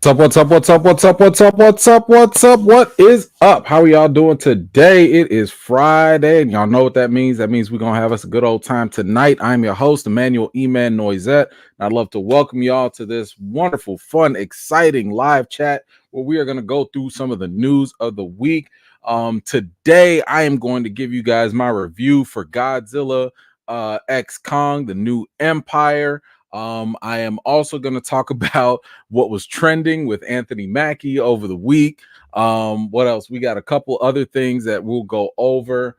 What is up? How are y'all doing today? It is Friday, and y'all know what that means. That means we're going to have us a good old time tonight. I'm your host, Emmanuel Eman Noisette, and I'd love to welcome y'all to this wonderful, fun, exciting live chat where we are going to go through some of the news of the week. Today, I am going to give you guys my review for Godzilla X Kong, the new Empire. I am also going to talk about what was trending with Anthony Mackie over the week. What else? We got a couple other things that we'll go over.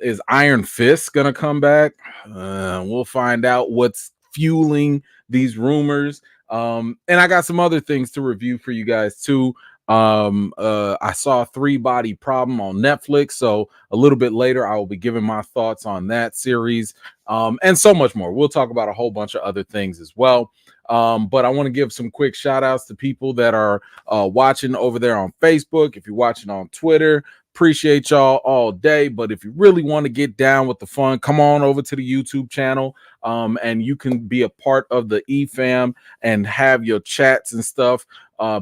Is Iron Fist going to come back? We'll find out what's fueling these rumors. And I got some other things to review for you guys too. I saw Three Body Problem on Netflix, so a little bit later I will be giving my thoughts on that series, and so much more. We'll talk about a whole bunch of other things as well. But I want to give some quick shout outs to people that are watching over there on Facebook. If you're watching on Twitter, appreciate y'all all day. But if you really want to get down with the fun, come on over to the YouTube channel, and you can be a part of the eFam and have your chats and stuff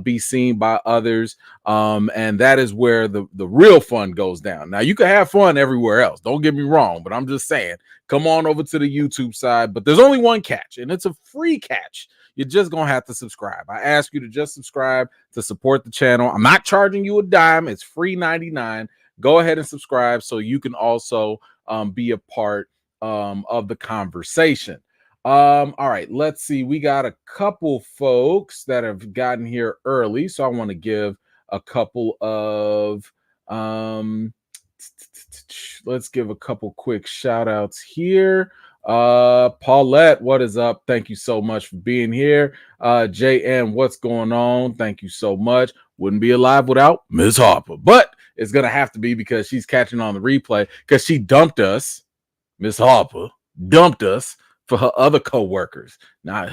be seen by others. And that is where the real fun goes down. Now, you can have fun everywhere else. Don't get me wrong, but I'm just saying, come on over to the YouTube side. But there's only one catch, and it's a free catch. You're just going to have to subscribe. I ask you to just subscribe to support the channel. I'm not charging you a dime. It's free 99. Go ahead and subscribe so you can also be a part of the conversation. All right, let's see. We got a couple folks that have gotten here early, so I want to give a couple of let's give a couple quick shout outs here. Paulette, what is up? Thank you so much for being here. JN, what's going on? Thank you so much. Wouldn't be alive without Miss Harper, but it's gonna have to be because she's catching on the replay because she dumped us. Miss Harper dumped us for her other co-workers. Now,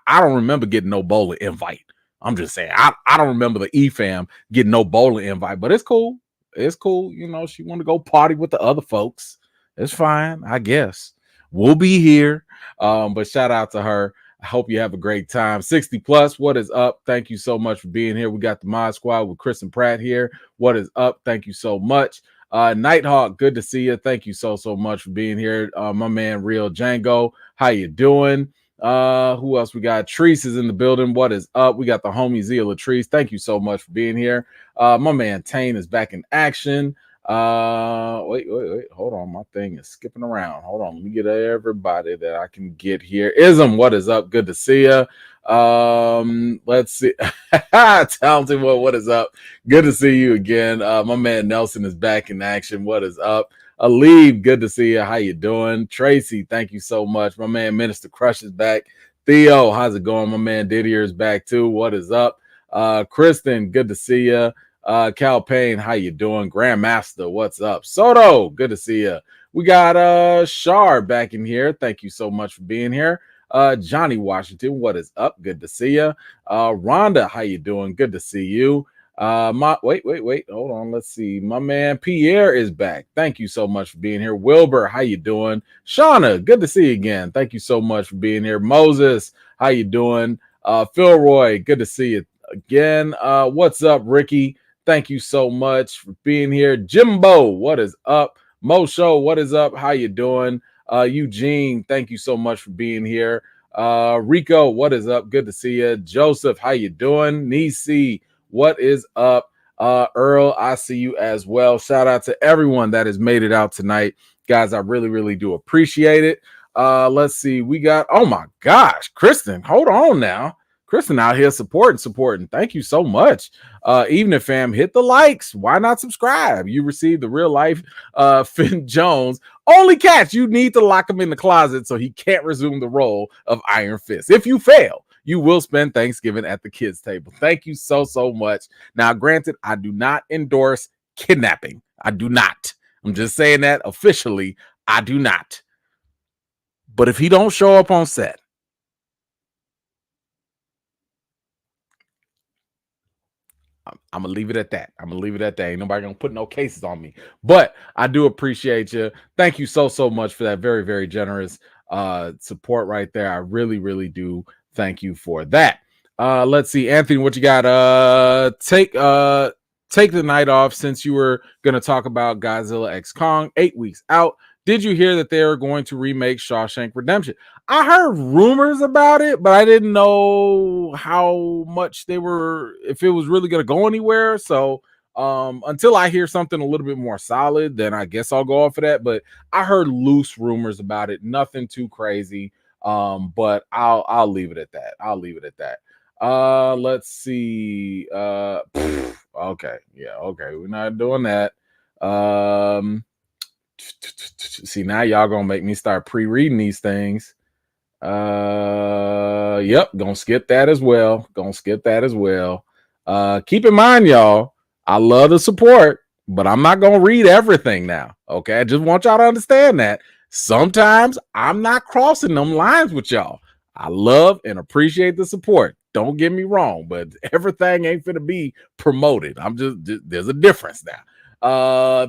I don't remember getting no bowling invite. I'm just saying, I don't remember the EFAM getting no bowling invite, but it's cool. It's cool. You know, she want to go party with the other folks. It's fine, I guess. We'll be here. But shout out to her. I hope you have a great time. 60 plus, what is up? Thank you so much for being here. We got the Mod Squad with Chris and Pratt here. What is up? Thank you so much. Nighthawk, good to see you. Thank you so much for being here. My man Real Django, how you doing? Who else we got? Treese is in the building. What is up? We got the homie Zia Latrice. Thank you so much for being here. My man Tane is back in action. Wait, hold on, my thing is skipping around. Hold on, let me get everybody that I can get here. Ism, what is up? Good to see you. Let's see. Talented one, what is up? Good to see you again. My man Nelson is back in action. What is up? Aleve, good to see you. How you doing? Tracy, thank you so much. My man Minister Crush is back. Theo, how's it going? My man Didier is back too. What is up? Kristen, good to see you. Cal Payne, how you doing? Grandmaster, what's up? Soto, good to see you. We got Shar back in here. Thank you so much for being here. Johnny Washington, what is up? Good to see you. Rhonda, how you doing? Good to see you. Wait, hold on. Let's see. My man Pierre is back. Thank you so much for being here. Wilbur, how you doing? Shauna, good to see you again. Thank you so much for being here. Moses, how you doing? Philroy, good to see you again. What's up, Ricky? Thank you so much for being here. Jimbo, what is up? Mosho, what is up? How you doing? Eugene, thank you so much for being here. Rico, what is up? Good to see you. Joseph, how you doing? Nisi, what is up? Earl, I see you as well. Shout out to everyone that has made it out tonight. Guys, I really do appreciate it. Let's see. We got, oh my gosh, Kristen, hold on now. Kristen out here supporting. Thank you so much. Evening fam, hit the likes. Why not subscribe? You received the real life Finn Jones. Only catch, you need to lock him in the closet so he can't resume the role of Iron Fist. If you fail, you will spend Thanksgiving at the kids' table. Thank you so much. Now, granted, I do not endorse kidnapping. I do not. I'm just saying that officially. I do not. But if he don't show up on set, I'm gonna leave it at that. Ain't nobody gonna put no cases on me. But I do appreciate you. Thank you so much for that very generous support right there. I really do thank you for that. Let's see, Anthony, what you got? Take the night off since you were gonna talk about Godzilla X Kong, 8 weeks out. Did you hear that they are going to remake Shawshank Redemption? I heard rumors about it, but I didn't know how much they were, if it was really gonna go anywhere. So until I hear something a little bit more solid, then I guess I'll go off of that. But I heard loose rumors about it, nothing too crazy. But I'll leave it at that. I'll leave it at that. Let's see. Okay, yeah, okay, we're not doing that. See, now y'all gonna make me start pre-reading these things. Yep, gonna skip that as well. Gonna skip that as well. Keep in mind, y'all, I love the support, but I'm not gonna read everything now. Okay, I just want y'all to understand that sometimes I'm not crossing them lines with y'all. I love and appreciate the support. Don't get me wrong, but everything ain't finna be promoted. I'm just there's a difference now.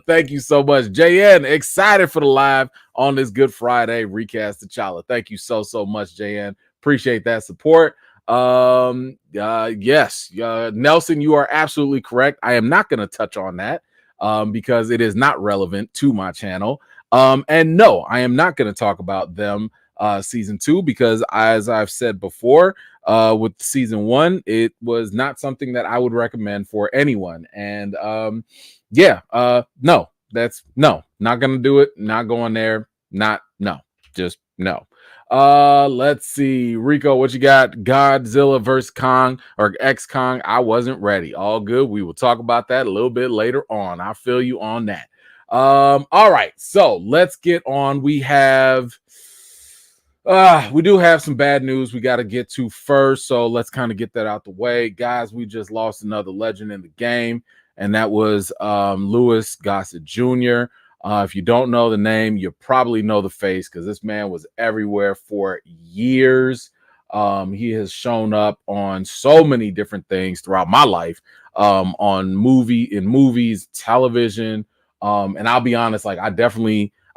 Thank you so much, JN. Excited for the live on this Good Friday recast T'Challa. Thank you so much, JN. Appreciate that support. Yes, Nelson, you are absolutely correct. I am not going to touch on that because it is not relevant to my channel. And no, I am not going to talk about them season 2 because, as I've said before, with season 1, it was not something that I would recommend for anyone. And no, that's no, not gonna do it, not going there, just no. Let's see, Rico, what you got? Godzilla versus Kong or X Kong. I wasn't ready. All good. We will talk about that a little bit later on. I feel you on that. All right, so let's get on. We do have some bad news we got to get to first, so let's kind of get that out the way. Guys, we just lost another legend in the game, and that was Louis Gossett Jr. If you don't know the name, you probably know the face because this man was everywhere for years. He has shown up on so many different things throughout my life, in movies, television, and I'll be honest, like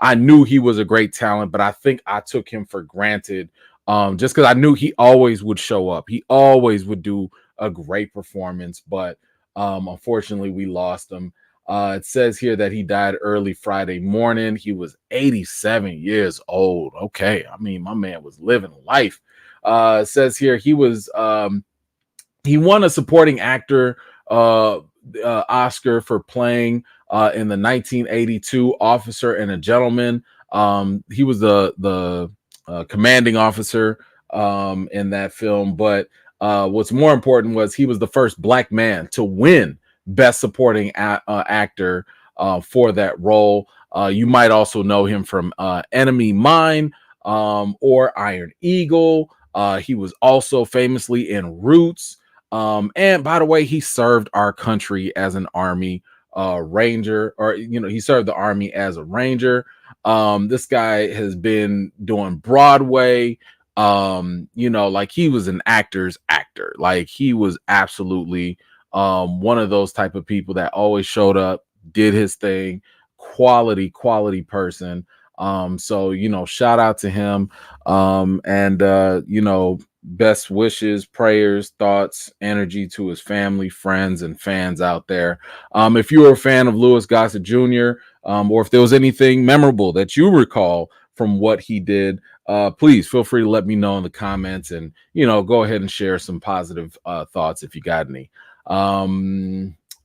I knew he was a great talent, but I think I took him for granted just because I knew he always would show up. He always would do a great performance, but unfortunately, we lost him. It says here that he died early Friday morning. He was 87 years old. Okay, I mean, my man was living life. It says here he won a supporting actor Oscar for playing in the 1982 Officer and a Gentleman. He was the commanding officer in that film, but what's more important was he was the first Black man to win Best Supporting Actor for that role. You might also know him from Enemy Mine or Iron Eagle. He was also famously in Roots. And by the way, he served our country as an Army Ranger, or he served the Army as a Ranger. This guy has been doing Broadway. Like he was an actor's actor. Like he was absolutely one of those type of people that always showed up, did his thing, quality person. So shout out to him. Best wishes, prayers, thoughts, energy to his family, friends, and fans out there. If you were a fan of Louis Gossett Jr., or if there was anything memorable that you recall from what he did, please feel free to let me know in the comments, and go ahead and share some positive thoughts if you got any. All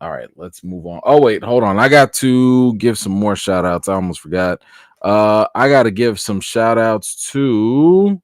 right, let's move on. Oh wait, hold on, I got to give some more shout outs. I almost forgot. I got to give some shout outs to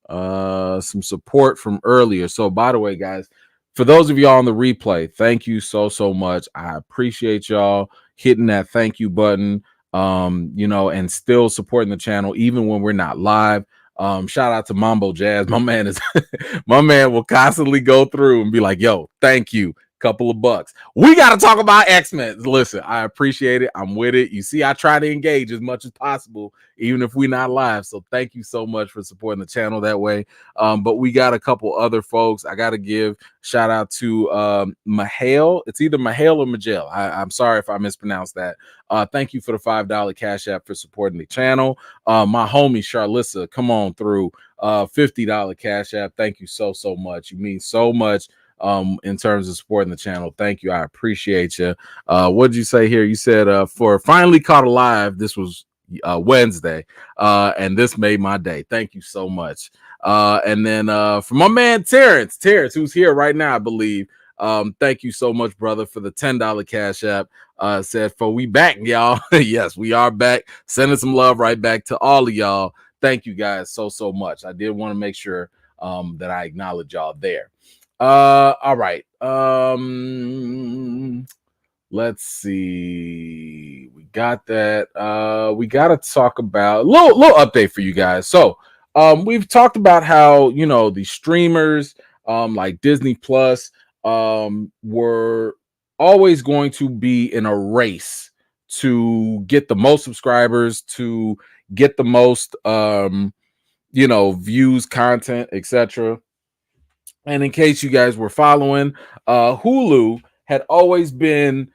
some support from earlier. So by the way, guys, for those of y'all on the replay, thank you so much. I appreciate y'all hitting that thank you button, and still supporting the channel even when we're not live. Shout out to Mambo Jazz. My man will constantly go through and be like, yo, thank you, couple of bucks. We got to talk about X-Men. Listen, I appreciate it. I'm with it. You see, I try to engage as much as possible, even if we're not live. So thank you so much for supporting the channel that way. But we got a couple other folks. I got to give shout out to Mahale. It's either Mahale or Majel. I'm sorry if I mispronounced that. Thank you for the $5 Cash App for supporting the channel. My homie Charlissa, come on through. $50 Cash App. Thank you so much. You mean so much in terms of supporting the channel. Thank you. I appreciate you. What did you say here? You said for finally caught alive. This was Wednesday, and this made my day. Thank you so much. And then for my man Terrence, who's here right now, I believe. Thank you so much, brother, for the $10 Cash App. Said for we back, y'all. Yes, we are back. Sending some love right back to all of y'all. Thank you guys so much. I did want to make sure that I acknowledge y'all there. All right. Let's see. We got that. We got to talk about little update for you guys. So we've talked about how, you know, the streamers like Disney Plus were always going to be in a race to get the most subscribers, to get the most you know, views, content, etc. And in case you guys were following, Hulu had always been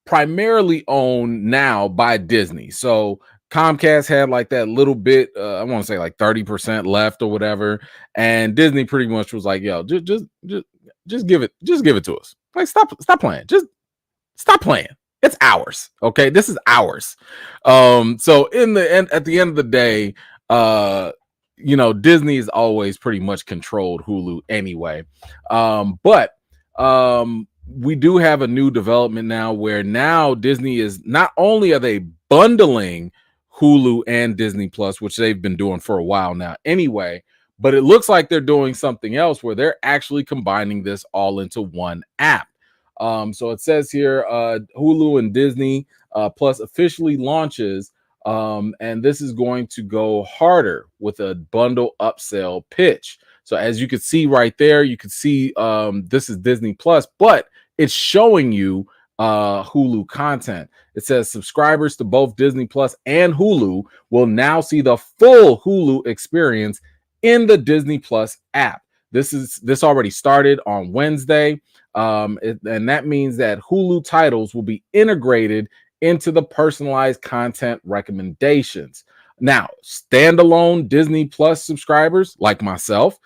primarily owned now by Disney. So Comcast had like that little bit, I want to say like 30% left or whatever, and Disney pretty much was like, "Yo, just give it to us. Like, stop playing. Just stop playing. It's ours. Okay, this is ours." So in the end, at the end of the day, you know, Disney has always pretty much controlled Hulu anyway. But we do have a new development now where now Disney is not only are they bundling Hulu and Disney Plus, which they've been doing for a while now anyway, but it looks like they're doing something else where they're actually combining this all into one app. So it says here, Hulu and Disney Plus officially launches, and this is going to go harder with a bundle upsell pitch. So as you can see right there, you can see this is Disney Plus, but it's showing you Hulu content. It says subscribers to both Disney Plus and Hulu will now see the full Hulu experience in the Disney Plus app. This already started on Wednesday, and that means that Hulu titles will be integrated into the personalized content recommendations. Now, standalone Disney Plus subscribers like myself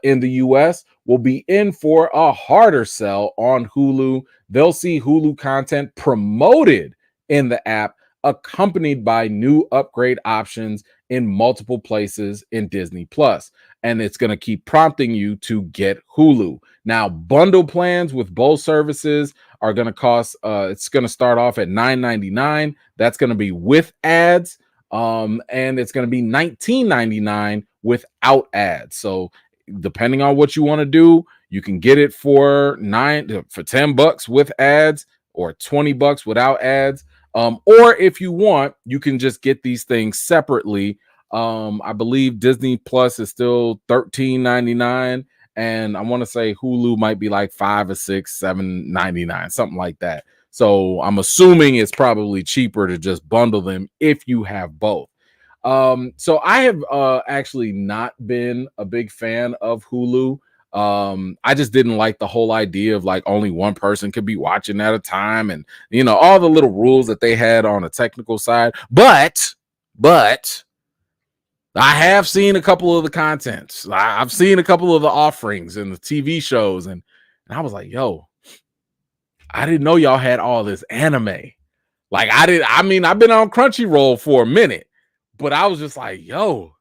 in the US will be in for a harder sell on Hulu. They'll see Hulu content promoted in the app, accompanied by new upgrade options in multiple places in Disney Plus. And it's going to keep prompting you to get Hulu. Now, bundle plans with both services are going to cost, it's going to start off at $9.99. That's going to be with ads. And it's going to be $19.99 without ads. So depending on what you want to do, you can get it for $10 with ads or $20 without ads. Or if you want, you can just get these things separately. I believe Disney Plus is still $13.99, and I want to say Hulu might be like $5 or $6, $7.99, something like that. So I'm assuming it's probably cheaper to just bundle them if you have both. So I have actually not been a big fan of Hulu. I just didn't like the whole idea of like only one person could be watching at a time, and you know, all the little rules that they had on a technical side. But I have seen a couple of the contents. I've seen a couple of the offerings and the TV shows, and I was like, yo, I didn't know y'all had all this anime. Like I mean, I've been on Crunchyroll for a minute, but I was just like, yo,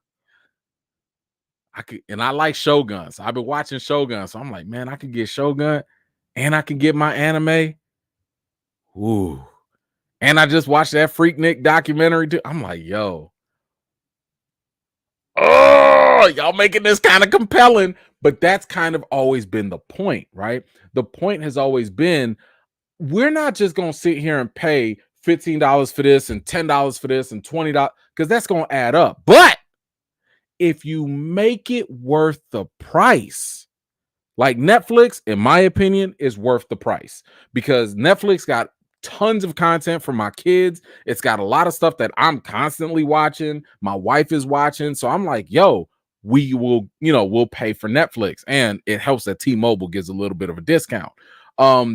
and I like Shogun. So I've been watching Shogun. So I'm like, man, I can get Shogun and I can get my anime. Ooh. And I just watched that Freaknik documentary too. I'm like, yo. Oh, y'all making this kind of compelling. But that's kind of always been the point, right? The point has always been, we're not just going to sit here and pay $15 for this and $10 for this and $20, because that's going to add up. But if you make it worth the price, Like Netflix, in my opinion, is worth the price because Netflix got tons of content for my kids. It's got a lot of stuff that I'm constantly watching. My wife is watching. So I'm like, yo, we will, we'll pay for Netflix. And it helps that T-Mobile gives a little bit of a discount.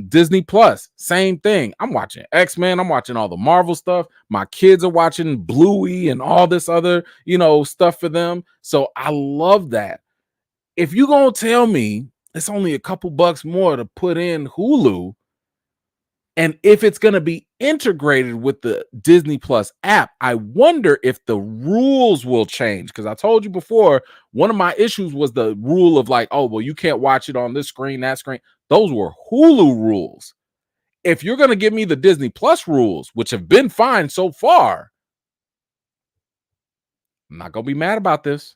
Disney Plus, same thing. I'm watching X-Men. I'm watching all the Marvel stuff. My kids are watching Bluey and all this other, stuff for them. So I love that. If you're going to tell me it's only a couple bucks more to put in Hulu, and if it's going to be integrated with the Disney Plus app, I wonder if the rules will change. Because I told you before, one of my issues was the rule of like, oh, well, you can't watch it on this screen, that screen. Those were Hulu rules. If you're going to give me the Disney Plus rules, which have been fine so far, I'm not going to be mad about this.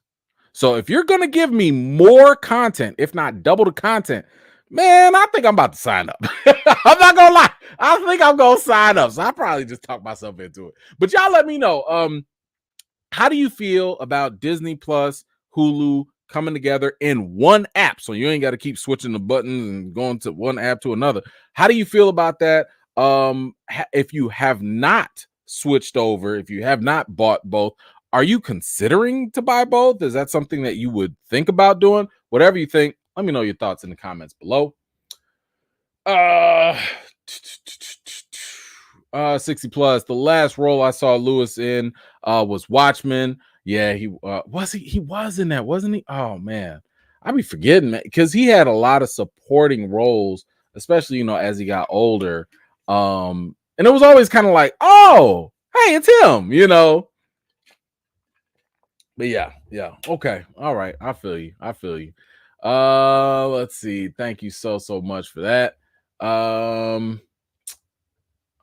So if you're going to give me more content, if not double the content, man, I think I'm about to sign up. I'm not going to lie. I think I'm going to sign up. So I probably just talk myself into it. But y'all let me know. How do you feel about Disney Plus, Hulu coming together in one app? So you ain't got to keep switching the buttons and going to one app to another. How do you feel about that? If you have not switched over, if you have not bought both, are you considering to buy both? Is that something that you would think about doing? Whatever you think, let me know your thoughts in the comments below. 60 plus. The last role I saw Louis in was Watchmen. Yeah, he was in that, wasn't he? Oh man, I be forgetting that because he had a lot of supporting roles, especially as he got older. And it was always kind of like, oh, hey, it's him, But yeah, okay, all right, I feel you. Let's see. Thank you so much for that. All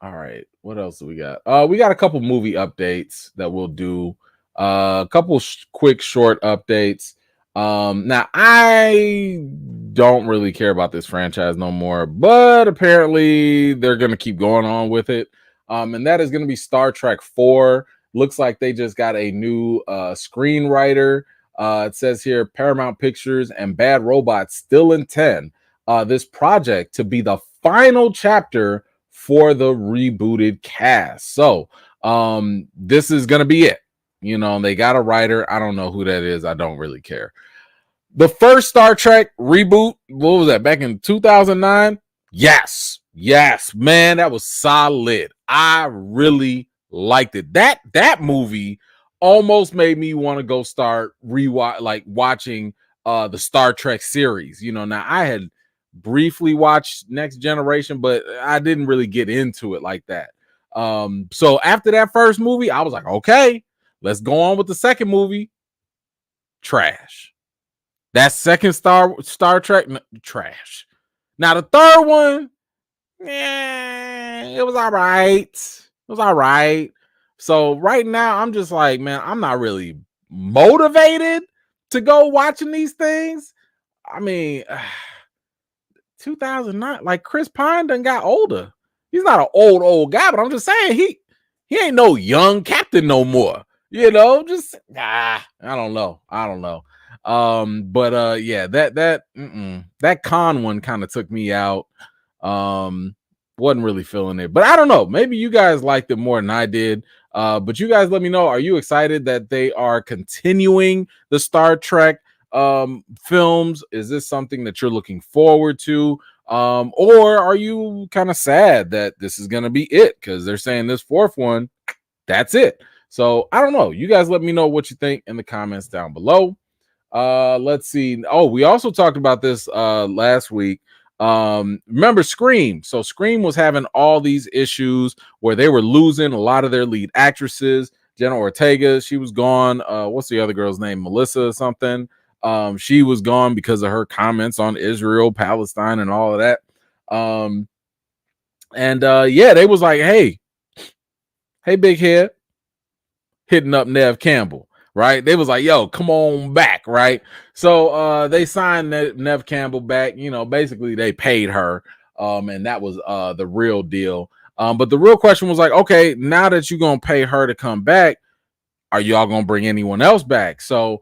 right, what else do we got? We got a couple movie updates that we'll do. A couple quick short updates. Now I don't really care about this franchise no more, but apparently they're gonna keep going on with it. And that is gonna be Star Trek 4. Looks like they just got a new screenwriter. It says here Paramount Pictures and Bad Robot still intend this project to be the final chapter for the rebooted cast. So this is gonna be it. They got a writer. I don't know who that is. I don't really care. The first Star Trek reboot, what was that, back in 2009? Yes, man, that was solid. I really liked it. That movie almost made me want to go start watching the Star Trek series. Now I had briefly watched Next Generation, but I didn't really get into it like that. So after that first movie, I was like, okay, let's go on with the second movie. Trash. That second Star Trek, trash. Now the third one, it was all right. So right now, I'm just like, man, I'm not really motivated to go watching these things. I mean, 2009, like Chris Pine done got older. He's not an old guy, but I'm just saying he ain't no young captain no more. Just I don't know. But yeah, that Con one kind of took me out. Wasn't really feeling it, but I don't know. Maybe you guys liked it more than I did. But you guys let me know. Are you excited that they are continuing the Star Trek films? Is this something that you're looking forward to? Or are you kind of sad that this is gonna be it? Because they're saying this fourth one, that's it. So I don't know. You guys let me know what you think in the comments down below. Let's see. Oh, we also talked about this last week. Remember Scream? So Scream was having all these issues where they were losing a lot of their lead actresses. Jenna Ortega, she was gone. What's the other girl's name? Melissa or something. She was gone because of her comments on Israel, Palestine, and all of that. Yeah, they was like, hey, big head, hitting up Nev Campbell, right? They was like, yo, come on back, right? So they signed Nev Campbell back. Basically they paid her, and that was the real deal. But the real question was like, okay, now that you're gonna pay her to come back, are y'all gonna bring anyone else back? So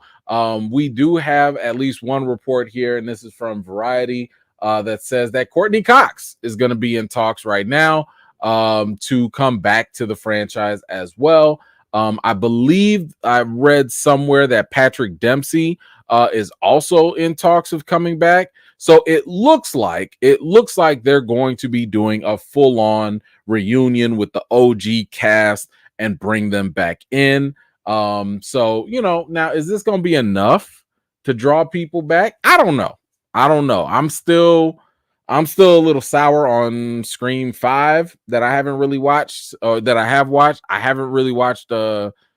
We do have at least one report here, and this is from Variety, that says that Courtney Cox is going to be in talks right now to come back to the franchise as well. I believe I read somewhere that Patrick Dempsey is also in talks of coming back. So it looks like they're going to be doing a full-on reunion with the OG cast and bring them back in. So now, is this going to be enough to draw people back? I don't know. I'm still a little sour on Scream 5 that I haven't really watched, or that I have watched. I haven't really watched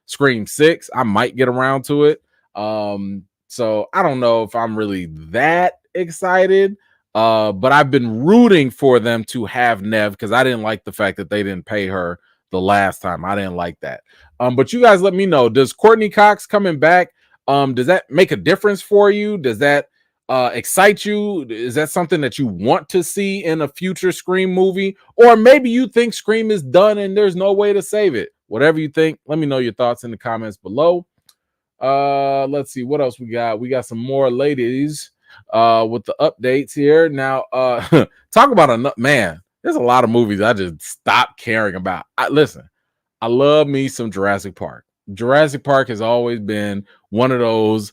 Scream 6. I might get around to it. So I don't know if I'm really that excited. But I've been rooting for them to have Nev, because I didn't like the fact that they didn't pay her the last time. I didn't like that. But you guys let me know. Does Courtney Cox coming back, does that make a difference for you? Does that excite you? Is that something that you want to see in a future Scream movie? Or maybe you think Scream is done and there's no way to save it? Whatever you think, let me know your thoughts in the comments below. Let's see what else we got. We got some more ladies with the updates here. Now, talk about a man. There's a lot of movies I just stopped caring about. Listen, I love me some Jurassic Park. Jurassic Park has always been one of those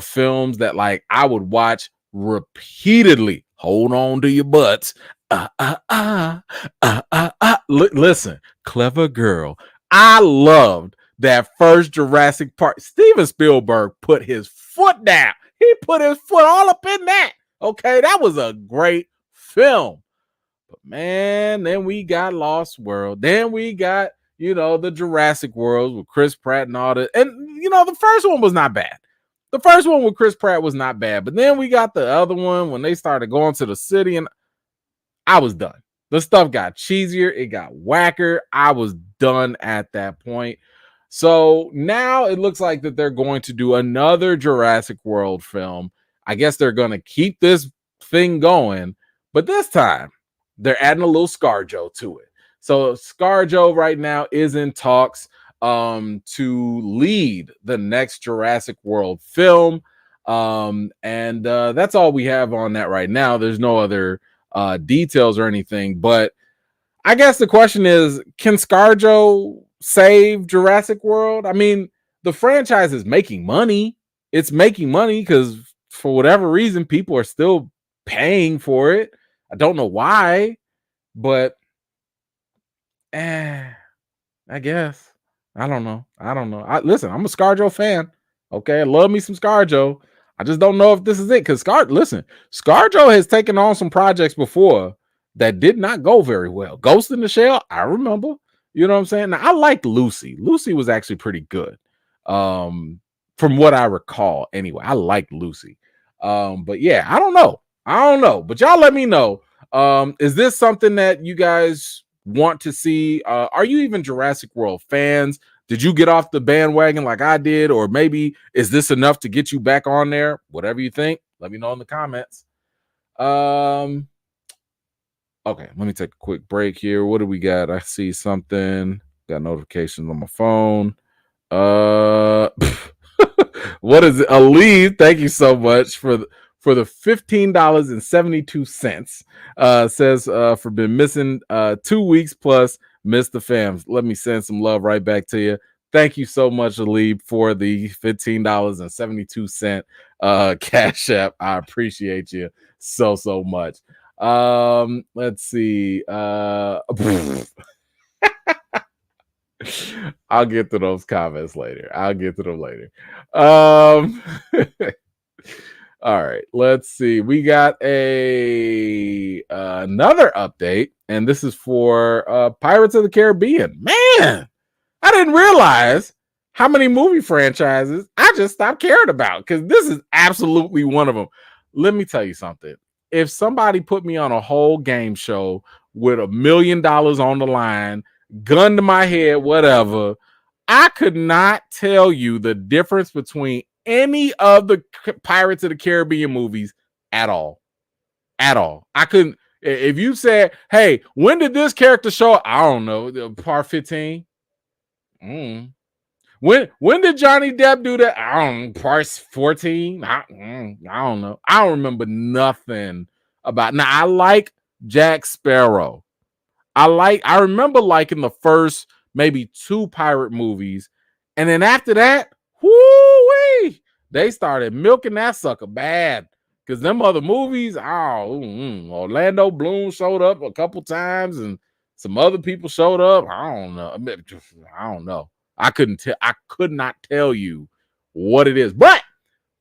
films that, like, I would watch repeatedly. Hold on to your butts. Listen, clever girl. I loved that first Jurassic Park. Steven Spielberg put his foot down. He put his foot all up in that. Okay, that was a great film. But man, then we got Lost World. Then we got, the Jurassic World with Chris Pratt and all that. And, the first one was not bad. The first one with Chris Pratt was not bad. But then we got the other one when they started going to the city, and I was done. The stuff got cheesier. It got whacker. I was done at that point. So now it looks like that they're going to do another Jurassic World film. I guess they're going to keep this thing going, but this time they're adding a little ScarJo to it. So ScarJo right now is in talks to lead the next Jurassic World film. And that's all we have on that right now. There's no other details or anything, but I guess the question is, can ScarJo save Jurassic World? I mean, the franchise is making money. It's making money because for whatever reason, people are still paying for it. I don't know why, but I guess. I don't know. Listen, I'm a ScarJo fan. Okay, I love me some ScarJo. I just don't know if this is it, because ScarJo has taken on some projects before that did not go very well. Ghost in the Shell, I remember. You know what I'm saying? Now, I liked Lucy. Lucy was actually pretty good. From what I recall, anyway. I liked Lucy. But yeah, I don't know. But y'all let me know. Is this something that you guys want to see? Are you even Jurassic World fans? Did you get off the bandwagon like I did? Or maybe is this enough to get you back on there? Whatever you think, let me know in the comments. Okay, let me take a quick break here. What do we got? I see something. Got notifications on my phone. What is it? Ali, thank you so much for the $15.72. Says for been missing 2 weeks plus, missed the fams. Let me send some love right back to you. Thank you so much, Ali, for the $15.72 Cash App. I appreciate you so much. Let's see. I'll get to those comments later. I'll get to them later. All right, let's see. We got another update, and this is for Pirates of the Caribbean. Man, I didn't realize how many movie franchises I just stopped caring about, because this is absolutely one of them. Let me tell you something. If somebody put me on a whole game show with $1 million on the line, gun to my head, whatever, I could not tell you the difference between any of the Pirates of the Caribbean movies at all. I couldn't. If you said, hey, when did this character show up? I don't know. Part 15. When did Johnny Depp do that? I don't know, part 14. I don't know. I don't remember nothing about. Now I like Jack Sparrow. I remember liking the first maybe 2 pirate movies, and then after that, whoo-wee, they started milking that sucker bad. Because them other movies, Orlando Bloom showed up a couple times, and some other people showed up. I don't know. I don't know. I could not tell you what it is. But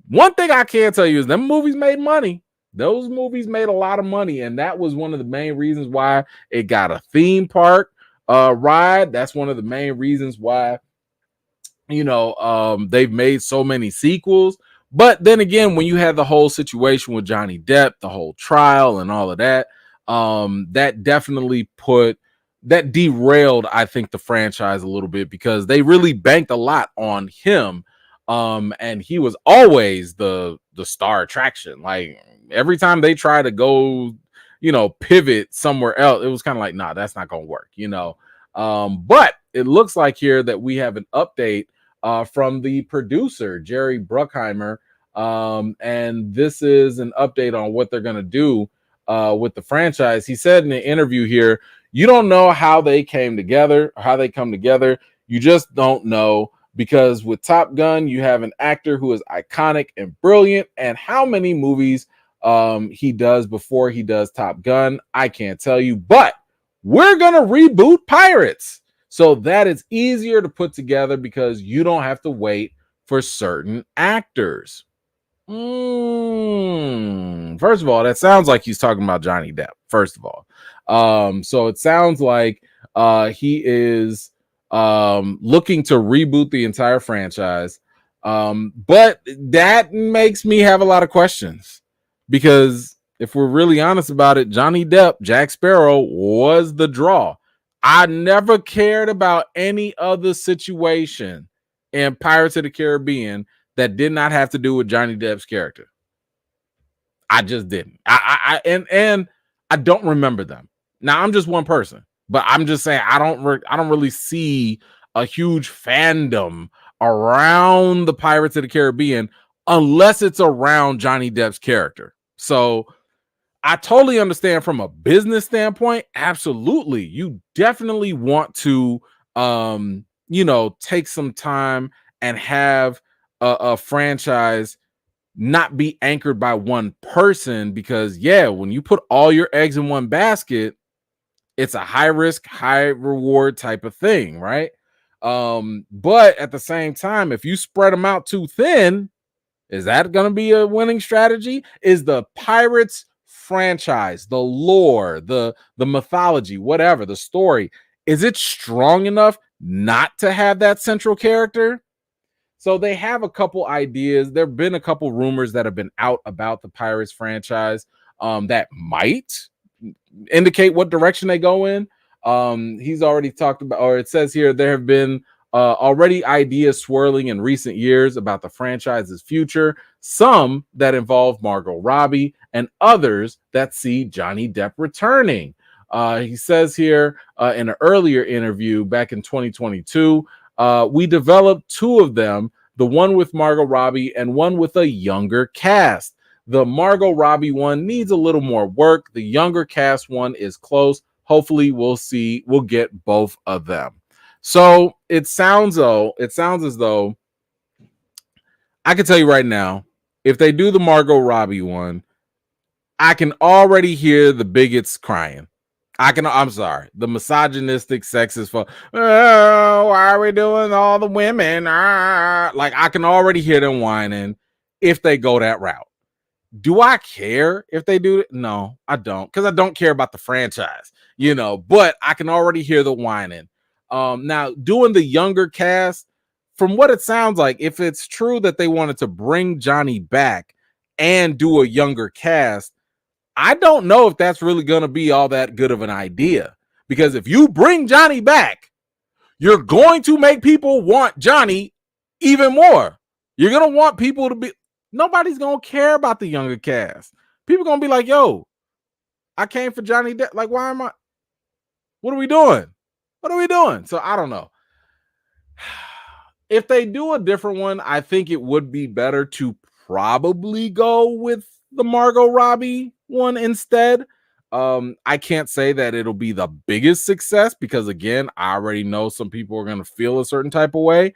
one thing I can tell you is them movies made money. Those movies made a lot of money, and that was one of the main reasons why it got a theme park ride. That's one of the main reasons why they've made so many sequels. But then again, when you had the whole situation with Johnny Depp, the whole trial and all of that, that definitely derailed, I think, the franchise a little bit, because they really banked a lot on him. And he was always the star attraction. Like every time they try to go, pivot somewhere else, it was kind of like, nah, that's not gonna work, But it looks like here that we have an update from the producer, Jerry Bruckheimer. And this is an update on what they're gonna do with the franchise. He said in an interview here, you don't know how they came together, or how they come together. You just don't know. Because with Top Gun, you have an actor who is iconic and brilliant. And how many movies he does before he does Top Gun, I can't tell you. But we're going to reboot Pirates. So that is easier to put together because you don't have to wait for certain actors. First of all, that sounds like he's talking about Johnny Depp, first of all. So it sounds like he is looking to reboot the entire franchise. But that makes me have a lot of questions, because if we're really honest about it, Johnny Depp, Jack Sparrow, was the draw. I never cared about any other situation in Pirates of the Caribbean that did not have to do with Johnny Depp's character. I just didn't. And I don't remember them. Now I'm just one person, but I'm just saying I don't really see a huge fandom around the Pirates of the Caribbean unless it's around Johnny Depp's character. So I totally understand from a business standpoint. Absolutely. You definitely want to take some time and have a franchise not be anchored by one person, because when you put all your eggs in one basket, it's a high risk, high reward type of thing, right? But at the same time, if you spread them out too thin, is that going to be a winning strategy? Is the Pirates franchise, the lore, the mythology, whatever, the story, is it strong enough not to have that central character? So they have a couple ideas. There have been a couple rumors that have been out about the Pirates franchise that might indicate what direction they go in. He's already talked about, or it says here, there have been already ideas swirling in recent years about the franchise's future, some that involve Margot Robbie and others that see Johnny Depp returning. He says here in an earlier interview back in 2022, we developed 2 of them, the one with Margot Robbie and one with a younger cast. The Margot Robbie one needs a little more work. The younger cast one is close. Hopefully we'll get both of them. So it sounds as though I can tell you right now, if they do the Margot Robbie one, I can already hear the bigots crying. I'm sorry, the misogynistic, sexist, why are we doing all the women? Like, I can already hear them whining if they go that route. Do I care if they do it? No, I don't, because I don't care about the franchise, but I can already hear the whining. Now, doing the younger cast, from what it sounds like, if it's true that they wanted to bring Johnny back and do a younger cast, I don't know if that's really going to be all that good of an idea, because if you bring Johnny back, you're going to make people want Johnny even more. You're going to want people to be, nobody's going to care about the younger cast. People going to be like, yo, I came for Johnny Depp. Like, what are we doing? So I don't know. if they do a different one, I think it would be better to probably go with the Margot Robbie one instead. I can't say that it'll be the biggest success because, again, I already know some people are going to feel a certain type of way.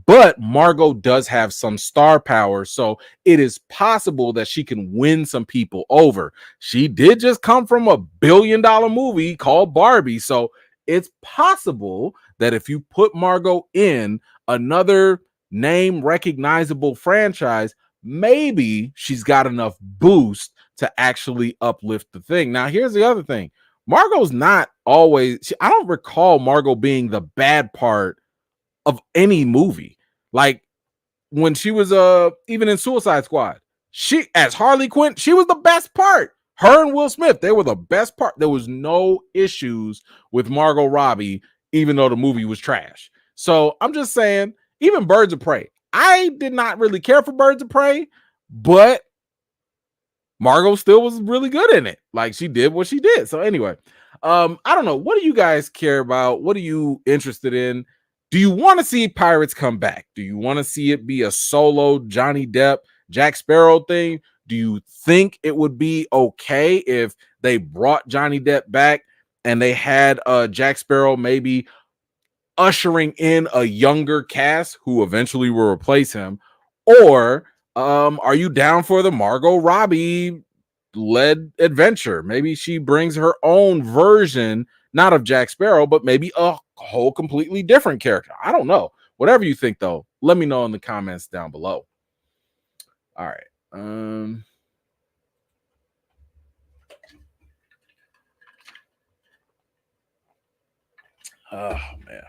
But Margot does have some star power, so it is possible that she can win some people over. She did just come from a billion-dollar movie called Barbie, so it's possible that if you put Margot in another name recognizable franchise, maybe she's got enough boost to actually uplift the thing. Now, here's the other thing. Margot's not always, I don't recall Margot being the bad part of any movie. Like when she was even in Suicide Squad, she as Harley Quinn, she was the best part. Her and Will Smith, they were the best part. There was no issues with Margot Robbie, even though the movie was trash. So I'm just saying, even Birds of Prey, I did not really care for Birds of Prey, but Margot still was really good in it. Like she did what she did. So anyway, I don't know. What do you guys care about? What are you interested in? Do you want to see Pirates come back? Do you want to see it be a solo Johnny Depp, Jack Sparrow thing? Do you think it would be okay if they brought Johnny Depp back and they had Jack Sparrow maybe ushering in a younger cast who eventually will replace him? Or are you down for the Margot Robbie led adventure? Maybe she brings her own version, not of Jack Sparrow, but maybe a whole completely different character. I don't know. Whatever you think, though, let me know in the comments down below. All right. Oh man.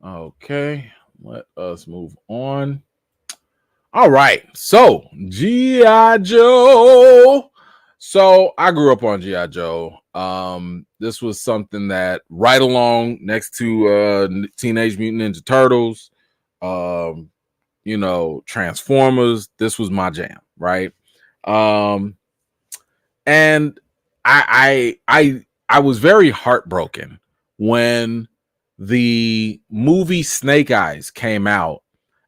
Okay, let us move on. All right, so G.I. Joe. So I grew up on G.I. Joe. This was something that right along next to Teenage Mutant Ninja Turtles, Transformers. This was my jam, right? And I was very heartbroken when the movie Snake Eyes came out.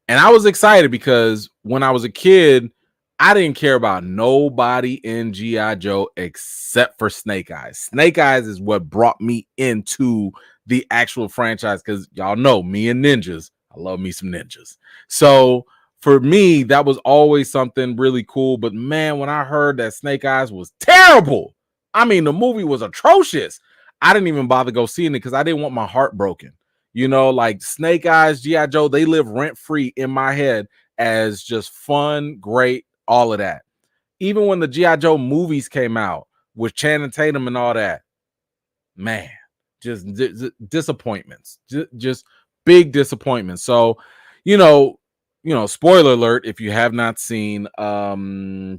And I was excited because when I was a kid, I didn't care about nobody in G.I. Joe except for Snake Eyes. Snake Eyes is what brought me into the actual franchise because y'all know me and ninjas. I love me some ninjas. So for me, that was always something really cool. But man, when I heard that Snake Eyes was terrible, I mean, the movie was atrocious. I didn't even bother go seeing it because I didn't want my heart broken. Like Snake Eyes, G.I. Joe, they live rent free in my head as just fun, great, all of that. Even when the G.I. Joe movies came out with Channing Tatum and all that, man, just disappointments, just big disappointments. So, spoiler alert, if you have not seen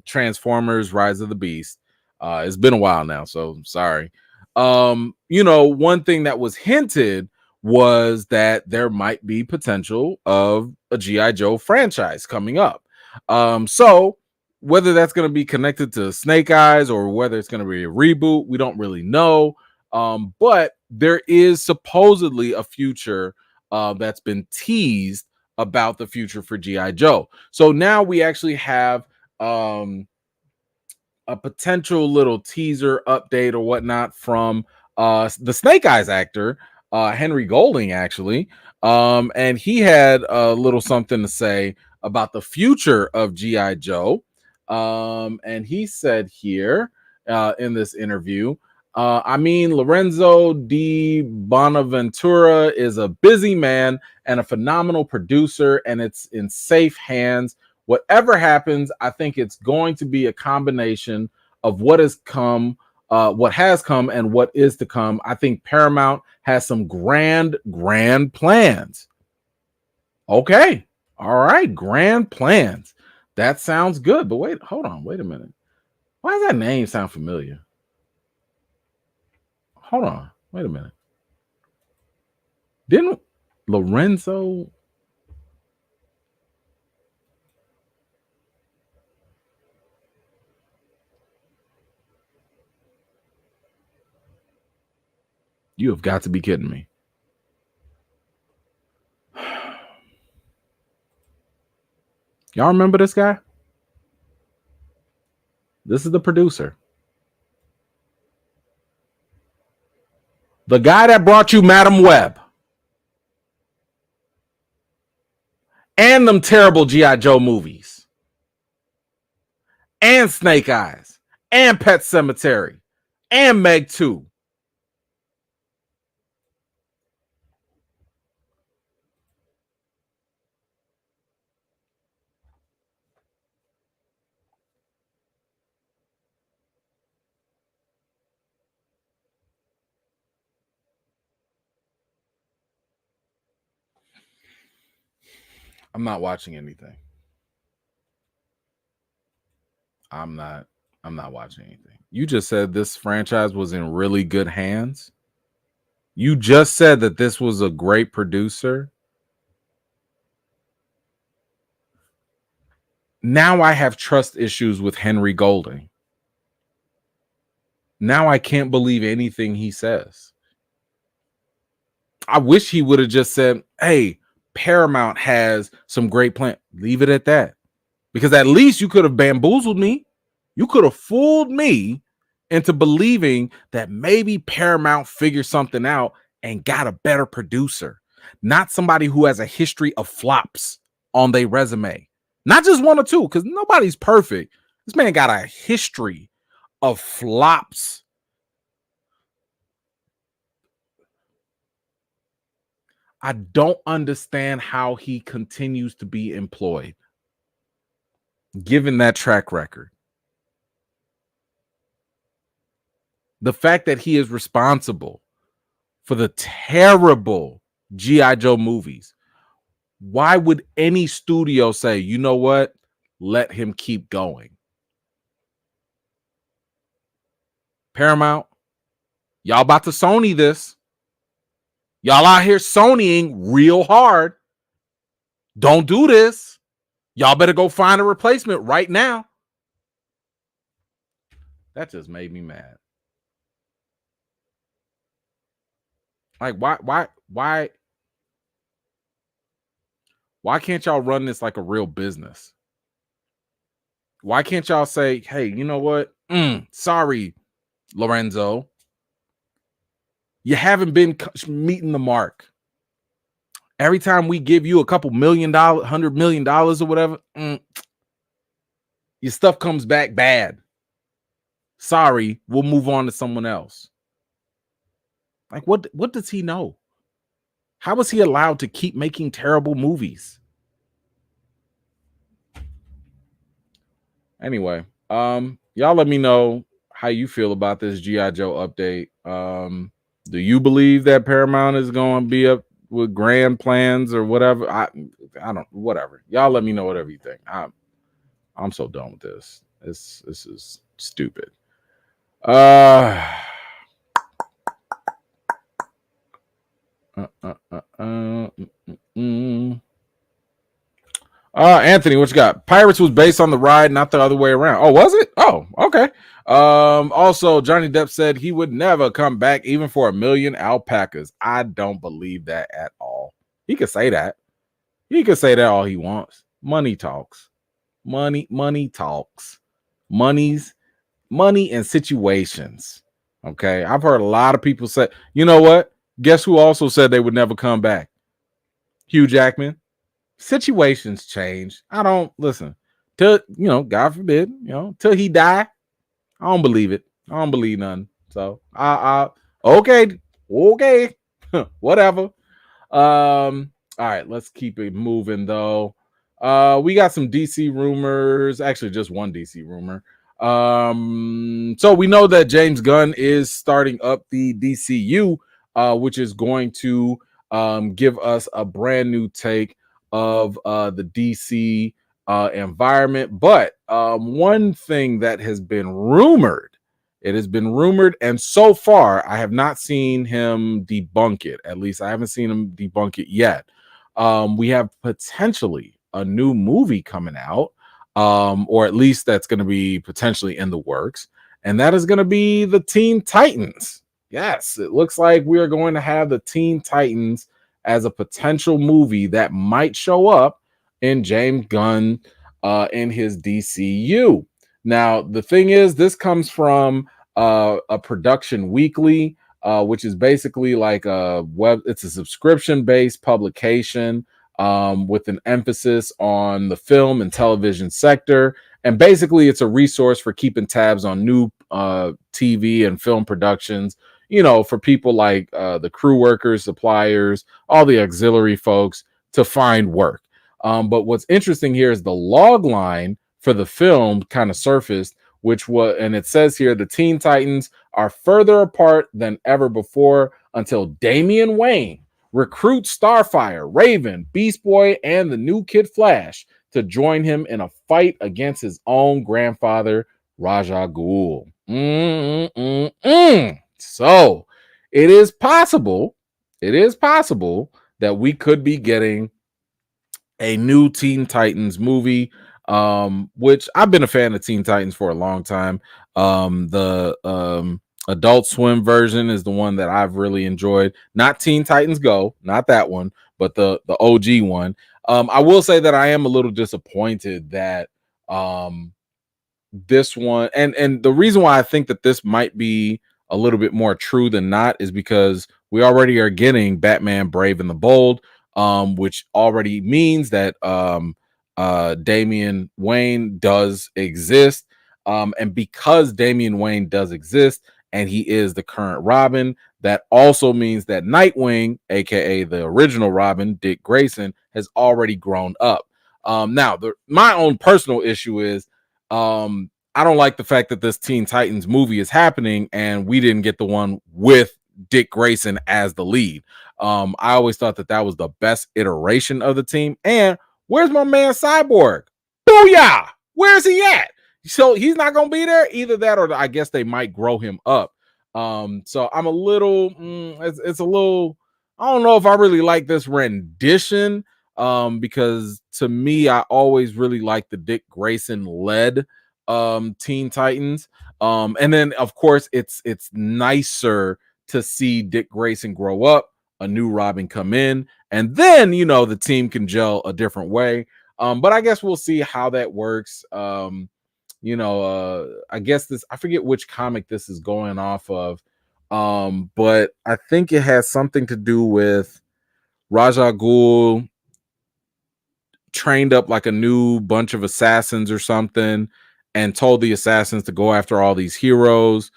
Transformers Rise of the Beast, it's been a while now, so sorry. One thing that was hinted was that there might be potential of a G.I. Joe franchise coming up. So whether that's going to be connected to Snake Eyes or whether it's going to be a reboot, we don't really know. But there is supposedly a future that's been teased about the future for G.I. Joe. So now we actually have a potential little teaser update or whatnot from the Snake Eyes actor, Henry Golding, actually. And he had a little something to say about the future of G.I. Joe. And he said here in this interview, Lorenzo Di Bonaventura is a busy man and a phenomenal producer, and it's in safe hands. Whatever happens, I think it's going to be a combination of what has come, and what is to come. I think Paramount has some grand plans. Okay. All right. Grand plans. That sounds good. But wait, hold on. Wait a minute. Why does that name sound familiar? Hold on. Wait a minute. Didn't Lorenzo? You have got to be kidding me. Y'all remember this guy? This is the producer. The guy that brought you Madam Web. And them terrible G.I. Joe movies. And Snake Eyes. And Pet Sematary. And Meg 2. I'm not watching anything. I'm not watching anything. You just said this franchise was in really good hands. You just said that this was a great producer. Now I have trust issues with Henry Golding. Now I can't believe anything he says. I wish he would have just said, hey, Paramount has some great plan. Leave it at that. Because at least you could have bamboozled me. You could have fooled me into believing that maybe Paramount figured something out and got a better producer. Not somebody who has a history of flops on their resume. Not just one or two, because nobody's perfect. This man got a history of flops. I don't understand how he continues to be employed, given that track record. The fact that he is responsible for the terrible G.I. Joe movies. Why would any studio say, you know what? Let him keep going. Paramount, y'all about to Sony this. Y'all out here Sonying real hard. Don't do this. Y'all better go find a replacement right now. That just made me mad. Like, why can't y'all run this like a real business? Why can't y'all say, hey, you know what? Sorry, Lorenzo. You haven't been meeting the mark. Every time we give you a couple $100 million or whatever, your stuff comes back bad. Sorry, we'll move on to someone else. Like, what does he know? How was he allowed to keep making terrible movies? Anyway, y'all let me know how you feel about this G.I. Joe update. Do you believe that Paramount is going to be up with grand plans or whatever? I don't, whatever. Y'all let me know whatever you think. I'm so done with this. This is stupid. Anthony, what you got? Pirates was based on the ride, not the other way around. Oh, was it? Oh, okay. Also, Johnny Depp said he would never come back even for 1 million alpacas. I don't believe that at all. He could say that. He could say that all he wants. Money talks. Money talks. Money and situations. Okay. I've heard a lot of people say, you know what? Guess who also said they would never come back? Hugh Jackman. Situations change. I don't listen till, God forbid, till he die. I don't believe it. I don't believe nothing. So okay. Whatever. All right, let's keep it moving though. We got some DC rumors, actually just one DC rumor. So we know that James Gunn is starting up the DCU, which is going to give us a brand new take of the DC environment. But one thing that has been rumored, and so far I have not seen him debunk it. At least I haven't seen him debunk it yet. We have potentially a new movie coming out, or at least that's going to be potentially in the works, and that is going to be the Teen Titans. Yes, it looks like we are going to have the Teen Titans as a potential movie that might show up in James Gunn in his DCU. Now, the thing is, this comes from a Production Weekly, which is basically like it's a subscription based publication with an emphasis on the film and television sector. And basically, it's a resource for keeping tabs on new TV and film productions, for people like the crew workers, suppliers, all the auxiliary folks to find work. But what's interesting here is the log line for the film kind of surfaced, and it says here the Teen Titans are further apart than ever before until Damian Wayne recruits Starfire, Raven, Beast Boy, and the new Kid Flash to join him in a fight against his own grandfather, Raja Ghul. So it is possible that we could be getting a new Teen Titans movie, which I've been a fan of Teen Titans for a long time. The Adult Swim version is the one that I've really enjoyed. Not Teen Titans Go, not that one, but the OG one. I will say that I am a little disappointed that this one, and the reason why I think that this might be a little bit more true than not is because we already are getting Batman Brave and the Bold, which already means that Damian Wayne does exist. And because Damian Wayne does exist and he is the current Robin, that also means that Nightwing, aka the original Robin, Dick Grayson, has already grown up. Now, my own personal issue is I don't like the fact that this Teen Titans movie is happening and we didn't get the one with Dick Grayson as the lead. I always thought that was the best iteration of the team. And where's my man Cyborg? Booyah! Where's he at? So he's not gonna be there. Either that, or I guess they might grow him up. So I'm a little, it's a little. I don't know if I really like this rendition. Because to me, I always really like the Dick Grayson led Teen Titans. And then of course it's nicer to see Dick Grayson grow up, a new Robin come in, and then the team can gel a different way. But I guess we'll see how that works. I guess I forget which comic this is going off of. But I think it has something to do with Raja Ghul trained up like a new bunch of assassins or something and told the assassins to go after all these heroes.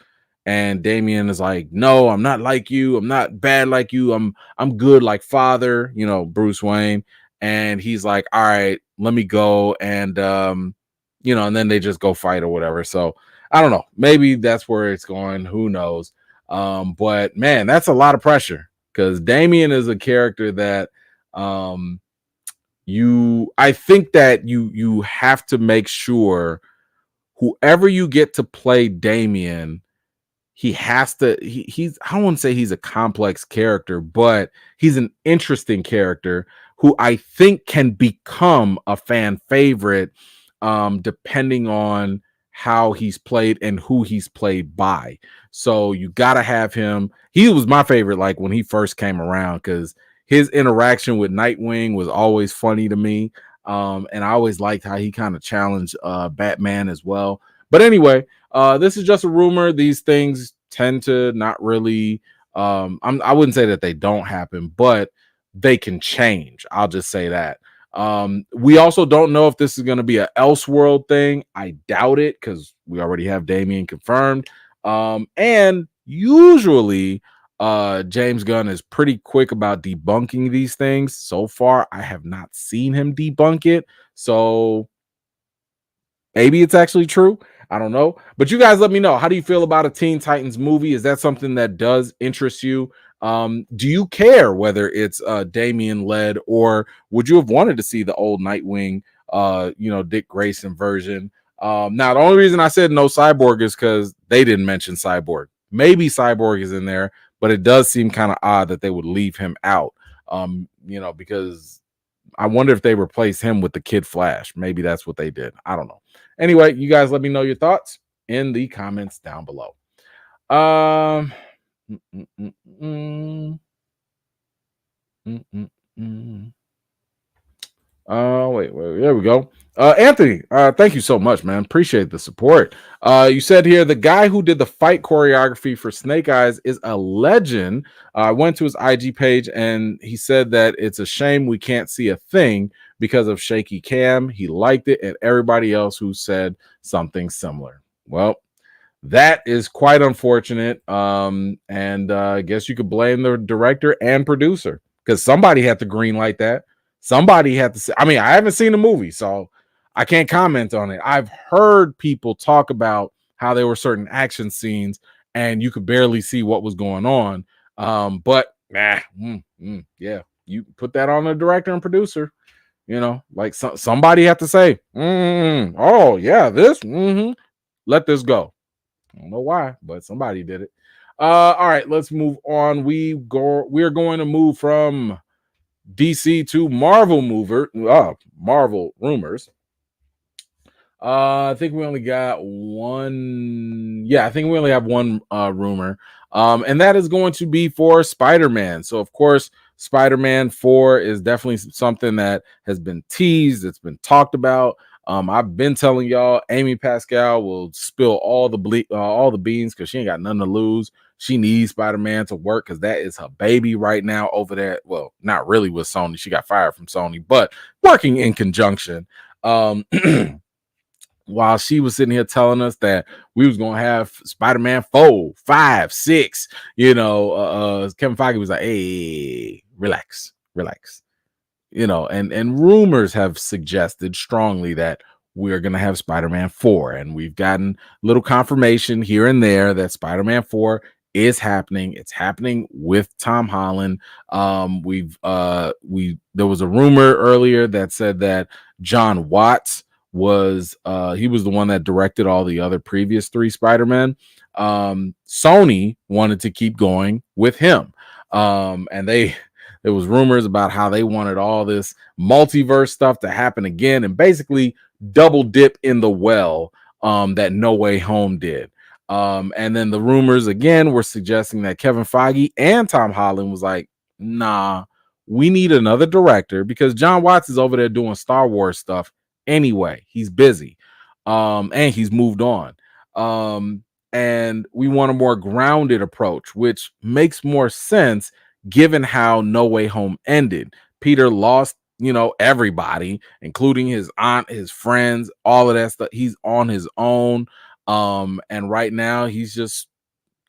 And Damian is like, no, I'm not like you. I'm not bad like you. I'm good like father, Bruce Wayne. And he's like, all right, let me go. And, and then they just go fight or whatever. So I don't know. Maybe that's where it's going. Who knows? But man, that's a lot of pressure because Damian is a character that, I think that you have to make sure whoever you get to play Damian, he's I don't want to say he's a complex character, but he's an interesting character who I think can become a fan favorite, depending on how he's played and who he's played by. So you got to have him. He was my favorite, like when he first came around, because his interaction with Nightwing was always funny to me. And I always liked how he kind of challenged Batman as well. But anyway, this is just a rumor. These things tend to not really, I wouldn't say that they don't happen, but they can change. I'll just say that. We also don't know if this is going to be an Elseworld thing. I doubt it because we already have Damian confirmed. And usually James Gunn is pretty quick about debunking these things. So far, I have not seen him debunk it. So maybe it's actually true. I don't know. But you guys let me know. How do you feel about a Teen Titans movie? Is that something that does interest you? Do you care whether it's Damian led, or would you have wanted to see the old Nightwing, Dick Grayson version? Now, the only reason I said no Cyborg is because they didn't mention Cyborg. Maybe Cyborg is in there, but it does seem kind of odd that they would leave him out. Because I wonder if they replaced him with the Kid Flash. Maybe that's what they did. I don't know. Anyway, you guys let me know your thoughts in the comments down below. Wait, there we go. Anthony, thank you so much, man. Appreciate the support. You said here the guy who did the fight choreography for Snake Eyes is a legend. I went to his IG page and he said that it's a shame we can't see a thing because of shaky cam. He liked it, and everybody else who said something similar. Well, that is quite unfortunate. And I guess you could blame the director and producer because somebody had to green light that. Somebody had to say, I mean, I haven't seen the movie, so I can't comment on it. I've heard people talk about how there were certain action scenes and you could barely see what was going on. But yeah, you put that on the director and producer. Like somebody had to say, oh yeah, let this go. I don't know why, but somebody did it. All right, let's move on. We're going to move from DC to Marvel rumors. I think we only got one. Yeah, I think we only have one rumor. And that is going to be for Spider-Man. So of course, Spider-Man 4 is definitely something that has been teased, it's been talked about. I've been telling y'all Amy Pascal will spill all the beans because she ain't got nothing to lose. She needs Spider-Man to work because that is her baby right now over there. Well, not really with Sony. She got fired from Sony, but working in conjunction. While she was sitting here telling us that we was gonna have Spider-Man 4, 5, 6, Kevin Feige was like, hey, relax. And rumors have suggested strongly that we're going to have Spider-Man 4, and we've gotten little confirmation here and there that Spider-Man 4 is happening. It's happening with Tom Holland. There was a rumor earlier that said that John Watts was the one that directed all the other previous 3 Spider-Men. Sony wanted to keep going with him. And there was rumors about how they wanted all this multiverse stuff to happen again and basically double dip in the well that No Way Home did. And then the rumors again were suggesting that Kevin Feige and Tom Holland was like, nah, we need another director because John Watts is over there doing Star Wars stuff anyway. He's busy. And he's moved on. And we want a more grounded approach, which makes more sense given how No Way Home ended. Peter lost, everybody, including his aunt, his friends, all of that stuff. He's on his own. And right now he's just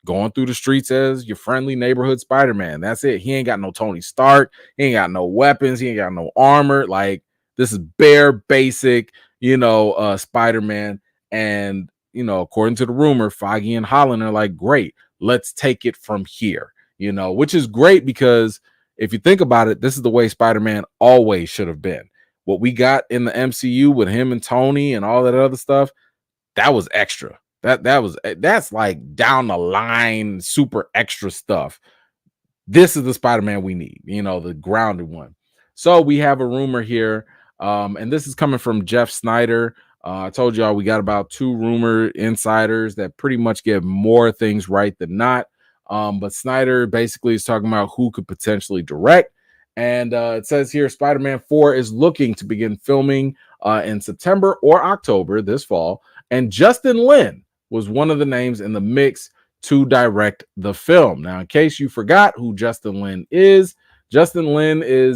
going through the streets as your friendly neighborhood Spider-Man. That's it. He ain't got no Tony Stark. He ain't got no weapons. He ain't got no armor. Like, this is bare basic, Spider-Man. And, according to the rumor, Feige and Holland are like, great, let's take it from here, which is great because if you think about it, this is the way Spider-Man always should have been. What we got in the MCU with him and Tony and all that other stuff, that was extra. That's like down the line, super extra stuff. This is the Spider-Man we need, the grounded one. So we have a rumor here, and this is coming from Jeff Snyder. I told y'all we got about 2 rumor insiders that pretty much get more things right than not. But Snyder basically is talking about who could potentially direct. And it says here Spider-Man 4 is looking to begin filming in September or October this fall. And Justin Lin was one of the names in the mix to direct the film. Now, in case you forgot who Justin Lin is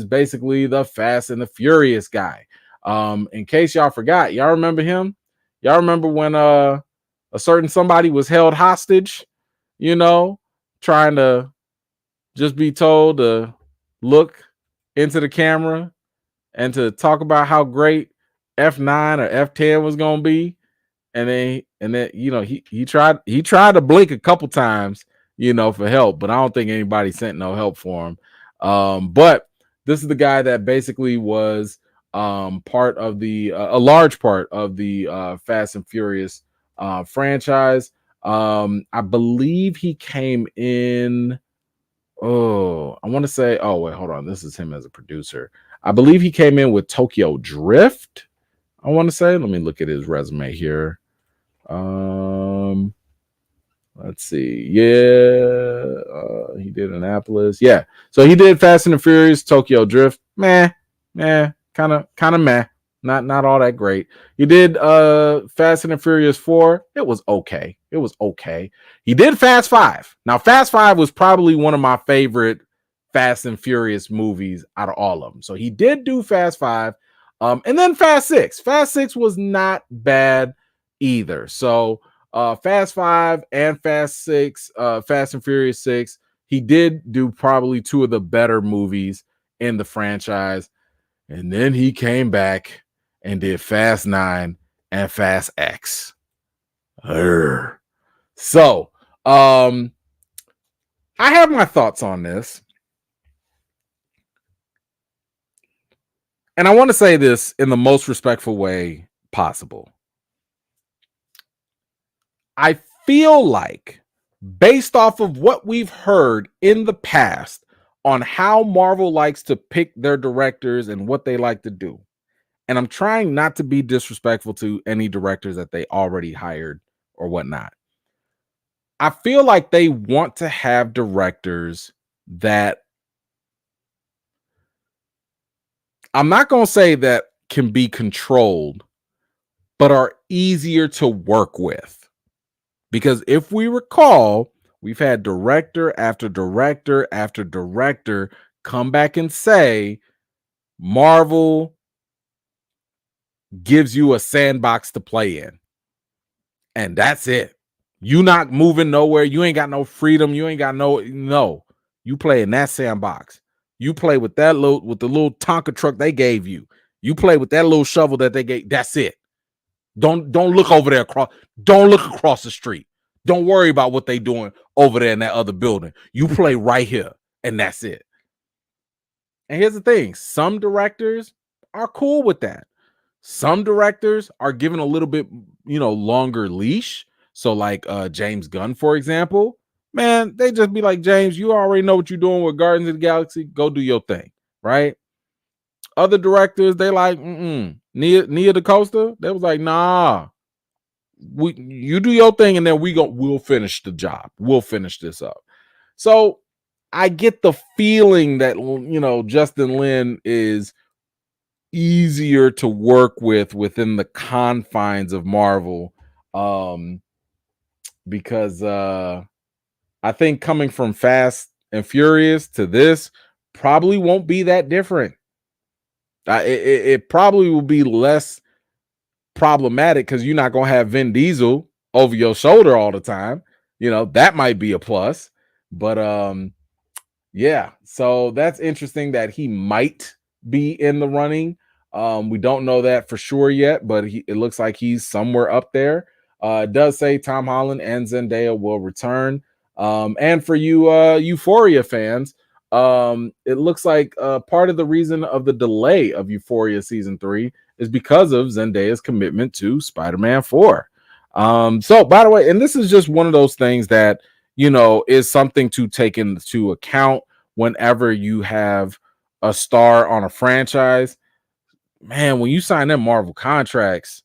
basically the Fast and the Furious guy. In case y'all forgot, y'all remember him? Y'all remember when a certain somebody was held hostage, trying to just be told to look into the camera and to talk about how great F9 or F10 was going to be. And then he tried to blink a couple times, for help, but I don't think anybody sent no help for him. But this is the guy that basically was part of a large part of the Fast and Furious franchise. I believe he came in. Oh, I want to say. Oh, wait, hold on. This is him as a producer. I believe he came in with Tokyo Drift. I want to say. Let me look at his resume here. Let's see. Yeah, he did Annapolis. Yeah, so he did Fast and the Furious, Tokyo Drift. Kind of meh. not all that great. He did Fast and the Furious 4. It was okay. It was okay. He did Fast 5. Now, Fast 5 was probably one of my favorite Fast and Furious movies out of all of them. So he did do Fast 5. And then Fast 6. Fast 6 was not bad either. So Fast 5 and Fast 6, Fast and Furious 6, he did do probably two of the better movies in the franchise. And then he came back and did Fast 9 and Fast X. So, I have my thoughts on this. And I want to say this in the most respectful way possible. I feel like, based off of what we've heard in the past on how Marvel likes to pick their directors and what they like to do, and I'm trying not to be disrespectful to any directors that they already hired or whatnot, I feel like they want to have directors that, I'm not going to say that can be controlled, but are easier to work with. Because if we recall, we've had director after director after director come back and say, Marvel gives you a sandbox to play in. And that's it. You not moving nowhere. You ain't got no freedom. You ain't got no. You play in that sandbox. You play with the little Tonka truck they gave you. You play with that little shovel that they gave. That's it. Don't look over there across. Don't look across the street. Don't worry about what they doing over there in that other building. You play right here, and that's it. And here's the thing: some directors are cool with that. Some directors are given a little bit, longer leash. So like James Gunn, for example, man, they just be like, James, you already know what you're doing with Guardians of the Galaxy. Go do your thing, right? Other directors, they like, Nia DaCosta, they was like, nah, you do your thing, and then we'll finish the job. We'll finish this up. So I get the feeling that Justin Lin is easier to work with within the confines of Marvel, because I think coming from Fast and Furious to this probably won't be that different. It probably will be less problematic because you're not going to have Vin Diesel over your shoulder all the time. That might be a plus. But yeah, so that's interesting that he might be in the running. We don't know that for sure yet, but it looks like he's somewhere up there. It does say Tom Holland and Zendaya will return. And for you Euphoria fans, it looks like part of the reason of the delay of Euphoria season 3 is because of Zendaya's commitment to Spider-Man 4. So by the way, and this is just one of those things that is something to take into account whenever you have a star on a franchise. Man, when you sign them Marvel contracts,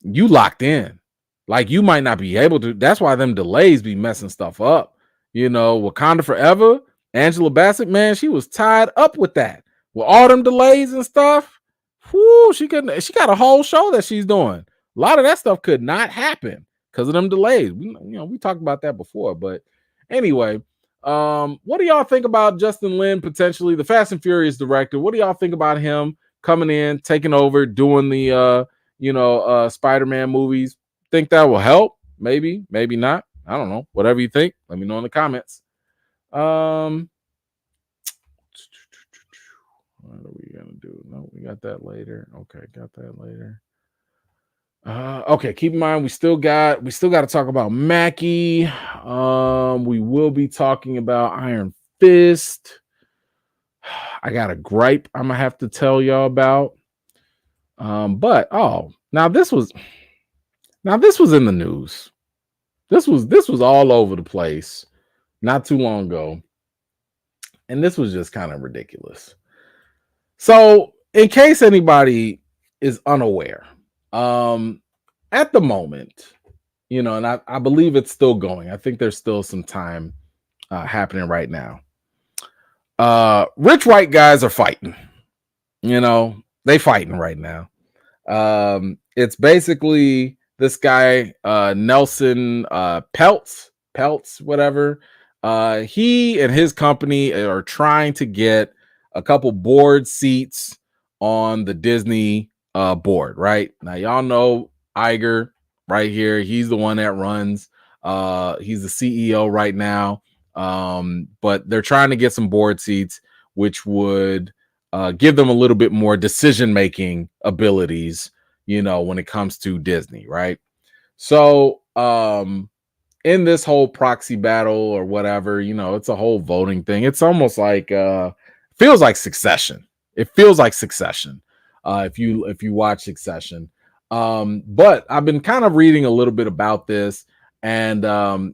you locked in. Like, you might not be able to. That's why them delays be messing stuff up. Wakanda Forever, Angela Bassett, man, she was tied up with that. With all them delays and stuff, she got a whole show that she's doing. A lot of that stuff could not happen because of them delays. We talked about that before. But anyway, what do y'all think about Justin Lin, potentially the Fast and Furious director? What do y'all think about him coming in, taking over, doing the Spider-Man movies? Think that will help? Maybe not. I don't know. Whatever you think, let me know in the comments. What are we gonna do? No, we got that later. Okay, got that later. Okay, keep in mind we still got to talk about Mackie. We will be talking about Iron Fist. I got a gripe I'm gonna have to tell y'all about. But now this was in the news. This was all over the place not too long ago. And this was just kind of ridiculous. So, in case anybody is unaware, at the moment, and I believe it's still going. I think there's still some time happening right now. Rich white guys are fighting. They fighting right now. It's basically this guy, Nelson Peltz, whatever. He and his company are trying to get a couple board seats on the Disney board. Right now, y'all know Iger right here. He's the one that runs. He's the CEO right now. But they're trying to get some board seats, which would give them a little bit more decision making abilities, when it comes to Disney, right? So, in this whole proxy battle or whatever, it's a whole voting thing. It's almost like feels like Succession. It feels like Succession. If you watch Succession. But I've been kind of reading a little bit about this, and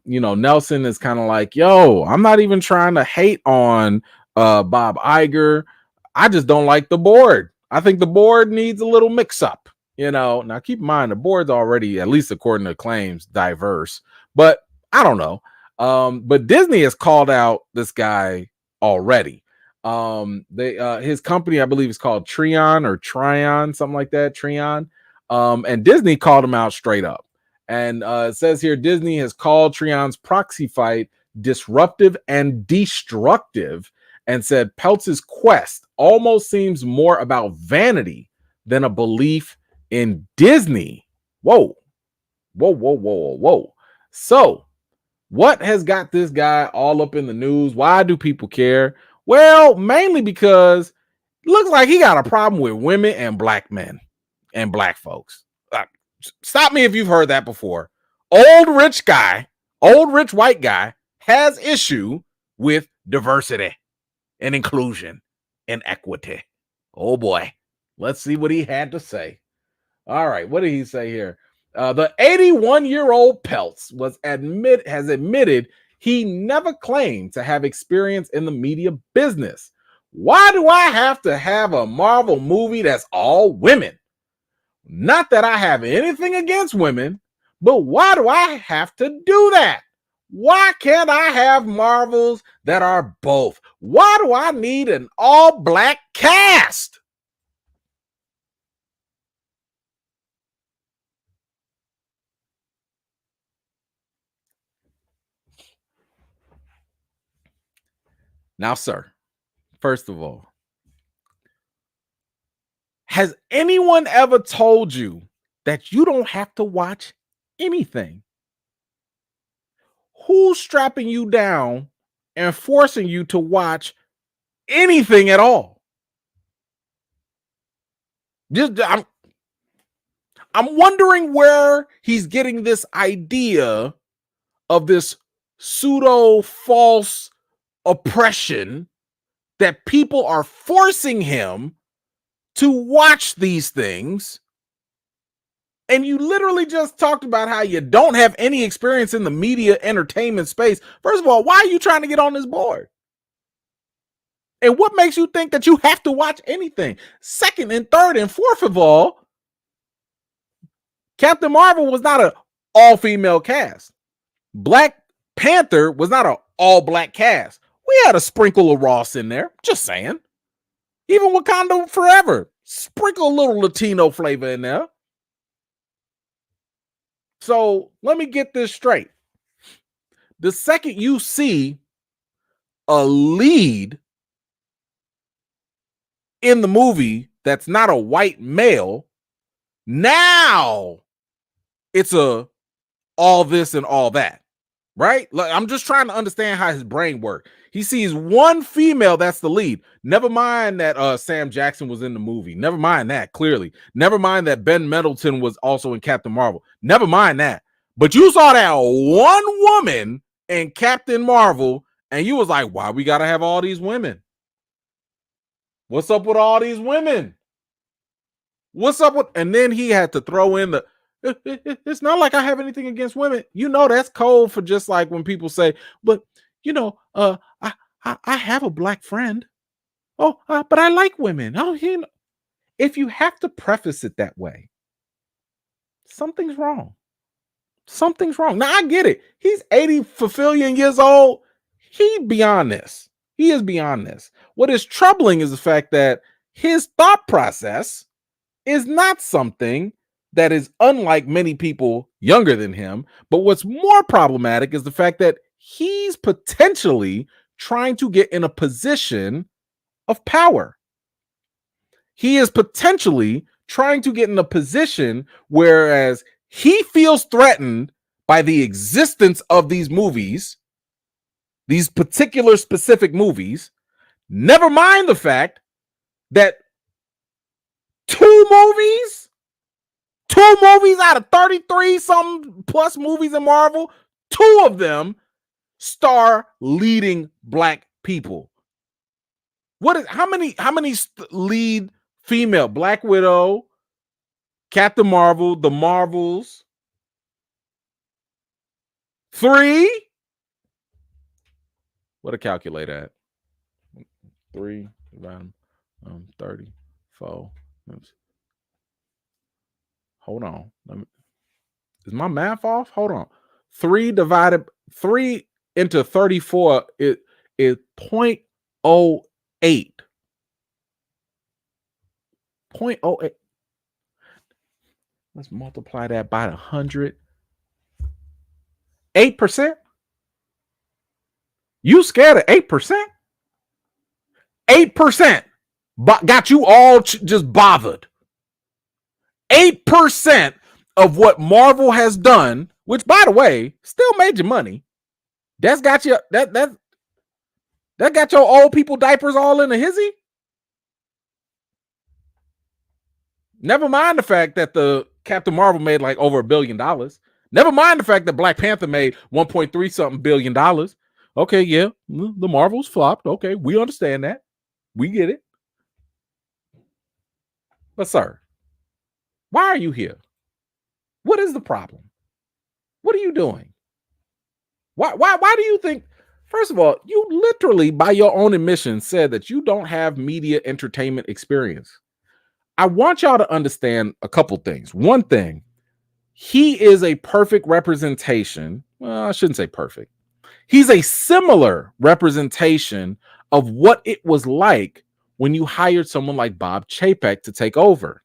Nelson is kind of like, yo, I'm not even trying to hate on Bob Iger. I just don't like the board. I think the board needs a little mix up. Now keep in mind the board's already, at least according to claims, diverse, but I don't know. But Disney has called out this guy already. His company, I believe, is called Trion, something like that. Trion. And Disney called him out straight up. And it says here, Disney has called Trion's proxy fight disruptive and destructive, and said Peltz's quest almost seems more about vanity than a belief in Disney. Whoa. So, what has got this guy all up in the news? Why do people care? Well, mainly because it looks like he got a problem with women and black men and black folks. Stop me if you've heard that before. Old rich white guy has issue with diversity and inclusion and equity. Oh boy. Let's see what he had to say. All right, what did he say here? The 81-year-old Peltz has admitted he never claimed to have experience in the media business. Why do I have to have a Marvel movie that's all women? Not that I have anything against women, but why do I have to do that? Why can't I have Marvels that are both? Why do I need an all-black cast? Now, sir, first of all, has anyone ever told you that you don't have to watch anything? Who's strapping you down and forcing you to watch anything at all? I'm wondering where he's getting this idea of this pseudo false oppression that people are forcing him to watch these things. And you literally just talked about how you don't have any experience in the media entertainment space. First of all, why are you trying to get on this board? And what makes you think that you have to watch anything? Second and third and fourth of all, Captain Marvel was not an all-female cast. Black Panther was not an all-black cast. We had a sprinkle of Ross in there. Just saying. Even Wakanda Forever. Sprinkle a little Latino flavor in there. So let me get this straight. The second you see a lead in the movie that's not a white male, now it's a all this and all that, right? Like, I'm just trying to understand how his brain works. He sees one female that's the lead. Never mind that Sam Jackson was in the movie. Never mind that, clearly. Never mind that Ben Mendelsohn was also in Captain Marvel. Never mind that. But you saw that one woman in Captain Marvel, and you was like, why we got to have all these women? What's up with all these women? What's up with... And then he had to throw in the... It's not like I have anything against women. That's code for just like when people say, but, I have a black friend. Oh, but I like women. Oh, if you have to preface it that way, something's wrong. Something's wrong. Now, I get it. He's 80 fulfilling years old. He's beyond this. He is beyond this. What is troubling is the fact that his thought process is not something that is unlike many people younger than him. But what's more problematic is the fact that he's potentially trying to get in a position of power. He is potentially trying to get in a position whereas he feels threatened by the existence of these movies, these particular specific movies, never mind the fact that two movies out of 33 something plus movies in Marvel, two of them star leading black people. How many lead female? Black Widow, Captain Marvel, the Marvels. 3. What a calculator at? 3 divided 34. Hold on. Is my math off? Hold on. 3 into 34 is 0.08. 0.08. Let's multiply that by 100. 8%? You scared of 8%? 8% got you all just bothered. 8% of what Marvel has done, which by the way, still made you money. That's got you that got your old people diapers all in a hizzy. Never mind the fact that the Captain Marvel made like over $1 billion. Never mind the fact that Black Panther made 1.3 something billion dollars. Okay, yeah, the Marvels flopped. Okay, we understand that. We get it. But sir, why are you here? What is the problem? What are you doing? Why do you think? First of all, you literally, by your own admission, said that you don't have media entertainment experience. I want y'all to understand a couple things. One thing, he is a perfect representation. Well, I shouldn't say perfect. He's a similar representation of what it was like when you hired someone like Bob Chapek to take over.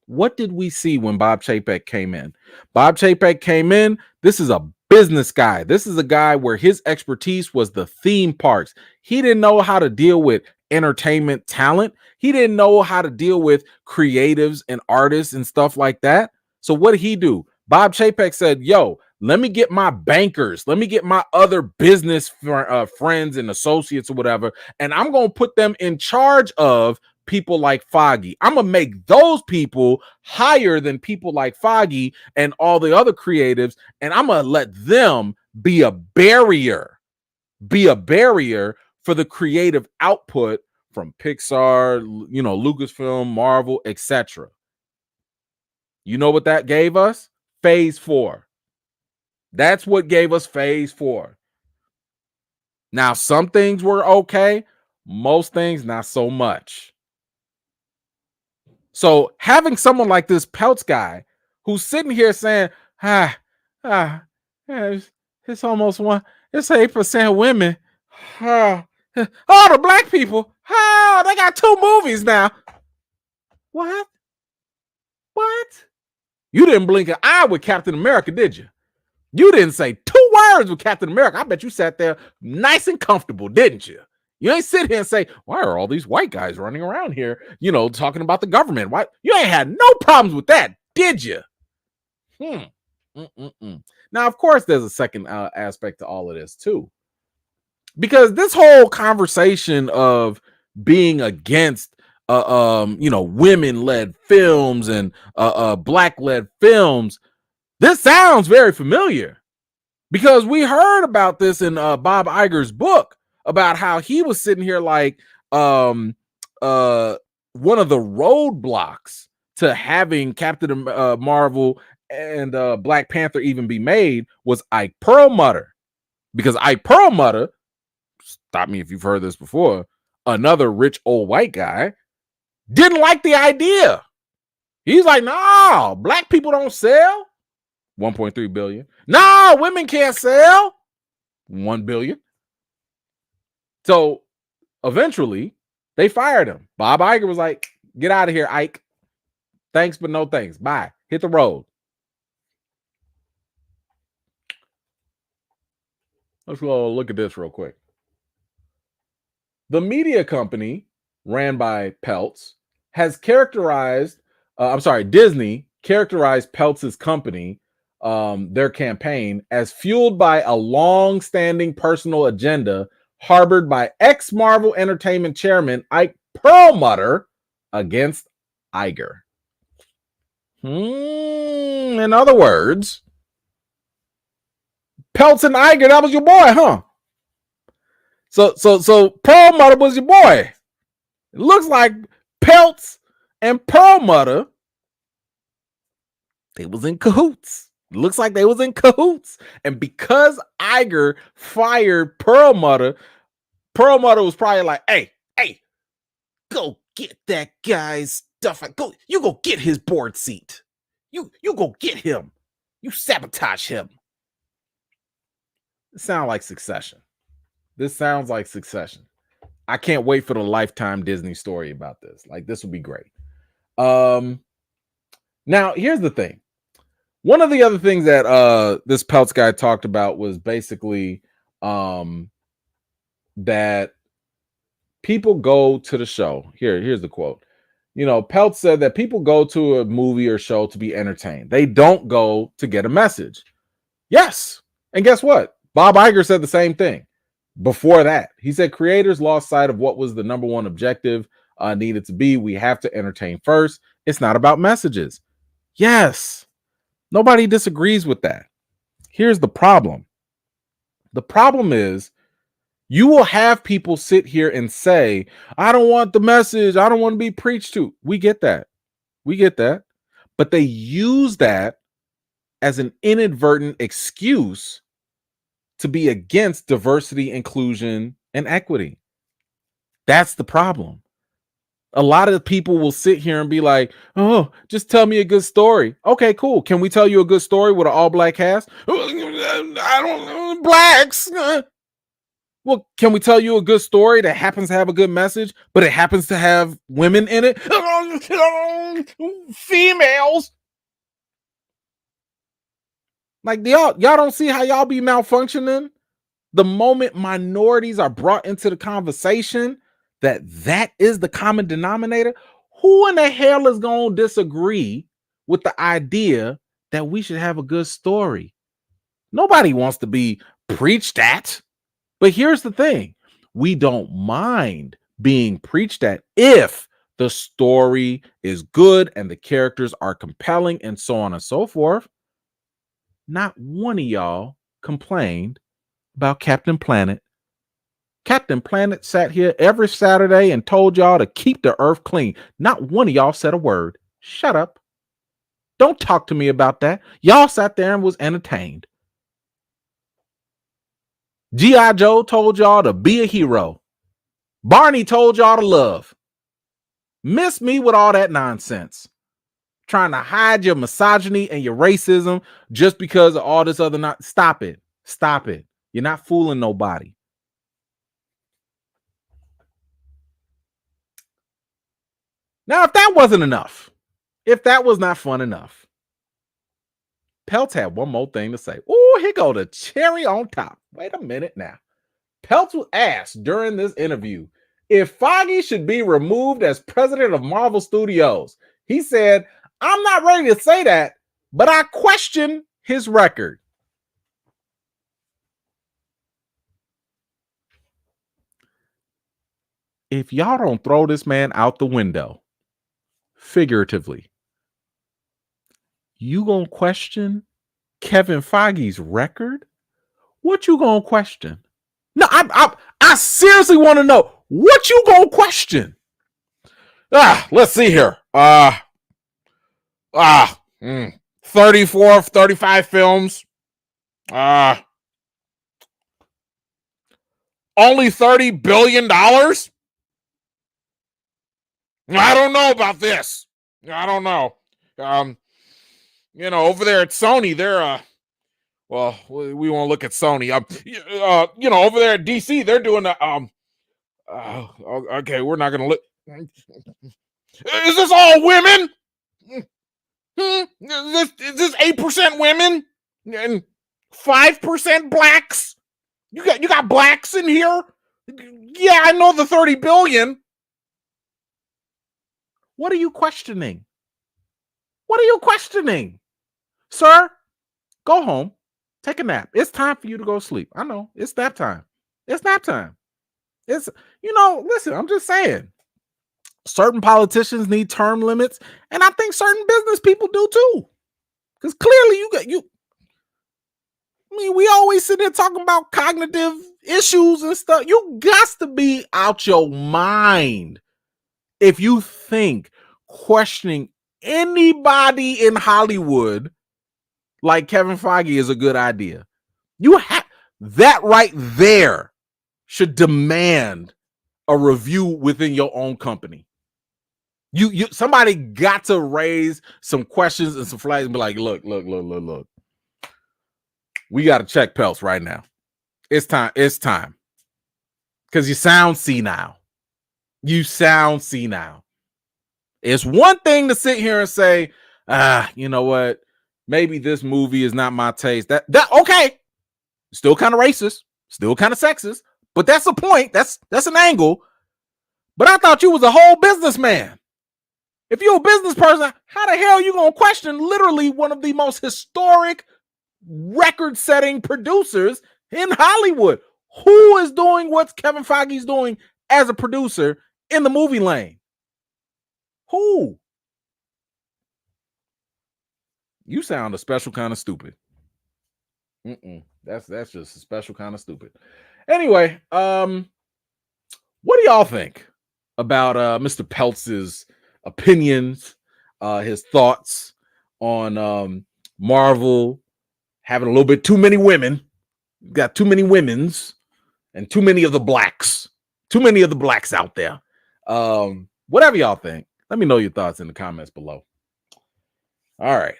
What did we see when Bob Chapek came in? Bob Chapek came in. This is a business guy. This is a guy where his expertise was the theme parks. He didn't know how to deal with entertainment talent. He didn't know how to deal with creatives and artists and stuff like that. So what did he do? Bob Chapek said, yo, let me get my bankers. Let me get my other business friends and associates or whatever. And I'm going to put them in charge of people like Foggy. I'm going to make those people higher than people like Foggy and all the other creatives. And I'm going to let them be a barrier for the creative output from Pixar, Lucasfilm, Marvel, etc. You know what that gave us? Phase 4. That's what gave us phase 4. Now, some things were okay. Most things, not so much. So having someone like this Peltz guy who's sitting here saying, it's almost it's 8% women. Oh, the black people. Oh, they got 2 movies now. What? You didn't blink an eye with Captain America, did you? You didn't say 2 words with Captain America. I bet you sat there nice and comfortable, didn't you? You ain't sit here and say, why are all these white guys running around here, talking about the government? Why? You ain't had no problems with that, did you? Now, of course, there's a second aspect to all of this, too. Because this whole conversation of being against women-led films and black-led films, this sounds very familiar because we heard about this in Bob Iger's book about how he was sitting here like one of the roadblocks to having Captain Marvel and Black Panther even be made was Ike Perlmutter, because Ike Perlmutter, stop me if you've heard this before, another rich old white guy, didn't like the idea. He's like, no, black people don't sell. 1.3 billion. No, women can't sell. 1 billion. So eventually, They fired him. Bob Iger was like, get out of here, Ike. Thanks, but no thanks. Bye. Hit the road. Let's go look at this real quick. The media company ran by Peltz has characterized, Disney characterized Peltz's company, their campaign, as fueled by a long-standing personal agenda harbored by ex-Marvel Entertainment chairman Ike Perlmutter against Iger. In other words, Peltz and Iger, that was your boy, huh? So Perlmutter was your boy. It looks like Peltz and Perlmutter, they was in cahoots. It looks like they was in cahoots. And because Iger fired Perlmutter, Perlmutter was probably like, hey, go get that guy's stuff. You go get his board seat. You go get him. You sabotage him. This sounds like Succession. I can't wait for the Lifetime Disney story about this. Like, this would be great. Now, here's the thing. One of the other things that this Peltz guy talked about was basically that people go to the show. Here's the quote. Peltz said that people go to a movie or show to be entertained. They don't go to get a message. Yes. And guess what? Bob Iger said the same thing. Before that, he said creators lost sight of what was the number one objective needed to be. We have to entertain first. It's not about messages. Yes. Nobody disagrees with that. Here's the problem. The problem is you will have people sit here and say, I don't want the message. I don't want to be preached to. We get that. But they use that as an inadvertent excuse to be against diversity, inclusion, and equity. That's the problem. A lot of people will sit here and be like, oh, just tell me a good story. Okay, cool. Can we tell you a good story with an all-black cast? I don't know. Blacks. Well, can we tell you a good story that happens to have a good message, but it happens to have women in it? Females. Like, y'all don't see how y'all be malfunctioning? The moment minorities are brought into the conversation, that is the common denominator. Who in the hell is going to disagree with the idea that we should have a good story? Nobody wants to be preached at. But here's the thing. We don't mind being preached at if the story is good and the characters are compelling and so on and so forth. Not one of y'all complained about Captain Planet. Captain Planet sat here every Saturday and told y'all to keep the earth clean. Not one of y'all said a word. Shut up. Don't talk to me about that. Y'all sat there and was entertained. G.I. Joe told y'all to be a hero. Barney told y'all to love. Miss me with all that nonsense. Trying to hide your misogyny and your racism just because of all this other Stop it. Stop it. You're not fooling nobody. Now, if that wasn't enough, if that was not fun enough, Peltz had one more thing to say. Oh, here go the cherry on top. Wait a minute now. Peltz was asked during this interview if Feige should be removed as president of Marvel Studios. He said, I'm not ready to say that, but I question his record. If y'all don't throw this man out the window, figuratively, you gonna question Kevin Feige's record? What you gonna question? No, I seriously want to know what you gonna question. Let's see here. 34, 35 films. Only $30 billion? I don't know about this. I don't know. Over there at Sony, they're we won't look at Sony. Over there at DC, they're doing Okay, we're not gonna look. Is this all women? Is this 8% women and 5% blacks? You got blacks in here? Yeah, I know the 30 billion. What are you questioning? What are you questioning? Sir, go home. Take a nap. It's time for you to go sleep. I know. It's nap time. It's nap time. It's, listen, I'm just saying. Certain politicians need term limits, and I think certain business people do too. Because clearly we always sit there talking about cognitive issues and stuff. You got to be out your mind if you think questioning anybody in Hollywood like Kevin Feige is a good idea. You have that right there should demand a review within your own company. You somebody got to raise some questions and some flags and be like, look. We got to check Peltz right now. It's time. Because you sound senile. It's one thing to sit here and say, you know what? Maybe this movie is not my taste. That okay. Still kind of racist, still kind of sexist, but that's the point. That's an angle. But I thought you was a whole businessman. If you're a business person, how the hell are you going to question literally one of the most historic record-setting producers in Hollywood? Who is doing what Kevin Feige's doing as a producer in the movie lane? Who? You sound a special kind of stupid. That's just a special kind of stupid. Anyway, what do y'all think about Mr. Peltz's opinions, his thoughts on Marvel having a little bit too many women, got too many women's, and too many of the blacks out there. Whatever y'all think, let me know your thoughts in the comments below. All right.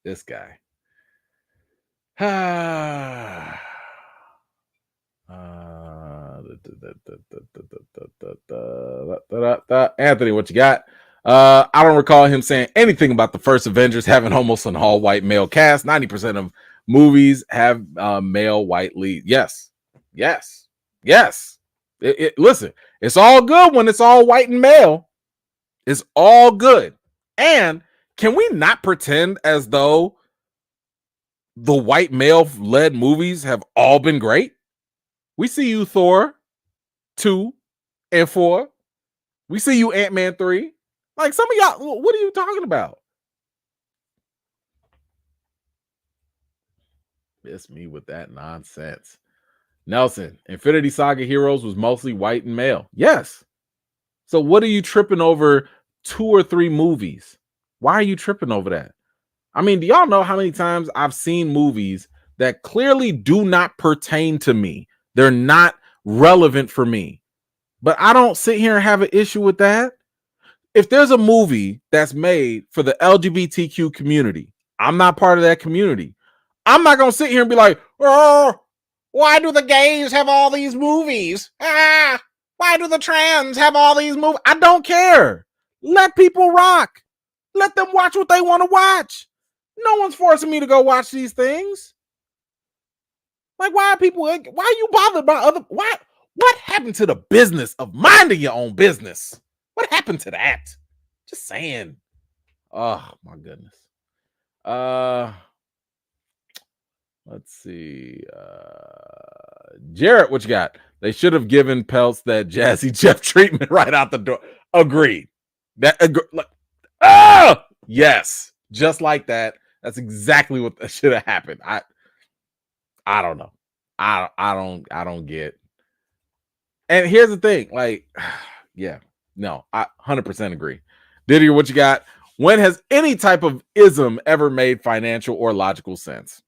This guy. Anthony, what you got? I don't recall him saying anything about the first Avengers having almost an all-white male cast. 90% of movies have male white lead. Yes. Listen, it's all good when it's all white and male. It's all good. And can we not pretend as though the white male-led movies have all been great? We see you Thor 2 and 4. We see you Ant-Man 3. Like, some of y'all, what are you talking about? Miss me with that nonsense. Nelson, Infinity Saga Heroes was mostly white and male. Yes. So what are you tripping over 2 or 3 movies? Why are you tripping over that? I mean, do y'all know how many times I've seen movies that clearly do not pertain to me? They're not relevant for me. But I don't sit here and have an issue with that. If there's a movie that's made for the LGBTQ community, I'm not part of that community. I'm not going to sit here and be like, oh, why do the gays have all these movies? Why do the trans have all these movies? I don't care. Let people rock. Let them watch what they want to watch. No one's forcing me to go watch these things. Like, why are you bothered by other? What happened to the business of minding your own business? What happened to that? Just saying. Oh my goodness. Let's see. Jarrett, what you got? They should have given Peltz that Jazzy Jeff treatment right out the door. Agreed. Yes, just like that. That's exactly what should have happened. I don't know. I don't get. And here's the thing, like, yeah, no, I 100% agree. Didier, what you got? When has any type of ism ever made financial or logical sense?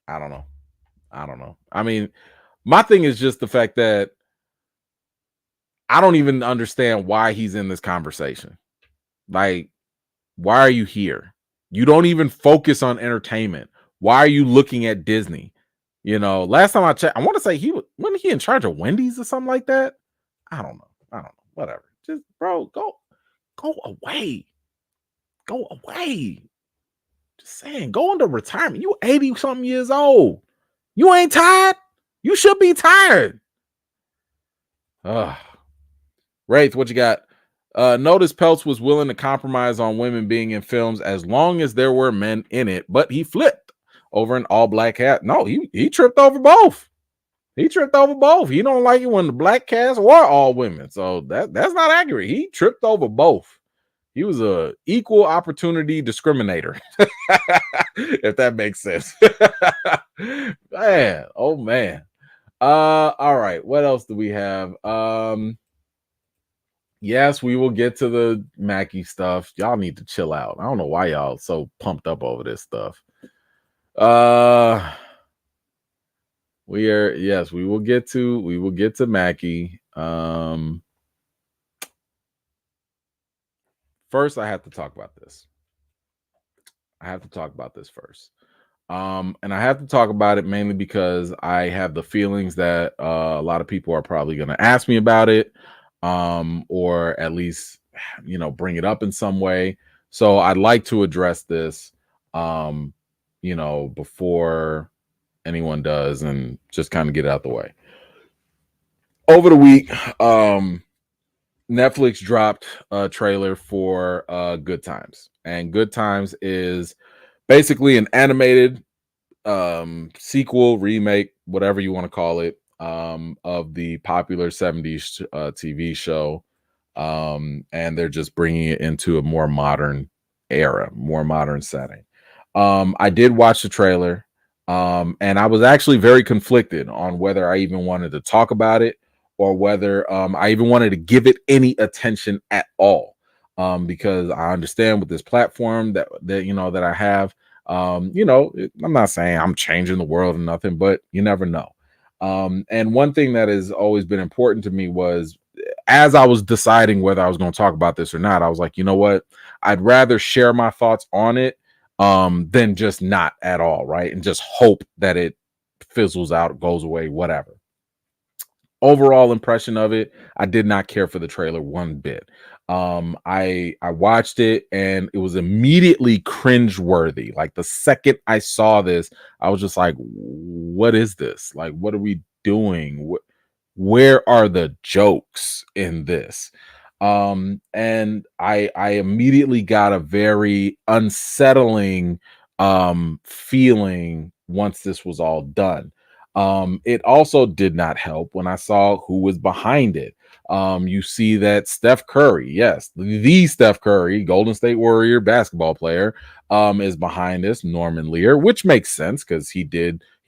I don't know. I mean, my thing is just the fact that I don't even understand why he's in this conversation. Like, why are you here? You don't even focus on entertainment. Why are you looking at Disney? Last time I checked, I want to say wasn't he in charge of Wendy's or something like that? I don't know. Whatever. Just bro, go away. Go away. Just saying, go into retirement. You 80 something years old. You ain't tired. You should be tired. Wraith, what you got? Notice Peltz was willing to compromise on women being in films as long as there were men in it, but he flipped over an all-black hat. No, he tripped over both. He tripped over both. He don't like it when the black cast or all women. So that's not accurate. He tripped over both. He was a equal opportunity discriminator, if that makes sense. Man, oh man. All right. What else do we have? Yes, we will get to the Mackie stuff. Y'all need to chill out. I don't know why y'all so pumped up over this stuff. We will get to Mackie. First, I have to talk about this. First. And I have to talk about it mainly because I have the feelings that a lot of people are probably going to ask me about it, or at least, bring it up in some way. So I'd like to address this, before anyone does, and just kind of get it out the way. Over the week, Netflix dropped a trailer for Good Times, and Good Times is basically an animated sequel, remake, whatever you want to call it, of the popular 70s TV show, and they're just bringing it into a more modern era, more modern setting. I did watch the trailer, and I was actually very conflicted on whether I even wanted to talk about it or whether I even wanted to give it any attention at all, because I understand with this platform that I have, I'm not saying I'm changing the world or nothing, but you never know. And one thing that has always been important to me was, as I was deciding whether I was going to talk about this or not, I was like, you know what? I'd rather share my thoughts on it than just not at all, right? And just hope that it fizzles out, goes away, whatever. Overall impression of it, I did not care for the trailer one bit. I watched it and it was immediately cringe-worthy. Like the second I saw this, I was just like, what is this? Like, what are we doing? Where are the jokes in this? And I immediately got a very unsettling feeling once this was all done. It also did not help when I saw who was behind it. You see that Steph Curry, yes, the Steph Curry, Golden State Warrior basketball player, is behind this, Norman Lear, which makes sense because he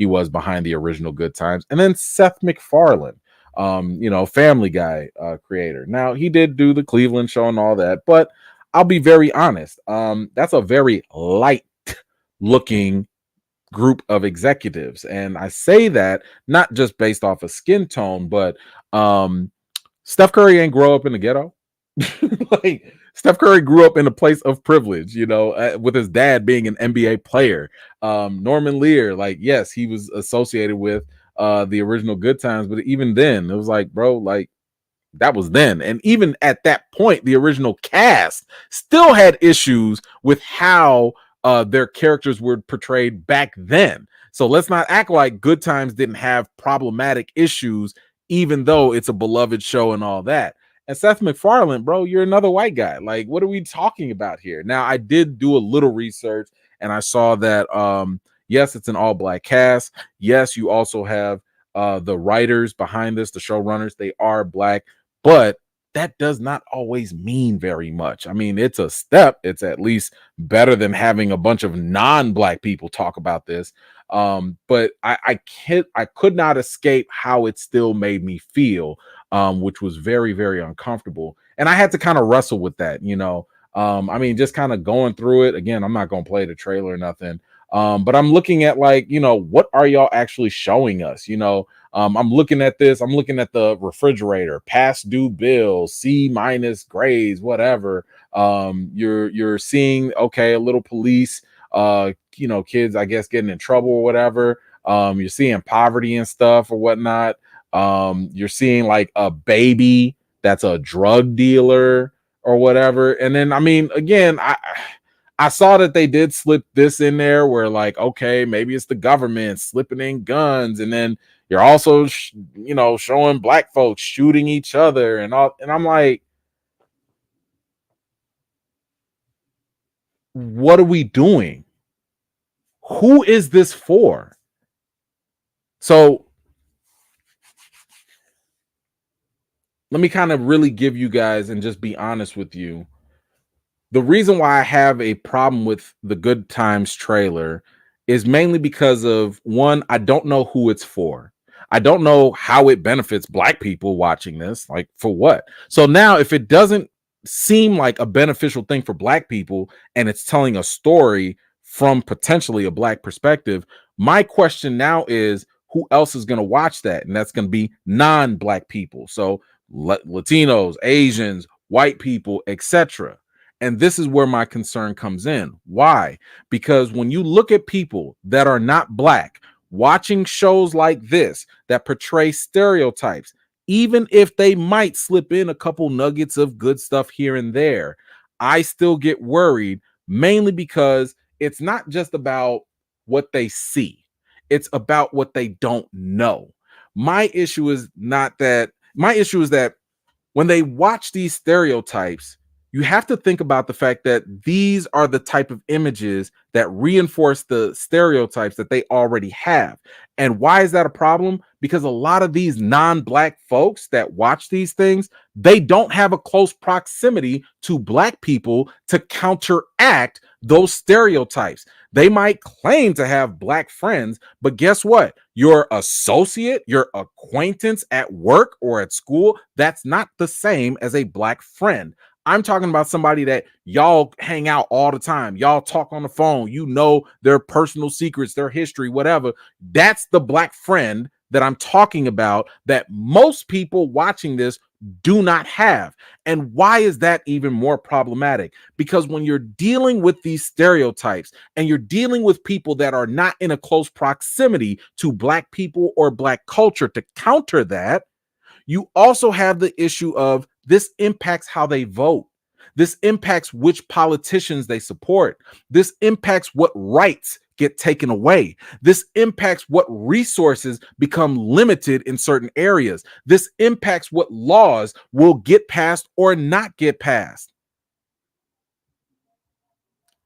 was behind the original Good Times. And then Seth MacFarlane, Family Guy creator. Now, he did do the Cleveland show and all that, but I'll be very honest. That's a very light looking group of executives, and I say that not just based off of skin tone, but Steph Curry ain't grow up in the ghetto. Like, Steph Curry grew up in a place of privilege, with his dad being an NBA player. Norman Lear, like, yes, he was associated with the original Good Times, but even then, it was like, bro, like, that was then. And even at that point, the original cast still had issues with how their characters were portrayed back then. So let's not act like Good Times didn't have problematic issues, even though it's a beloved show and all that. And Seth MacFarlane, bro, you're another white guy. Like, what are we talking about here? Now, I did do a little research and I saw that, yes, it's an all black cast. Yes, you also have the writers behind this, the showrunners, they are black, but that does not always mean very much. I mean, it's a step. It's at least better than having a bunch of non-black people talk about this. But I could not escape how it still made me feel, which was very, very uncomfortable. And I had to kind of wrestle with that, I mean, just kind of going through it. Again, I'm not going to play the trailer or nothing. But I'm looking at, like, what are y'all actually showing us? I'm looking at this. I'm looking at the refrigerator, past due bills, C- grades, whatever. You're seeing, okay, a little police, kids, I guess, getting in trouble or whatever. You're seeing poverty and stuff or whatnot. You're seeing like a baby that's a drug dealer or whatever. And then, I mean, again, I saw that they did slip this in there where, like, okay, maybe it's the government slipping in guns, and then you're also, showing black folks shooting each other and all. And I'm like, what are we doing? Who is this for? So let me kind of really give you guys and just be honest with you. The reason why I have a problem with the Good Times trailer is mainly because of, one, I don't know who it's for. I don't know how it benefits black people watching this. Like, for what? So now, if it doesn't seem like a beneficial thing for black people and it's telling a story from potentially a black perspective, my question now is, who else is going to watch that? And that's going to be non-black people. So Latinos, Asians, white people, etc. And this is where my concern comes in. Why? Because when you look at people that are not black watching shows like this that portray stereotypes, even if they might slip in a couple nuggets of good stuff here and there, I still get worried, mainly because it's not just about what they see, it's about what they don't know. My issue is that when they watch these stereotypes, you have to think about the fact that these are the type of images that reinforce the stereotypes that they already have. And why is that a problem? Because a lot of these non-black folks that watch these things, they don't have a close proximity to black people to counteract those stereotypes. They might claim to have black friends, but guess what? Your associate, your acquaintance at work or at school, that's not the same as a black friend. I'm talking about somebody that y'all hang out all the time. Y'all talk on the phone. You know their personal secrets, their history, whatever. That's the black friend that I'm talking about that most people watching this do not have. And why is that even more problematic? Because when you're dealing with these stereotypes and you're dealing with people that are not in a close proximity to black people or black culture to counter that, you also have the issue of this impacts how they vote. This impacts which politicians they support. This impacts what rights get taken away. This impacts what resources become limited in certain areas. This impacts what laws will get passed or not get passed.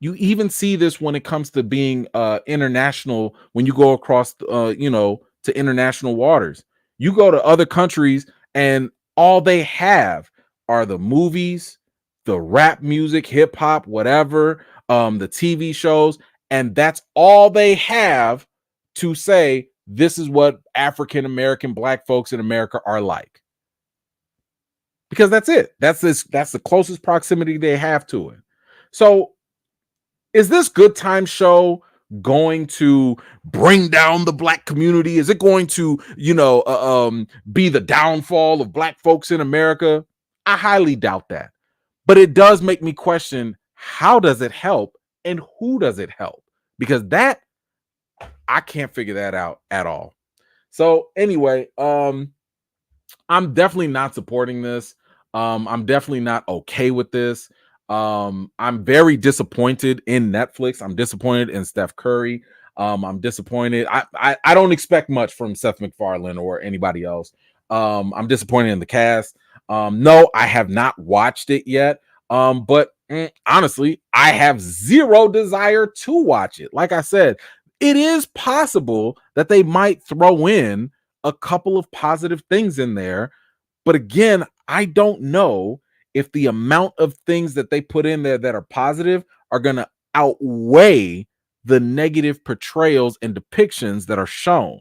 You even see this when it comes to being international, when you go across, to international waters. You go to other countries and all they have are the movies, the rap music, hip hop, whatever, the TV shows, and that's all they have to say this is what African American black folks in America are like. Because that's it. That's the closest proximity they have to it. So is this Good Time show going to bring down the black community? Is it going to, be the downfall of black folks in America? I highly doubt that. But it does make me question, how does it help and who does it help? Because that, I can't figure that out at all. So anyway, I'm definitely not supporting this. I'm definitely not okay with this. I'm very disappointed in Netflix. I'm disappointed in Steph Curry. I'm disappointed. I don't expect much from Seth MacFarlane or anybody else. I'm disappointed in the cast. No, I have not watched it yet. But honestly, I have zero desire to watch it. Like I said, it is possible that they might throw in a couple of positive things in there. But again, I don't know if the amount of things that they put in there that are positive are going to outweigh the negative portrayals and depictions that are shown.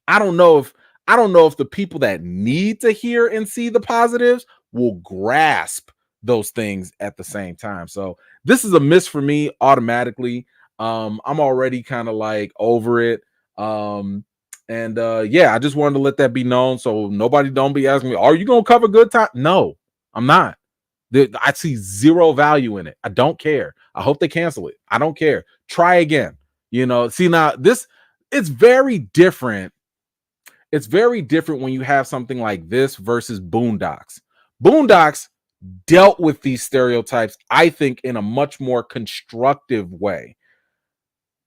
I don't know if the people that need to hear and see the positives will grasp those things at the same time. So this is a miss for me automatically. I'm already kind of like over it. I just wanted to let that be known so nobody don't be asking me, are you gonna cover Good Time? No, I'm not. I see zero value in it. I don't care. I hope they cancel it. I don't care. Try again. See, now this, it's very different. It's very different when you have something like this versus Boondocks. Boondocks dealt with these stereotypes, I think, in a much more constructive way.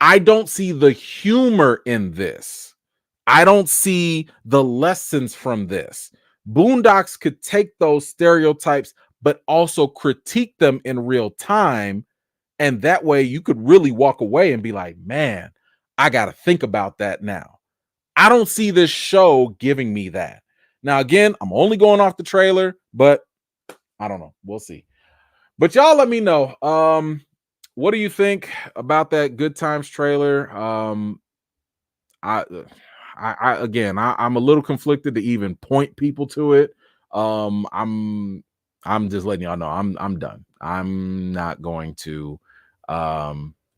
I don't see the humor in this. I don't see the lessons from this. Boondocks could take those stereotypes, but also critique them in real time. And that way you could really walk away and be like, man, I got to think about that now. I don't see this show giving me that. Now, again, I'm only going off the trailer, but I don't know. We'll see. But y'all let me know. What do you think about that Good Times trailer? I'm a little conflicted to even point people to it. I'm just letting y'all know I'm done. I'm not going to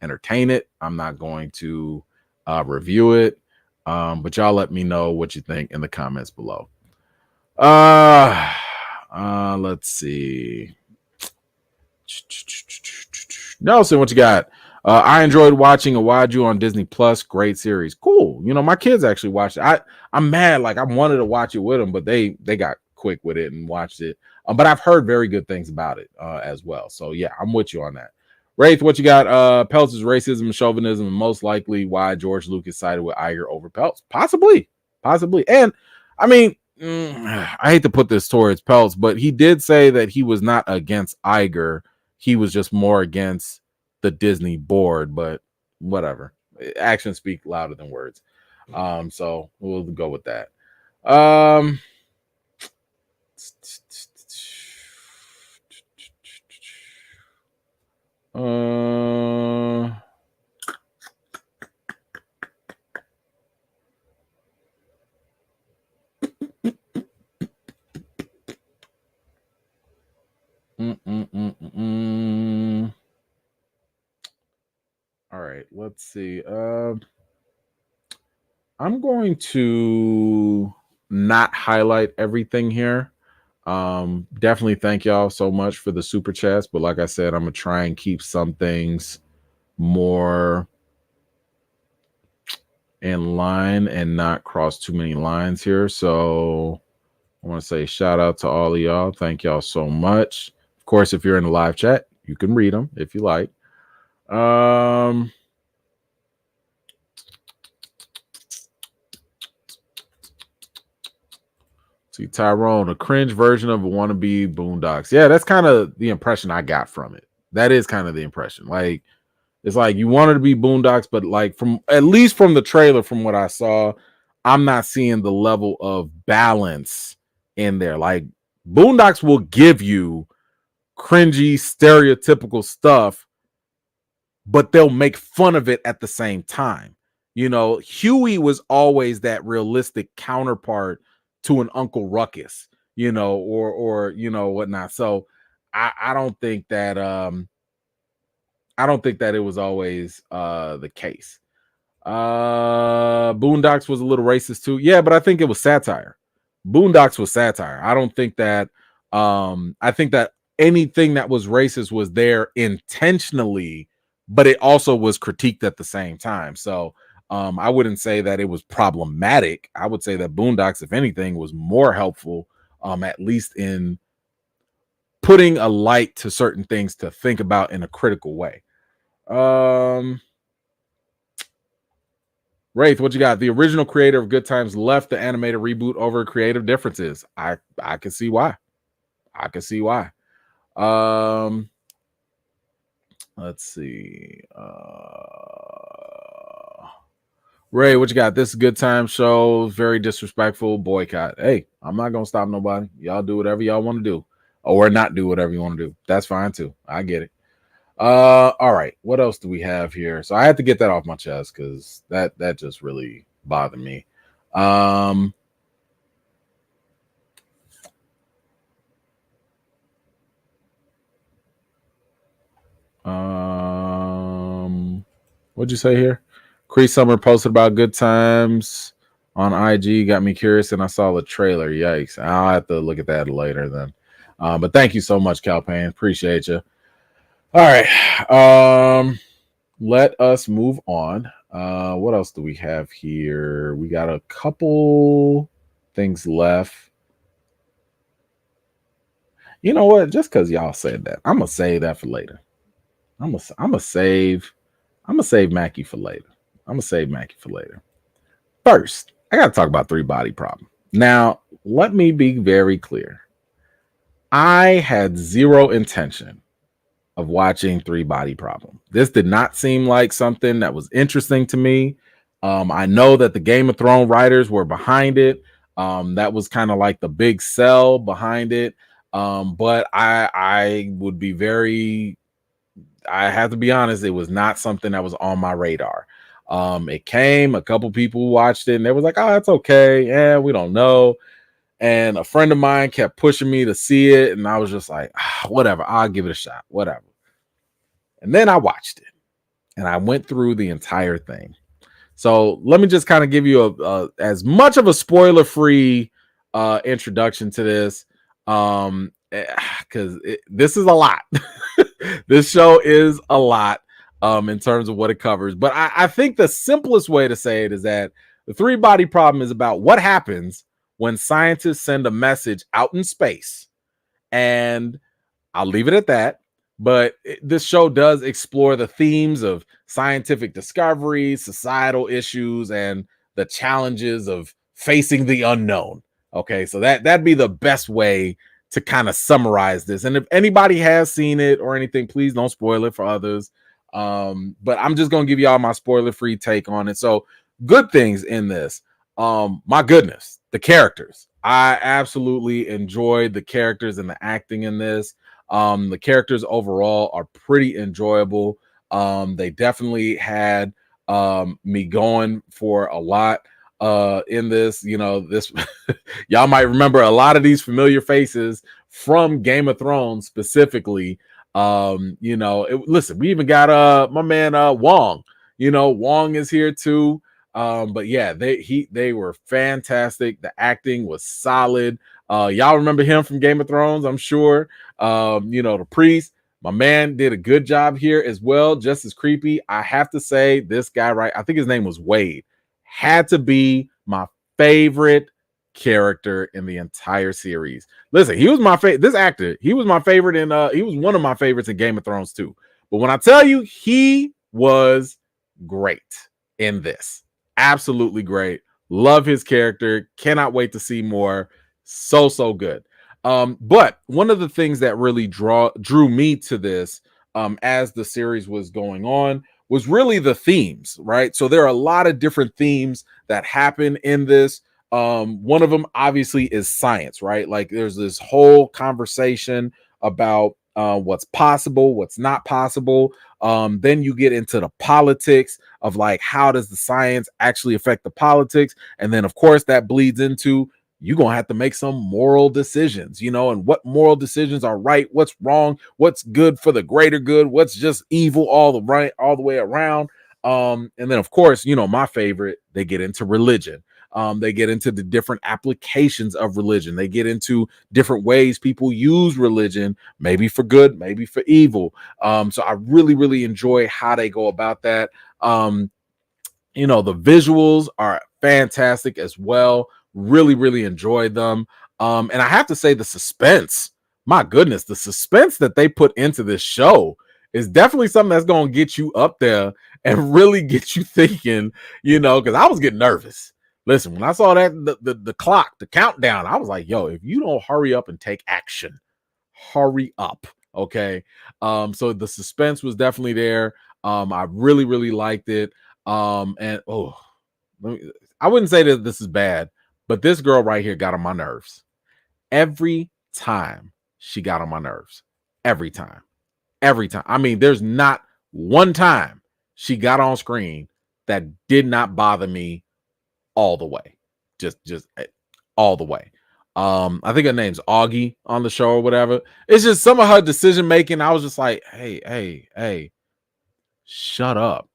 entertain it. I'm not going to review it. But y'all let me know what you think in the comments below. Let's see. Nelson, what you got? I enjoyed watching Awaju on Disney Plus. Great series. Cool. You know, my kids actually watched it. I'm mad. Like, I wanted to watch it with them, but they got quick with it and watched it. But I've heard very good things about it as well. So, yeah, I'm with you on that. Wraith, what you got? Peltz is racism and chauvinism, and most likely why George Lucas sided with Iger over Peltz. Possibly. And, I mean, I hate to put this towards Peltz, but he did say that he was not against Iger. He was just more against the Disney board, but whatever. Actions speak louder than words. So we'll go with that. All right, let's see. I'm going to not highlight everything here. Definitely thank y'all so much for the super chats, but like I said, I'm gonna try and keep some things more in line and not cross too many lines here. So I want to say shout out to all of y'all. Thank y'all so much. Of course, if you're in the live chat, you can read them if you like. See, Tyrone, a cringe version of a wannabe Boondocks. Yeah, that's kind of the impression I got from it. That is kind of the impression. Like, it's like you wanted to be Boondocks, but like from at least from the trailer, from what I saw, I'm not seeing the level of balance in there. Like, Boondocks will give you cringy, stereotypical stuff, but they'll make fun of it at the same time. You know, Huey was always that realistic counterpart to an Uncle Ruckus, you know, or you know, whatnot. So I don't think that it was always the case. Boondocks was a little racist too. Yeah, but I think it was satire. Boondocks was satire. I don't think that I think that anything that was racist was there intentionally, but it also was critiqued at the same time. So I wouldn't say that it was problematic. I would say that Boondocks, if anything, was more helpful, at least in putting a light to certain things to think about in a critical way. Wraith, what you got? The original creator of Good Times left the animated reboot over creative differences. I can see why. Let's see. Ray, what you got? This is Good Time show. Very disrespectful. Boycott. Hey, I'm not gonna stop nobody. Y'all do whatever y'all want to do, or not do whatever you want to do. That's fine too. I get it. All right. What else do we have here? So I had to get that off my chest because that just really bothered me. What'd you say here? Cree Summer posted about Good Times on IG. Got me curious, and I saw the trailer. Yikes! I'll have to look at that later then. But thank you so much, Calpain. Appreciate you. All right. Let us move on. What else do we have here? We got a couple things left. You know what? Just because y'all said that, I'm gonna save that for later. I'm gonna save Mackie for later. I'm gonna save Mackie for later. First, I gotta talk about three body problem. Now, let me be very clear. I had zero intention of watching Three Body Problem. This did not seem like something that was interesting to me. I know that the Game of Thrones writers were behind it. That was kind of like the big sell behind it. But I would be very, I have to be honest, it was not something that was on my radar. It came, a couple people watched it, and they was like, "Oh, it's okay. Yeah, we don't know." And a friend of mine kept pushing me to see it, and I was just like, whatever, I'll give it a shot, whatever. And then I watched it, and I went through the entire thing. So let me just kind of give you as much of a spoiler-free introduction to this, because this is a lot. This show is a lot in terms of what it covers. But I think the simplest way to say it is that the three body problem is about what happens when scientists send a message out in space. And I'll leave it at that. But this show does explore the themes of scientific discovery, societal issues, and the challenges of facing the unknown. Okay, so that'd be the best way to kind of summarize this. And if anybody has seen it or anything, please don't spoil it for others. But I'm just gonna give y'all my spoiler-free take on it. So, good things in this. My goodness, the characters. I absolutely enjoyed the characters and the acting in this. The characters overall are pretty enjoyable. They definitely had me going for a lot in this. You know, this y'all might remember a lot of these familiar faces from Game of Thrones specifically. You know, listen, we even got my man Wong. You know, Wong is here too. But yeah, they were fantastic. The acting was solid. Y'all remember him from Game of Thrones, I'm sure. You know, the priest, my man did a good job here as well, just as creepy. I have to say, this guy, right? I think his name was Wade, had to be my favorite character in the entire series. Listen, he was my favorite. This actor, he was my favorite in he was one of my favorites in Game of Thrones too. But when I tell you, he was great in this. Absolutely great. Love his character. Cannot wait to see more. So good. But one of the things that really drew me to this as the series was going on was really the themes, right? So there are a lot of different themes that happen in this. One of them obviously is science, right? Like there's this whole conversation about what's possible, what's not possible. Then you get into the politics of like, how does the science actually affect the politics? And then of course that bleeds into, you're going to have to make some moral decisions, you know, and what moral decisions are right, what's wrong, what's good for the greater good, what's just evil all the way around. And then of course, you know, my favorite, they get into religion. They get into the different applications of religion. They get into different ways people use religion, maybe for good, maybe for evil. So I really enjoy how they go about that. You know, the visuals are fantastic as well. Really enjoyed them. And I have to say, the suspense, my goodness, the suspense that they put into this show is definitely something that's going to get you up there and really get you thinking, you know, because I was getting nervous. Listen, when I saw that the clock, the countdown, I was like, yo, if you don't hurry up and take action, hurry up. Okay. So the suspense was definitely there. I really liked it. And I wouldn't say that this is bad, but this girl right here got on my nerves. Every time she got on my nerves. Every time. I mean, there's not one time she got on screen that did not bother me all the way. Just all the way. I think her name's Augie on the show or whatever. It's just some of her decision making. I was just like, hey, shut up.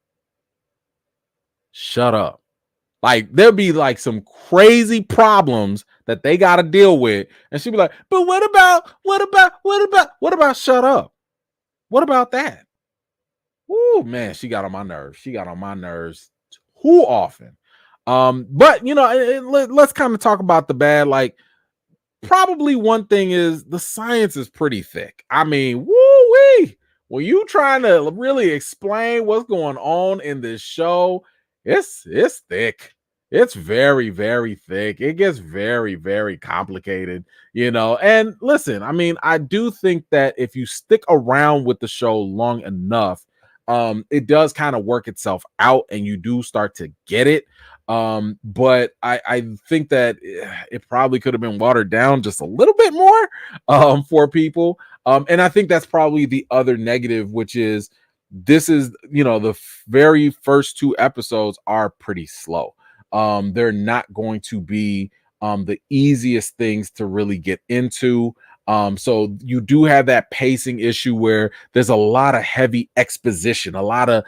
Like there'll be like some crazy problems that they got to deal with, and she'd be like, "But what about? Shut up. What about that?" Ooh, man, she got on my nerves. too often. But let's kind of talk about the bad. Like, probably one thing is the science is pretty thick. I mean, woo-wee. When you trying to really explain what's going on in this show, it's thick. It's very, very thick. It gets very, very complicated, And listen, I mean, I do think that if you stick around with the show long enough, it does kind of work itself out and you do start to get it. But I think that it probably could have been watered down just a little bit more for people. And I think that's probably the other negative, which is this is, the very first 2 episodes are pretty slow. They're not going to be the easiest things to really get into. So you do have that pacing issue where there's a lot of heavy exposition, a lot of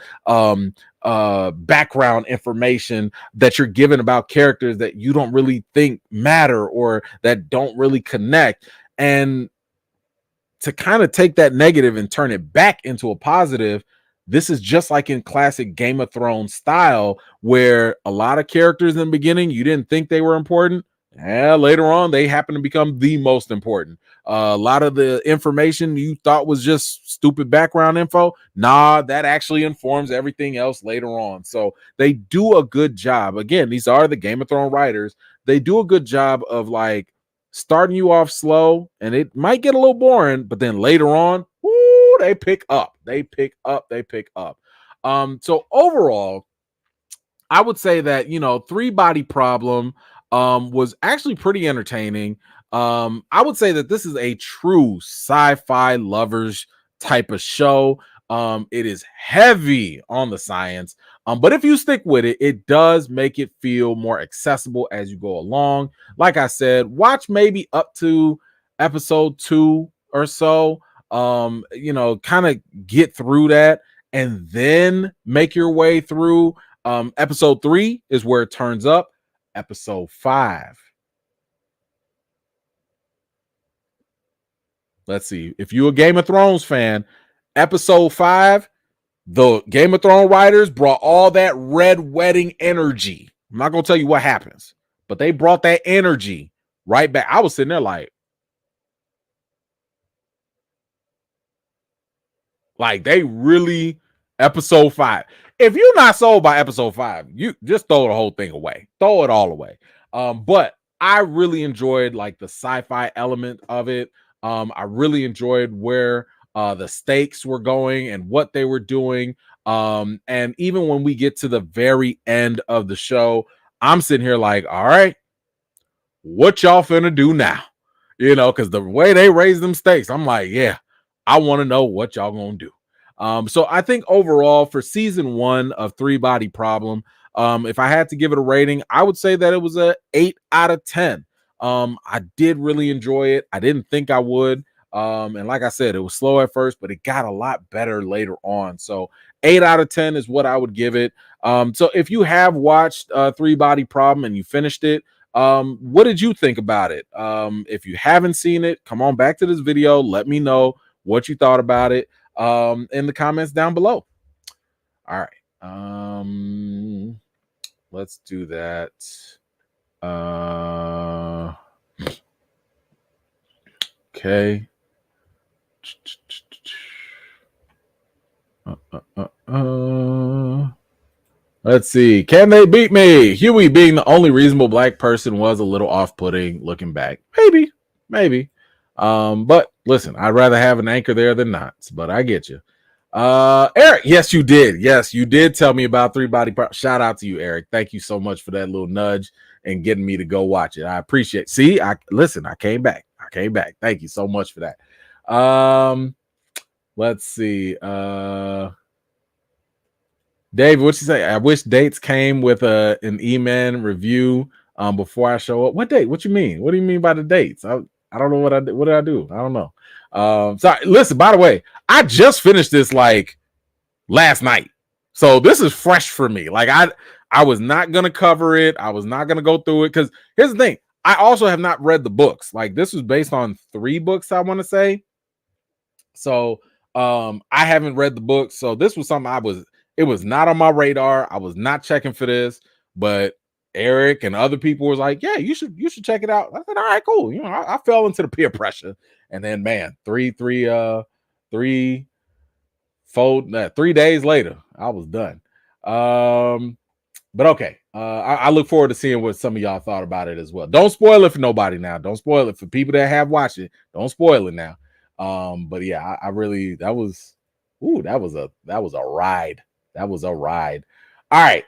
background information that you're given about characters that you don't really think matter or that don't really connect. And to kind of take that negative and turn it back into a positive, this is just like in classic Game of Thrones style, where a lot of characters in the beginning, you didn't think they were important. Later on, they happen to become the most important. A lot of the information you thought was just stupid background info, that actually informs everything else later on. So they do a good job. Again, these are the Game of Thrones writers. They do a good job of like starting you off slow, and it might get a little boring, but then later on, they pick up. So overall, I would say that 3 Body Problem was actually pretty entertaining. I would say that this is a true sci-fi lovers type of show. It is heavy on the science, but if you stick with it, it does make it feel more accessible as you go along. Like I said, watch maybe up to episode 2 or so. Kind of get through that and then make your way through. Episode 3 is where it turns up. Episode 5. Let's see. If you're a Game of Thrones fan, episode 5, the Game of Thrones writers brought all that red wedding energy. I'm not going to tell you what happens, but they brought that energy right back. I was sitting there like they really, episode 5. If you're not sold by episode 5, you just throw the whole thing away. Throw it all away. But I really enjoyed like the sci-fi element of it. I really enjoyed where the stakes were going and what they were doing. And even when we get to the very end of the show, I'm sitting here like, all right, what y'all finna do now? Because the way they raise them stakes, I'm like, yeah, I want to know what y'all gonna do. So I think overall for season 1 of 3 Body Problem, if I had to give it a rating, I would say that it was a 8 out of 10. I did really enjoy it. I didn't think I would. And like I said, it was slow at first, but it got a lot better later on. So 8 out of 10 is what I would give it. So if you have watched 3 Body Problem and you finished it, what did you think about it? If you haven't seen it, come on back to this video. Let me know what you thought about it in the comments down below. All right. Let's do that. Okay. Let's see. Can they beat me? Huey being the only reasonable black person was a little off-putting looking back. Maybe. But listen, I'd rather have an anchor there than not. But I get you. Eric, yes, you did. Yes, you did tell me about 3 Body Problem. Shout out to you, Eric. Thank you so much for that little nudge and getting me to go watch it. I appreciate it. See, I came back. Thank you so much for that. Let's see. Dave, what you say? I wish dates came with an E-Man review before I show up. What date? What you mean? What do you mean by the dates? I don't know what I did. What did I do? I don't know. Sorry. Listen, by the way, I just finished this like last night. So this is fresh for me. Like I was not going to cover it. I was not going to go through it because here's the thing. I also have not read the books. Like this was based on 3 books, I want to say. So I haven't read the books. So this was something It was not on my radar. I was not checking for this, but Eric and other people was like, "Yeah, you should check it out." I said, "All right, cool." I fell into the peer pressure, and then man, 3 days later, I was done. But okay, I look forward to seeing what some of y'all thought about it as well. Don't spoil it for nobody now. Don't spoil it for people that have watched it. Don't spoil it now. But yeah, I really that was a ride. That was a ride. All right.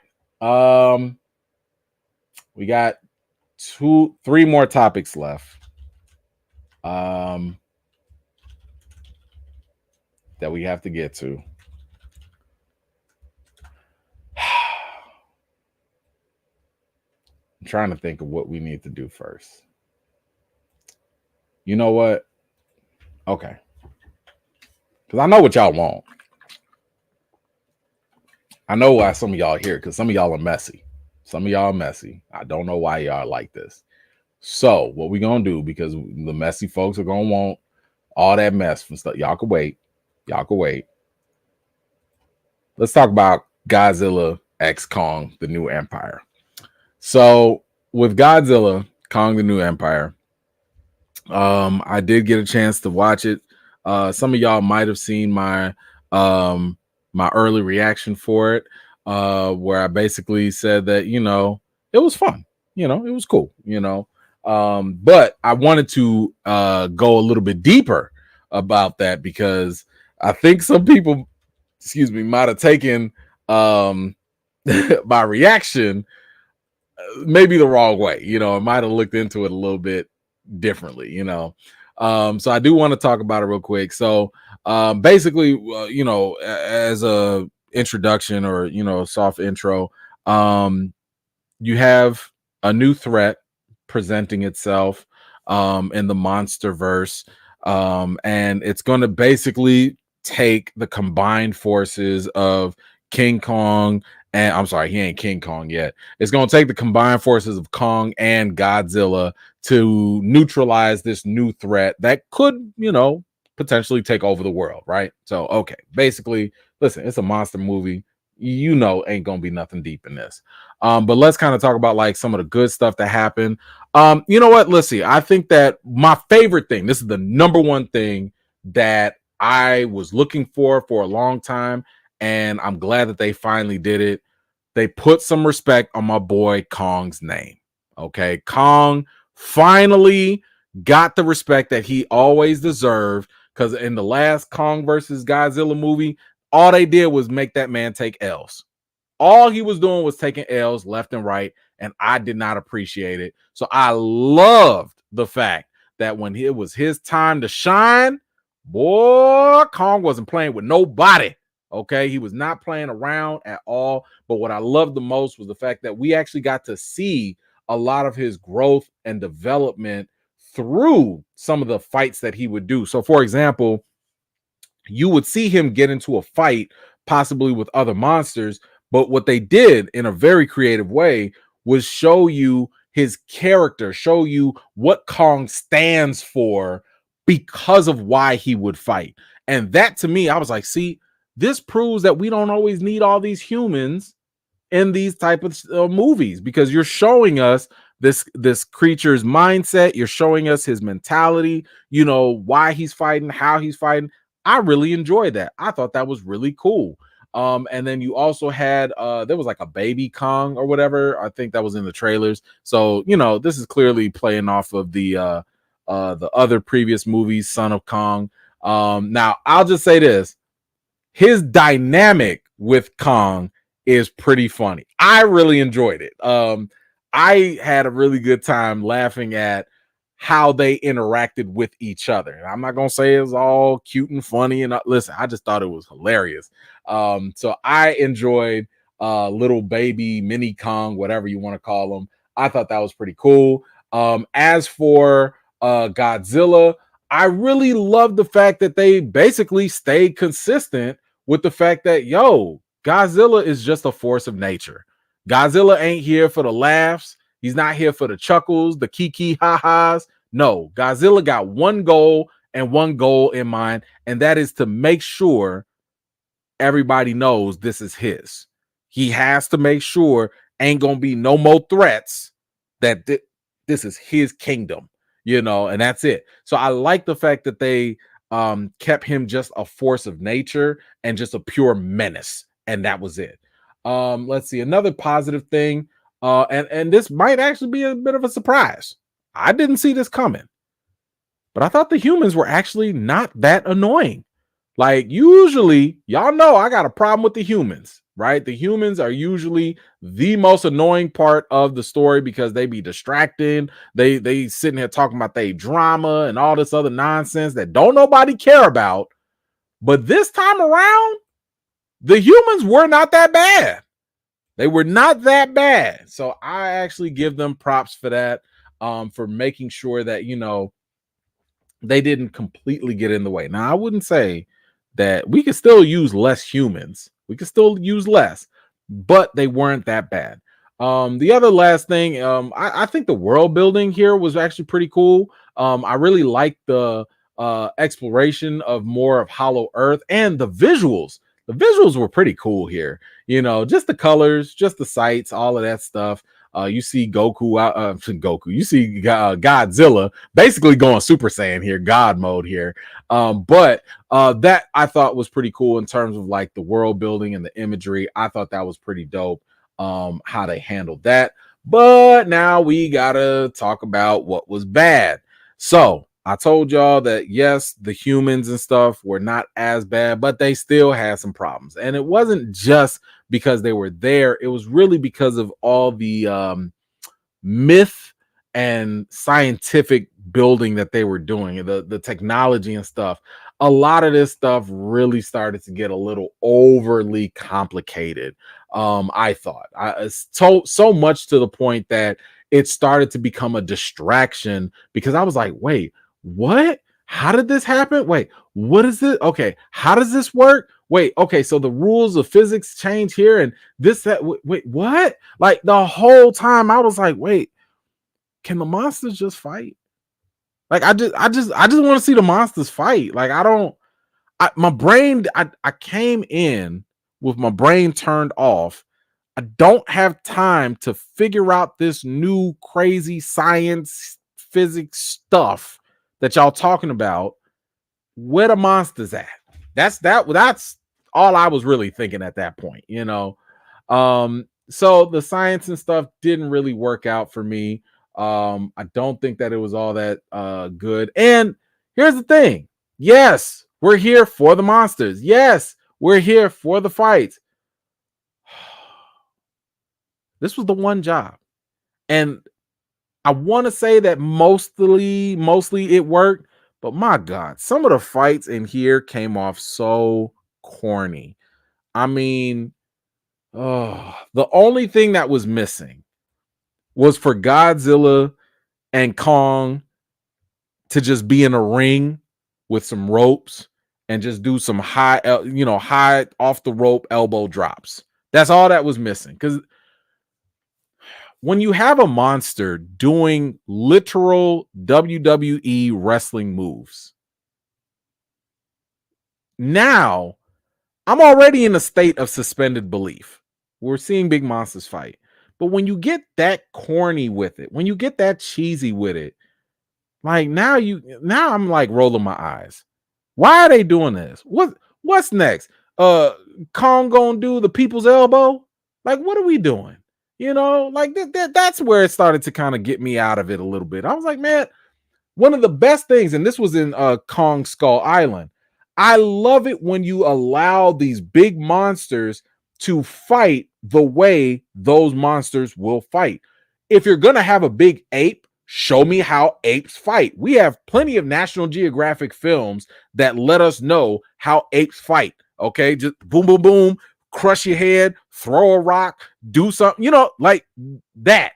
We got 3 more topics left. That we have to get to. I'm trying to think of what we need to do first. You know what? Okay. Because I know what y'all want. I know why some of y'all here, because some of y'all are messy. Some of y'all are messy. I don't know why y'all like this. So what we gonna do, because the messy folks are gonna want all that mess from stuff. Y'all can wait. Y'all can wait. Let's talk about Godzilla X Kong, the New Empire. So with Godzilla Kong, the New Empire, I did get a chance to watch it. Some of y'all might have seen my my early reaction for it, where I basically said that it was fun, it was cool, but I wanted to go a little bit deeper about that, because I think some people, might have taken my reaction maybe the wrong way. I might have looked into it a little bit differently, so I do want to talk about it real quick. So basically, as a introduction, or a soft intro, you have a new threat presenting itself in the monster verse, and it's going to basically take the combined forces of King Kong, and I'm sorry, he ain't King Kong yet. It's going to take the combined forces of Kong and Godzilla to neutralize this new threat that could, potentially take over the world, right? So, okay, basically, listen, it's a monster movie. Ain't gonna be nothing deep in this. But let's kind of talk about like some of the good stuff that happened. You know what? Let's see. I think that my favorite thing, this is the number one thing that I was looking for a long time, and I'm glad that they finally did it. They put some respect on my boy Kong's name. Okay, Kong finally got the respect that he always deserved, because in the last Kong versus Godzilla movie, all they did was make that man take L's. All he was doing was taking L's left and right, and I did not appreciate it. So I loved the fact that when it was his time to shine, boy, Kong wasn't playing with nobody. Okay, he was not playing around at all. But what I loved the most was the fact that we actually got to see a lot of his growth and development through some of the fights that he would do. So, for example, you would see him get into a fight, possibly with other monsters, but what they did in a very creative way was show you his character, show you what Kong stands for because of why he would fight. And that, to me, I was like, see, this proves that we don't always need all these humans in these type of movies, because you're showing us this creature's mindset, you're showing us his mentality, why he's fighting, how he's fighting. I really enjoyed that. I thought that was really cool. And then you also had there was like a baby Kong or whatever. I think that was in the trailers. So, this is clearly playing off of the other previous movies, Son of Kong. Now I'll just say this. His dynamic with Kong is pretty funny. I really enjoyed it. I had a really good time laughing at how they interacted with each other. I'm not gonna say it was all cute and funny, and listen, I just thought it was hilarious. So I enjoyed little baby mini Kong, whatever you want to call him. I thought that was pretty cool. As for Godzilla, I really love the fact that they basically stayed consistent with the fact that Godzilla is just a force of nature. Godzilla ain't here for the laughs. He's not here for the chuckles, the kiki ha-has. No, Godzilla got one goal and one goal in mind, and that is to make sure everybody knows this is his. He has to make sure ain't gonna be no more threats, that this is his kingdom, and that's it. So I like the fact that they kept him just a force of nature and just a pure menace, and that was it. Let's see, another positive thing, and this might actually be a bit of a surprise. I didn't see this coming, but I thought the humans were actually not that annoying. Like, usually, y'all know I got a problem with the humans, right? The humans are usually the most annoying part of the story because they be distracting. They sitting here talking about they drama and all this other nonsense that don't nobody care about. But this time around, the humans were not that bad. They were not that bad. So I actually give them props for that, for making sure that, they didn't completely get in the way. Now, I wouldn't say that we could still use less humans. We could still use less, but they weren't that bad. The other last thing, I think the world building here was actually pretty cool. I really liked the exploration of more of Hollow Earth, and the visuals. The visuals were pretty cool here. Just the colors, just the sights, all of that stuff. You see Goku out, Goku. You see Godzilla basically going Super Saiyan here, God mode here. But that I thought was pretty cool in terms of like the world building and the imagery. I thought that was pretty dope. How they handled that. But now we gotta talk about what was bad. So I told y'all that yes, the humans and stuff were not as bad, but they still had some problems. And it wasn't just because they were there. It was really because of all the myth and scientific building that they were doing, the technology and stuff. A lot of this stuff really started to get a little overly complicated. I thought so much to the point that it started to become a distraction, because I was like, wait, what? How did this happen? Wait, what is it? Okay, how does this work? Wait, okay, so the rules of physics change here, and this, that, wait, what? Like, the whole time I was like, wait, can the monsters just fight? Like, I just want to see the monsters fight. Like, my brain, I came in with my brain turned off. I don't have time to figure out this new crazy science physics stuff that y'all talking about. Where the monsters at? That's all I was really thinking at that point, So the science and stuff didn't really work out for me. I don't think that it was all that good. And here's the thing. Yes, we're here for the monsters. Yes, we're here for the fights. This was the one job. And I want to say that mostly it worked, but my God, some of the fights in here came off so corny. I mean, the only thing that was missing was for Godzilla and Kong to just be in a ring with some ropes and just do some high off the rope elbow drops. That's all that was missing. Because when you have a monster doing literal WWE wrestling moves, now I'm already in a state of suspended belief. We're seeing big monsters fight. But when you get that corny with it, when you get that cheesy with it, like now I'm like rolling my eyes. Why are they doing this? What's next? Kong gonna do the people's elbow? Like, what are we doing? Like that's where it started to kind of get me out of it a little bit. I was like, man, one of the best things, and this was in Kong Skull Island. I love it when you allow these big monsters to fight the way those monsters will fight. If you're gonna have a big ape, show me how apes fight. We have plenty of National Geographic films that let us know how apes fight. Okay, just boom, boom, boom, crush your head, throw a rock, do something, like that.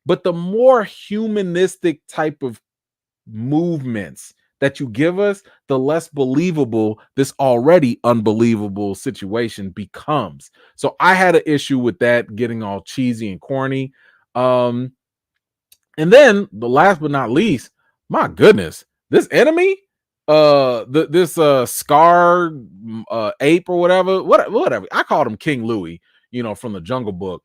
But the more humanistic type of movements that you give us, the less believable this already unbelievable situation becomes. So I had an issue with that getting all cheesy and corny. And then the last but not least, my goodness, this enemy, this Scar ape or whatever. I called him King Louis, from the Jungle Book.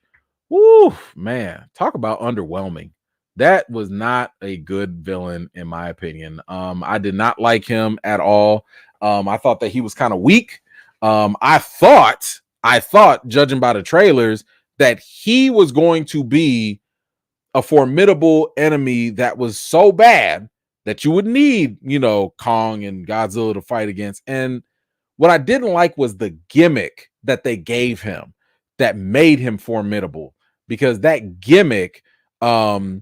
Woo, man, talk about underwhelming. That was not a good villain, in my opinion. I did not like him at all. I thought that he was kind of weak. I thought, judging by the trailers, that he was going to be a formidable enemy that was so bad that you would need, Kong and Godzilla to fight against. And what I didn't like was the gimmick that they gave him that made him formidable, because that gimmick, I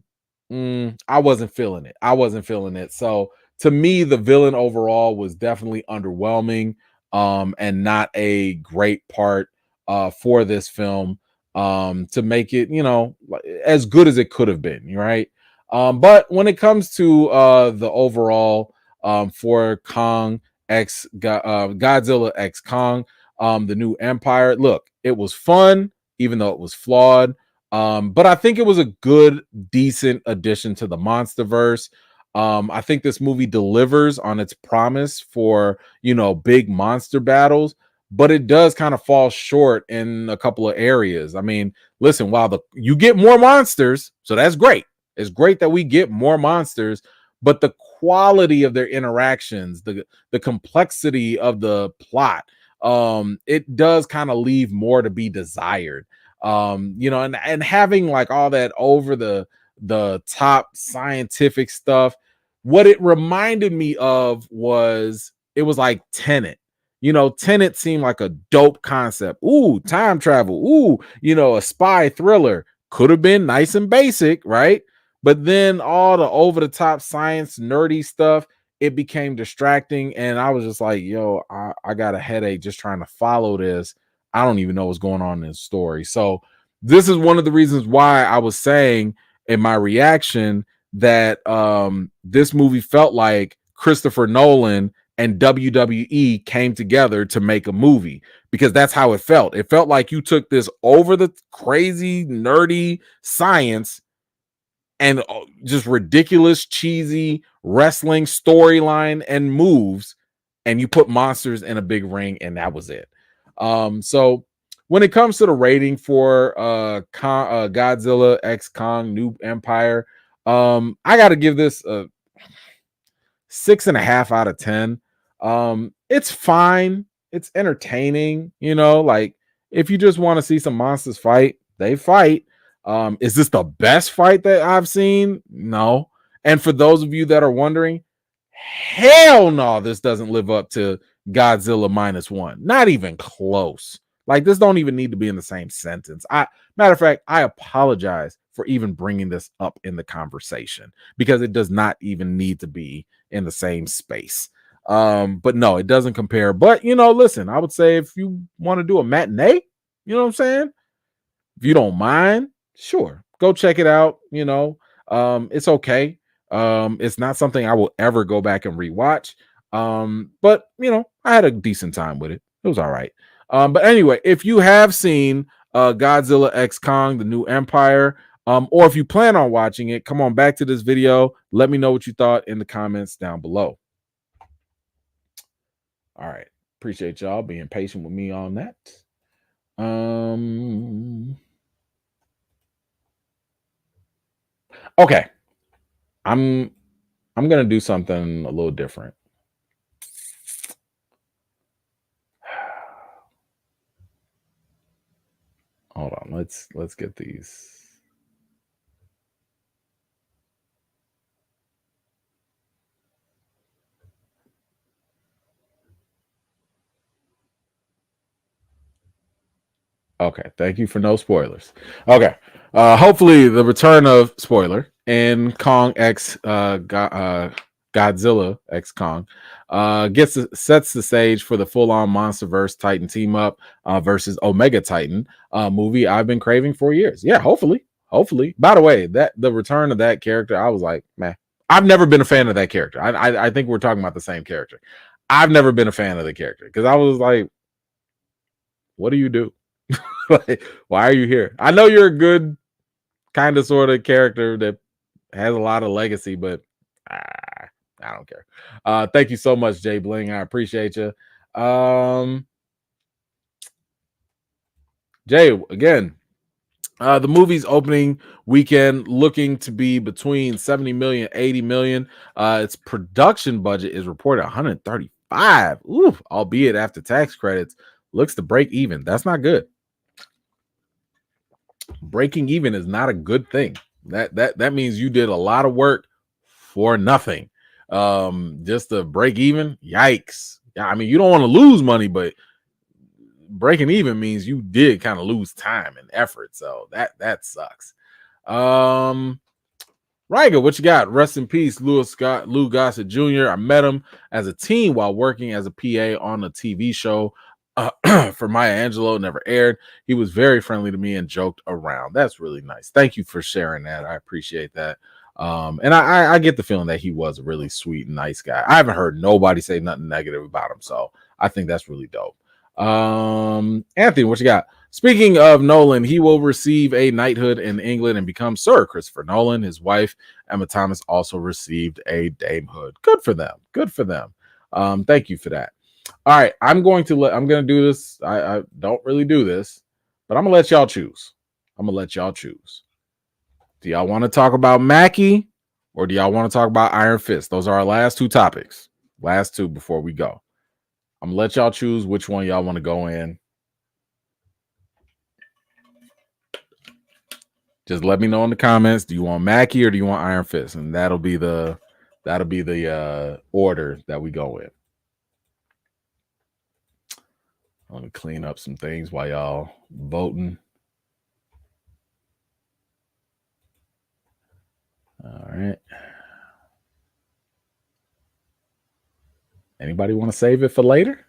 wasn't feeling it. So to me, the villain overall was definitely underwhelming, and not a great part for this film, to make it, as good as it could have been, right? But when it comes to the overall, for Godzilla X Kong, the new Empire, look, it was fun, even though it was flawed. But I think it was a good, decent addition to the MonsterVerse. I think this movie delivers on its promise for, big monster battles, but it does kind of fall short in a couple of areas. I mean, listen, while you get more monsters, so that's great. It's great that we get more monsters, but the quality of their interactions, the complexity of the plot, it does kind of leave more to be desired. And having like all that over the top scientific stuff, what it reminded me of was, it was like Tenet. Tenet seemed like a dope concept. Ooh, time travel. Ooh, a spy thriller. Could have been nice and basic, right? But then all the over the top science nerdy stuff, it became distracting. And I was just like, yo, I got a headache just trying to follow this. I don't even know what's going on in the story. So this is one of the reasons why I was saying in my reaction that this movie felt like Christopher Nolan and WWE came together to make a movie, because that's how it felt. It felt like you took this over the crazy nerdy science and just ridiculous cheesy wrestling storyline and moves, and you put monsters in a big ring, and that was it. So when it comes to the rating for Godzilla X Kong New Empire, I got to give this a 6.5 out of 10. It's fine. It's entertaining. Like, if you just want to see some monsters fight, they fight. Is this the best fight that I've seen? No. And for those of you that are wondering, hell no, this doesn't live up to Godzilla -1. Not even close. Like, this don't even need to be in the same sentence. Matter of fact, I apologize for even bringing this up in the conversation, because it does not even need to be in the same space. But no, it doesn't compare. But listen, I would say if you want to do a matinee, you know what I'm saying? If you don't mind, sure, go check it out. It's okay. It's not something I will ever go back and rewatch. But I had a decent time with it. It was all right. But anyway, if you have seen Godzilla X Kong, the New Empire, or if you plan on watching it, come on back to this video. Let me know what you thought in the comments down below. All right. Appreciate y'all being patient with me on that. Okay. I'm gonna do something a little different. Hold on, let's get these. Okay, thank you for no spoilers. Okay, hopefully the return of spoiler in Kong X Godzilla X Kong sets the stage for the full-on MonsterVerse Titan team up versus Omega Titan movie I've been craving for years. Yeah, hopefully. By the way, that the return of that character, I was like, man, I've never been a fan of that character. I think we're talking about the same character. I've never been a fan of the character, because I was like, what do you do? Like, why are you here? I know you're a good kind of sort of character that has a lot of legacy, but I don't care. Thank you so much, Jay Bling. I appreciate you. Jay, again, the movie's opening weekend looking to be between 70 million, 80 million. Its production budget is reported 135. Ooh, albeit after tax credits, looks to break even. That's not good. Breaking even is not a good thing. That means you did a lot of work for nothing. Just to break even, yikes. Yeah, I mean, you don't want to lose money, but breaking even means you did kind of lose time and effort. So that sucks. Riga, what you got? Rest in peace, Louis Gossett Jr. I met him as a teen while working as a PA on a TV show for Maya Angelou. Never aired. He was very friendly to me and joked around. That's really nice. Thank you for sharing that. I appreciate that. And I get the feeling that he was a really sweet and nice guy. I haven't heard nobody say nothing negative about him, so I think that's really dope. Anthony, what you got? Speaking of Nolan, he will receive a knighthood in England and become Sir Christopher Nolan. His wife, Emma Thomas, also received a damehood. Good for them. Good for them. Thank you for that. All right, I'm going to do this. I don't really do this, but I'm gonna let y'all choose. Do y'all want to talk about Mackie or do y'all want to talk about Iron Fist? Those are our last two topics. Last two before we go. I'm gonna let y'all choose which one y'all want to go in. Just let me know in the comments. Do you want Mackie or do you want Iron Fist? And that'll be the order that we go in. Let me clean up some things while y'all voting. All right. Anybody want to save it for later?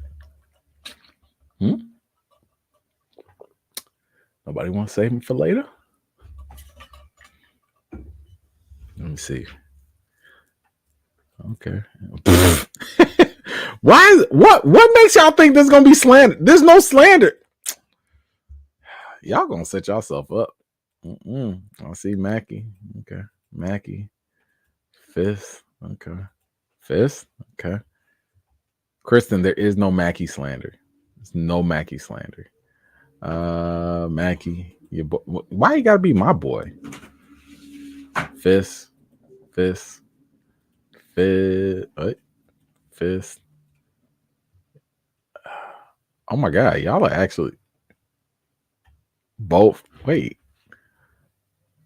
Nobody want to save it for later? Let me see. Okay. What makes y'all think there's gonna be slander? There's no slander. Y'all gonna set yourself up. I see Mackie. Okay. Mackie. Fist. Okay. Fist. Okay. Kristen, there is no Mackie slander. There's no Mackie slander. Mackie. Why you gotta be my boy? Fist. What? Fist. Oh my God, y'all are actually both. Wait,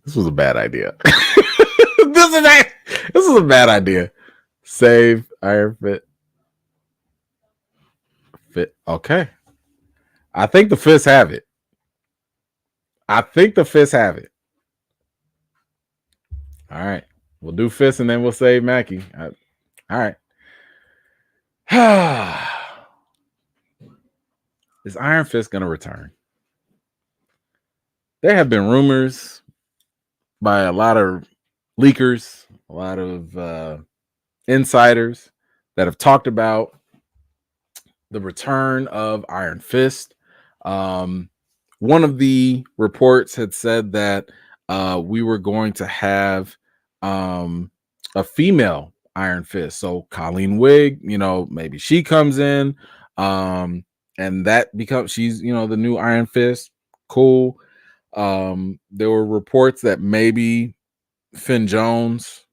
this was a bad idea. This is a bad idea. Save Iron Fit. Okay, I think the Fists have it. All right, we'll do Fist and then we'll save Mackie. All right. Is Iron Fist going to return? There have been rumors by a lot of leakers, a lot of insiders that have talked about the return of Iron Fist. One of the reports had said that we were going to have a female Iron Fist. So Colleen Wigg, maybe she comes in and that becomes she's the new Iron Fist. Cool. There were reports that maybe Finn Jones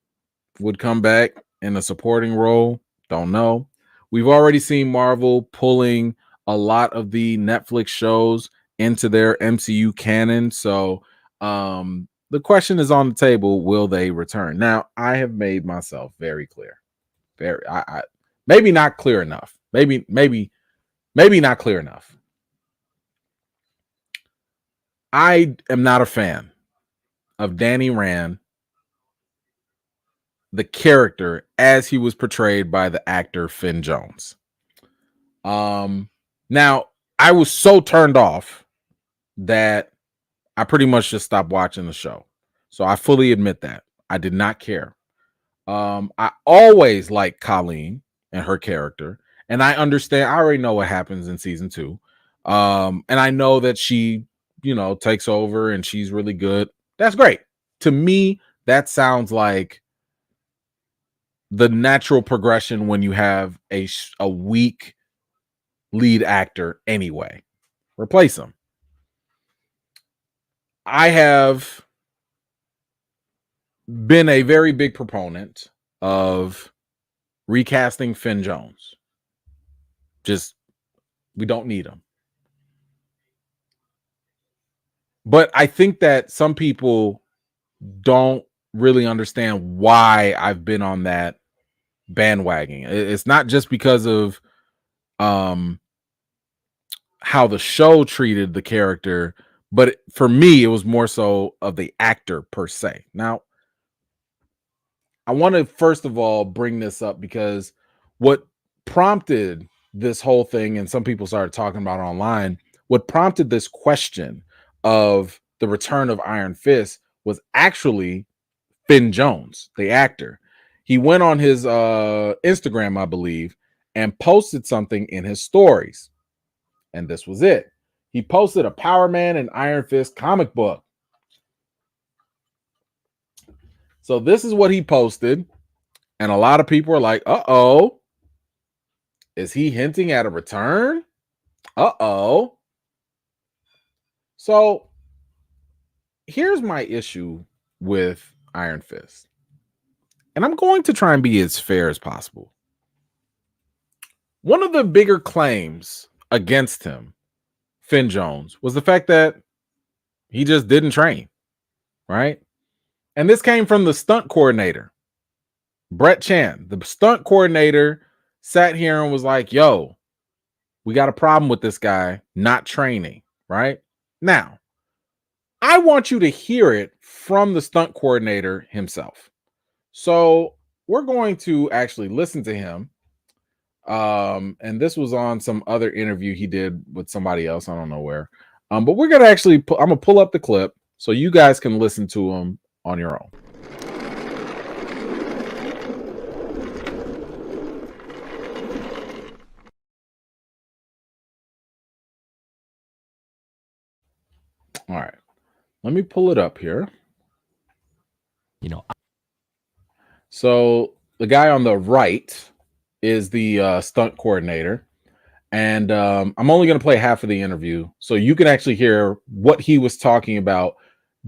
would come back in a supporting role. Don't know. We've already seen Marvel pulling a lot of the Netflix shows into their MCU canon. So the question is on the table, will they return? Now, I have made myself very clear. I maybe not clear enough. Maybe not clear enough. I am not a fan of Danny Rand, the character as he was portrayed by the actor Finn Jones. Now I was so turned off that I pretty much just stopped watching the show. So I fully admit that I did not care. I always liked Colleen and her character, and I understand. I already know what happens in season 2, and I know that she, takes over and she's really good. That's great. To me, that sounds like the natural progression when you have a weak lead actor anyway. Replace him. I have been a very big proponent of recasting Finn Jones. Just, we don't need him. But I think that some people don't really understand why I've been on that bandwagon. It's not just because of how the show treated the character, but for me, it was more so of the actor per se. Now, I want to first of all bring this up because what prompted this whole thing, and some people started talking about it online, what prompted this question of the return of Iron Fist was actually Finn Jones, the actor. He went on his Instagram, I believe, and posted something in his stories. And this was it. He posted a Power Man and Iron Fist comic book. So this is what he posted. And a lot of people are like, uh-oh. Is he hinting at a return? Uh-oh. So here's my issue with Iron Fist. And I'm going to try and be as fair as possible. One of the bigger claims against him, Finn Jones, was the fact that he just didn't train, right? And this came from the stunt coordinator, Brett Chan. The stunt coordinator sat here and was like, yo, we got a problem with this guy not training, right? Now, I want you to hear it from the stunt coordinator himself. So we're going to actually listen to him. And this was on some other interview he did with somebody else. I don't know where. But we're going to actually, I'm going to pull up the clip so you guys can listen to him on your own. All right. Let me pull it up here. So the guy on the right is the stunt coordinator. And I'm only going to play half of the interview so you can actually hear what he was talking about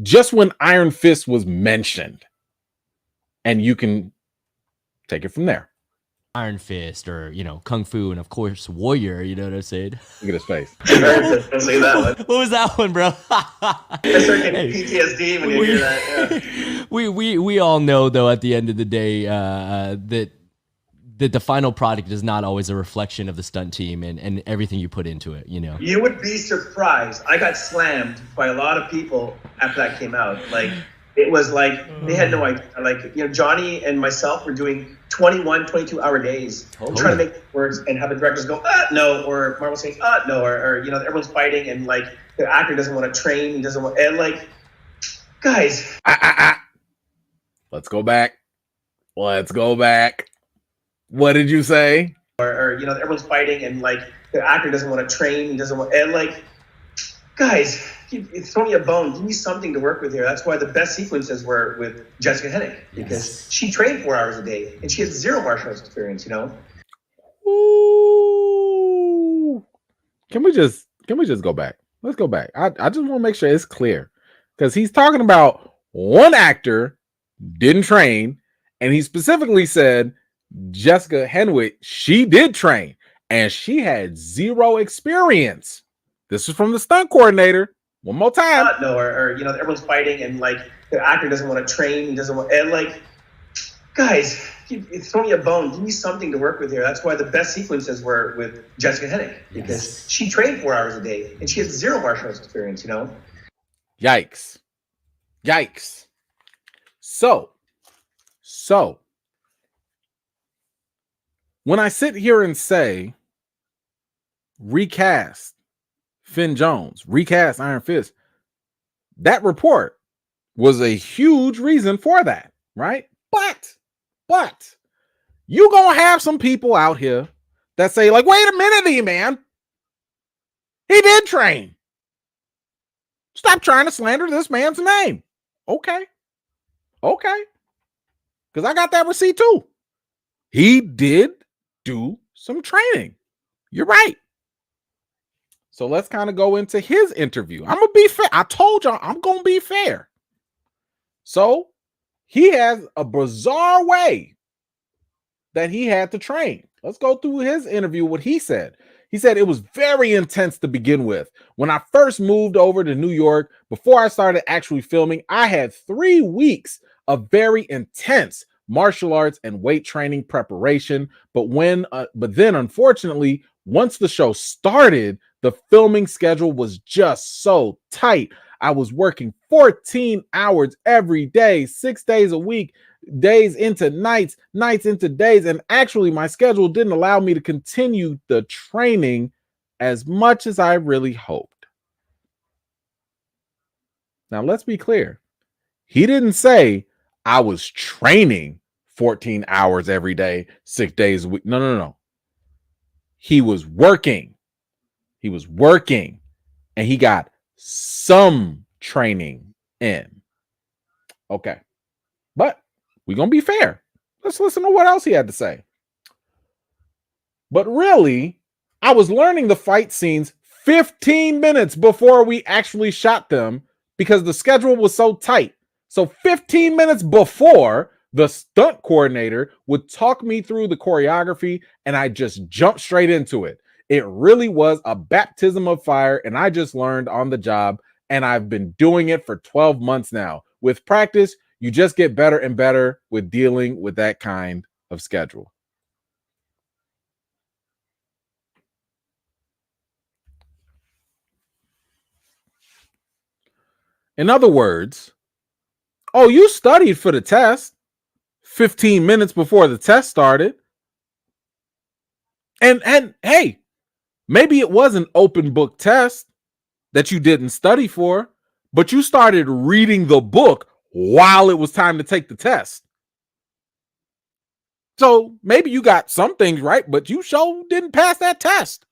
just when Iron Fist was mentioned. And you can take it from there. Iron Fist or, Kung Fu and, of course, Warrior, you know what I'm saying? Look at his face. Don't say that one. What was that one, bro? I start getting PTSD when you hear that. Yeah. We all know, though, at the end of the day, that the final product is not always a reflection of the stunt team and everything you put into it, You would be surprised. I got slammed by a lot of people after that came out. Like, it was like, they had no idea. Like, Johnny and myself were doing 21, 22-hour days, trying to make words and have the directors go, no, or Marvel saying, no, or everyone's fighting and, like, the actor doesn't want to train, he doesn't want, and, like, guys. Let's go back. Let's go back. What did you say? Or everyone's fighting and, like, the actor doesn't want to train, he doesn't want, and, like, guys, throw me a bone. Give me something to work with here. That's why the best sequences were with Jessica Hennick, because she trained 4 hours a day and she had zero martial arts experience. Ooh. Can we just go back? Let's go back. I just want to make sure it's clear because he's talking about one actor didn't train, and he specifically said Jessica Henwick, she did train and she had zero experience. This is from the stunt coordinator. One more time. No, or everyone's fighting and, like, the actor doesn't want to train, he doesn't want, and, like, guys, throw me a bone. Give me something to work with here. That's why the best sequences were with Jessica Hennick, because she trained 4 hours a day and she had zero martial arts experience. Yikes. So when I sit here and say recast Finn Jones, recast Iron Fist, that report was a huge reason for that, right? But you gonna have some people out here that say, like, wait a minute, man, he did train. Stop trying to slander this man's name. Okay, because I got that receipt too. he did do some training. You're right. So let's kind of go into his interview. I'm going to be fair. I told y'all I'm going to be fair. So he has a bizarre way that he had to train. Let's go through his interview, what he said. He said it was very intense to begin with. When I first moved over to New York, before I started actually filming, I had 3 weeks of very intense martial arts and weight training preparation. But then unfortunately, once the show started, the filming schedule was just so tight. I was working 14 hours every day, 6 days a week, days into nights, nights into days. And actually, my schedule didn't allow me to continue the training as much as I really hoped. Now, let's be clear. He didn't say I was training 14 hours every day, 6 days a week. No. He was working. He was working, and he got some training in. Okay. But we're going to be fair. Let's listen to what else he had to say. But really, I was learning the fight scenes 15 minutes before we actually shot them because the schedule was so tight. So 15 minutes before, the stunt coordinator would talk me through the choreography, and I just jumped straight into it. It really was a baptism of fire, and I just learned on the job, and I've been doing it for 12 months now. With practice, you just get better and better with dealing with that kind of schedule. In other words, oh, you studied for the test 15 minutes before the test started. And hey, maybe it was an open book test that you didn't study for, but you started reading the book while it was time to take the test. So maybe you got some things right, but you sure didn't pass that test.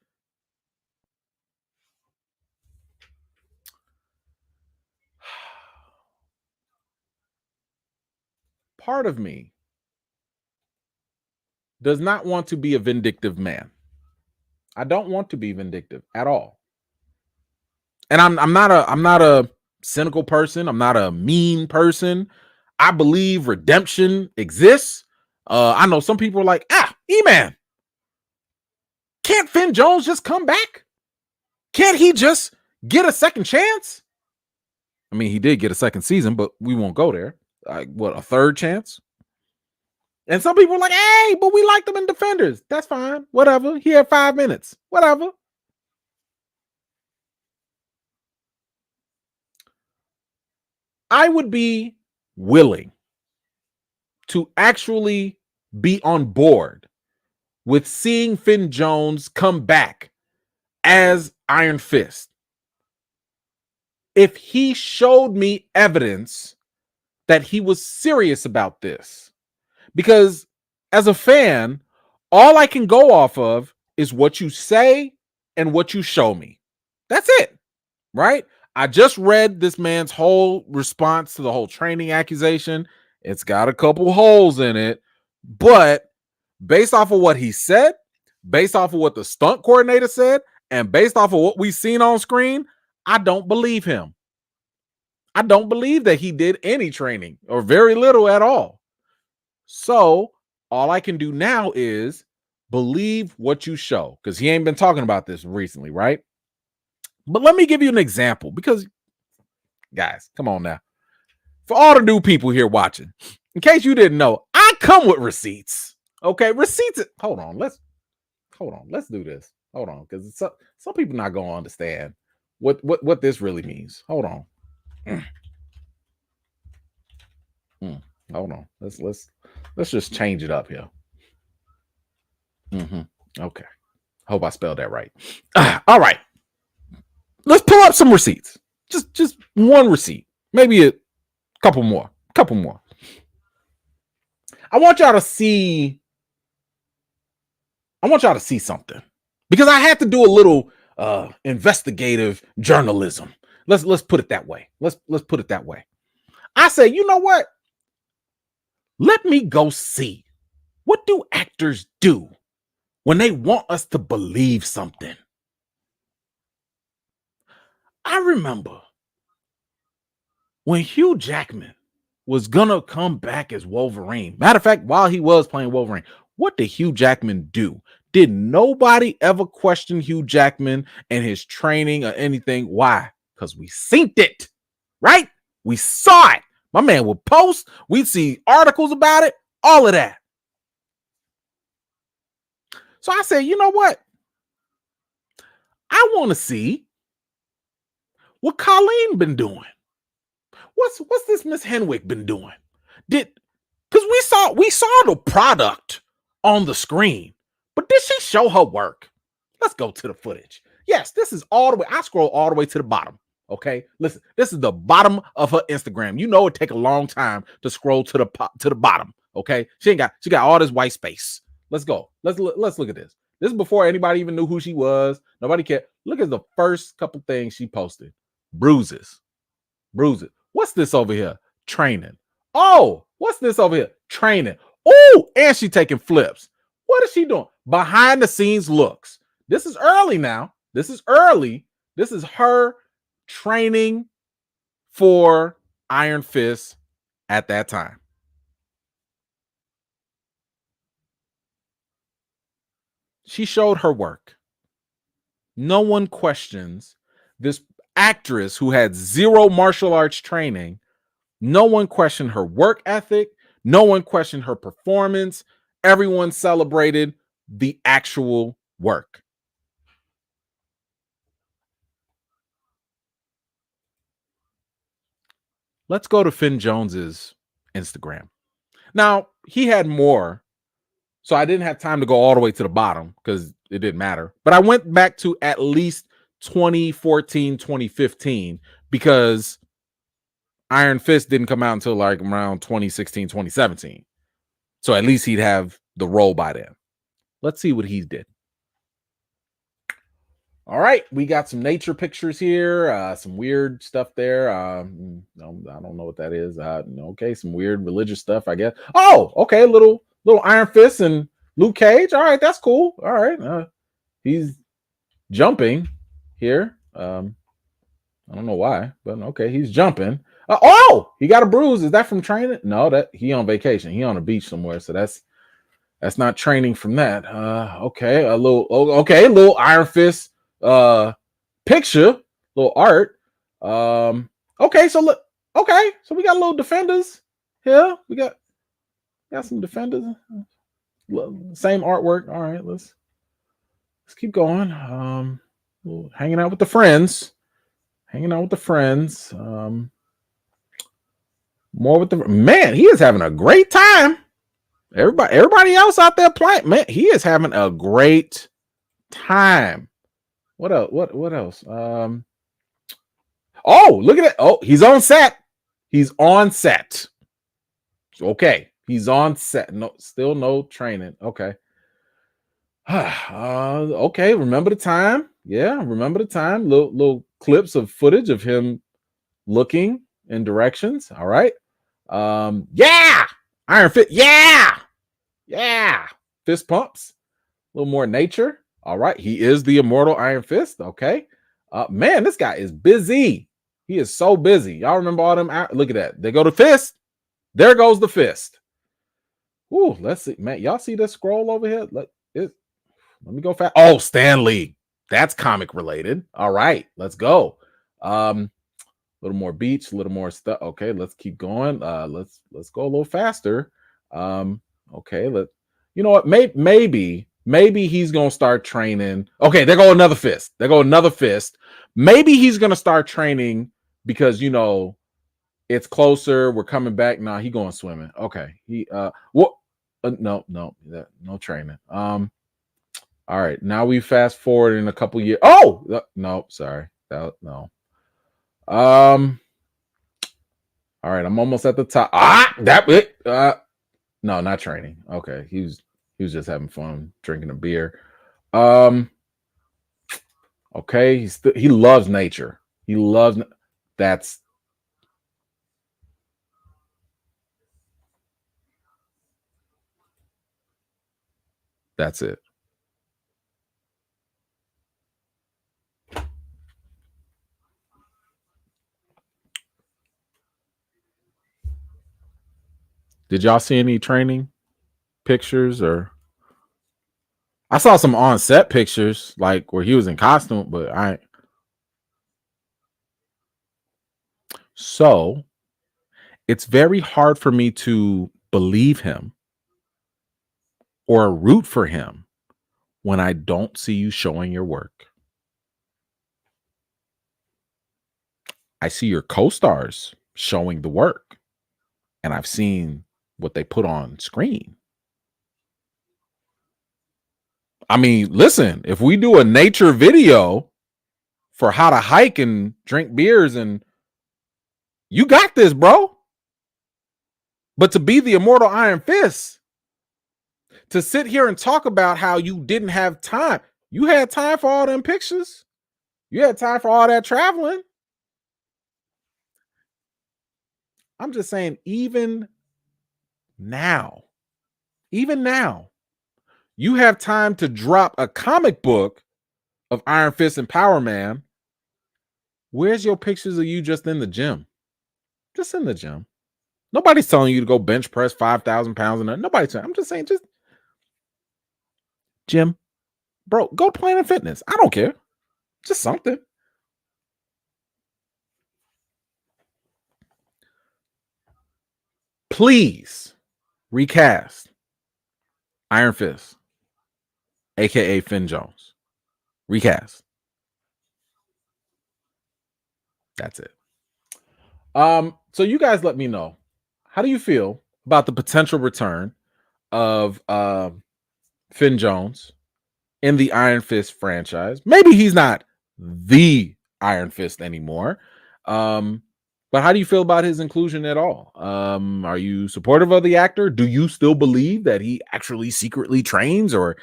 Part of me does not want to be a vindictive man. I don't want to be vindictive at all. And I'm not a cynical person. I'm not a mean person. I believe redemption exists. I know some people are like, E-Man, can't Finn Jones just come back? Can't he just get a second chance? I mean, he did get a second season, but we won't go there. Like, what, a third chance? And some people are like, hey, but we liked him in Defenders. That's fine. Whatever. He had 5 minutes. Whatever. I would be willing to actually be on board with seeing Finn Jones come back as Iron Fist if he showed me evidence that he was serious about this. Because as a fan, all I can go off of is what you say and what you show me. That's it, right? I just read this man's whole response to the whole training accusation. It's got a couple holes in it, but based off of what he said, based off of what the stunt coordinator said, and based off of what we've seen on screen, I don't believe him. I don't believe that he did any training or very little at all. So all I can do now is believe what you show, because he ain't been talking about this recently, right? But let me give you an example, because guys, come on now. For all the new people here watching, in case you didn't know, I come with receipts. Okay, receipts. Hold on. Let's do this. Hold on, because some people not gonna understand what this really means. Hold on. Hold on. Let's just change it up here. Okay. Hope I spelled that right. All right. Let's pull up some receipts. Just one receipt. Maybe a couple more. I want y'all to see something, because I had to do a little investigative journalism. Let's put it that way. Let's put it that way. I say, you know what? Let me go see What do actors do when they want us to believe something? I remember when Hugh Jackman was gonna come back as Wolverine. Matter of fact, while he was playing Wolverine, what did Hugh Jackman do? Did nobody ever question Hugh Jackman and his training or anything? Why? Because we synced it, right? We saw it. My man would post, we'd see articles about it, all of that. So I said, you know what? I want to see what Colleen been doing. What's this Miss Henwick been doing? Because we saw the product on the screen, but did she show her work? Let's go to the footage. Yes, this is all the way. I scroll all the way to the bottom. Okay, listen, this is the bottom of her Instagram. You know it take a long time to scroll to the bottom. Okay, she got all this white space. Let's go. Let's look at this. This is before anybody even knew who she was. Nobody cared. Look at the first couple things she posted. Bruises. What's this over here? Training. Oh, what's this over here? Training. Oh, and she taking flips. What is she doing? Behind the scenes looks. This is early now. This is early. This is her training for Iron Fist at that time. She showed her work. No one questions this actress who had zero martial arts training. No one questioned her work ethic. No one questioned her performance. Everyone celebrated the actual work. Let's go to Finn Jones's Instagram. Now, he had more, so I didn't have time to go all the way to the bottom because it didn't matter. But I went back to at least 2014, 2015 because Iron Fist didn't come out until like around 2016, 2017. So at least he'd have the role by then. Let's see what he did. All right, we got some nature pictures here, some weird stuff there. I don't know what that is. Okay, some weird religious stuff, I guess. Oh, okay, little Iron Fist and Luke Cage. All right, that's cool. All right, he's jumping here. I don't know why, but okay, he's jumping. Oh, he got a bruise. Is that from training? No, that he on vacation. He on a beach somewhere, so that's not training from that. Okay, a little Iron Fist picture, little art. Okay, so look. Okay, so we got little defenders here. We got some defenders. Same artwork. All right, let's keep going. Hanging out with the friends. More with the man. He is having a great time. Everybody else out there playing, man, he is having a great time. What else? What else? Oh, look at it. Oh, he's on set. Okay, he's on set. No, still no training. Okay. Okay, remember the time? Yeah, remember the time. Little clips of footage of him looking in directions. All right. Yeah, Iron Fist. Yeah, fist pumps. A little more nature. All right, he is the immortal Iron Fist. Okay. Man, this guy is busy. He is so busy. Y'all remember all them? Look at that. They go to fist. There goes the fist. Ooh, let's see, man. Y'all see this scroll over here? Let me go fast. Oh, Stan Lee. That's comic related. All right, let's go. A little more beach, a little more stuff. Okay, let's keep going. Let's go a little faster. Okay, you know what? Maybe he's gonna start training. Okay, there go another fist. Maybe he's gonna start training because it's closer. We're coming back. Nah, he going swimming. Okay, no training. All right, now we fast forward in a couple years. Oh, no, sorry. No. All right, I'm almost at the top. That it. No, not training. Okay, he was just having fun drinking a beer. Okay, he loves nature. That's That's it. Did y'all see any training pictures? Or I saw some on-set pictures, like where he was in costume, but so it's very hard for me to believe him or root for him when I don't see you showing your work. I see your co-stars showing the work, and I've seen what they put on screen. I mean, listen, if we do a nature video for how to hike and drink beers, and you got this, bro. But to be the immortal Iron Fist, to sit here and talk about how you didn't have time. You had time for all them pictures. You had time for all that traveling. I'm just saying, even now, you have time to drop a comic book of Iron Fist and Power Man. Where's your pictures of you just in the gym? Just in the gym. Nobody's telling you to go bench press 5,000 pounds. Nobody's saying. I'm just saying, just gym, bro, go to Planet Fitness. I don't care. Just something. Please recast Iron Fist, aka Finn Jones. Recast. That's it. So you guys let me know, how do you feel about the potential return of Finn Jones in the Iron Fist franchise? Maybe he's not the Iron Fist anymore. But how do you feel about his inclusion at all? Are you supportive of the actor? Do you still believe that he actually secretly trains, or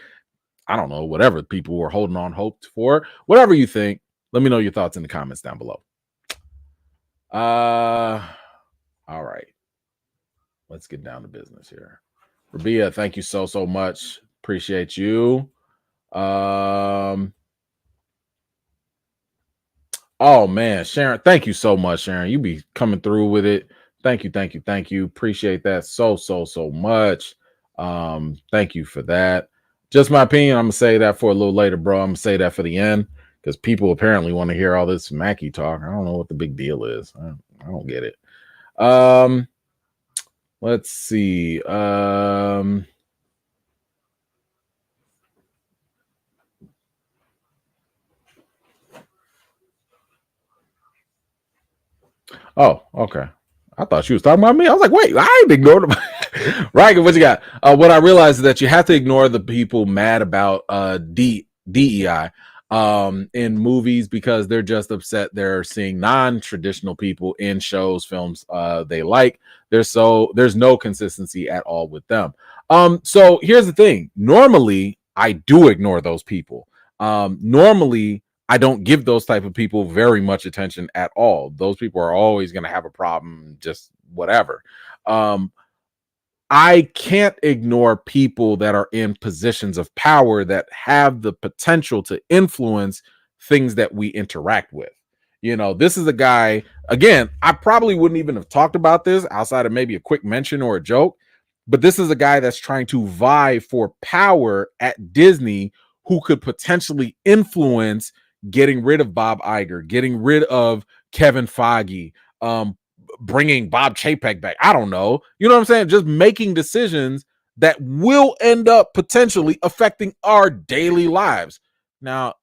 I don't know, whatever people were holding on hope for? Whatever you think, let me know your thoughts in the comments down below. All right. Let's get down to business here. Rabia, thank you so much. Appreciate you. Oh man, Sharon, thank you so much, Sharon. You be coming through with it. Thank you. Appreciate that so much. Thank you for that. Just my opinion. I'm gonna say that for a little later, bro. I'm gonna say that for the end because people apparently want to hear all this Mackie talk. I don't know what the big deal is. I don't get it. Let's see. Oh, okay. I thought she was talking about me. I was like, wait, I ain't ignored them. Right, what you got? What I realized is that you have to ignore the people mad about DEI in movies because they're just upset they're seeing non-traditional people in shows, films they like. There's no consistency at all with them. So here's the thing. Normally, I do ignore those people. Normally, I don't give those type of people very much attention at all. Those people are always going to have a problem, just whatever. I can't ignore people that are in positions of power that have the potential to influence things that we interact with. You know, this is a guy, again, I probably wouldn't even have talked about this outside of maybe a quick mention or a joke, but this is a guy that's trying to vie for power at Disney who could potentially influence getting rid of Bob Iger, getting rid of Kevin Feige, bringing Bob Chapek back. I don't know. You know what I'm saying? Just making decisions that will end up potentially affecting our daily lives. Now,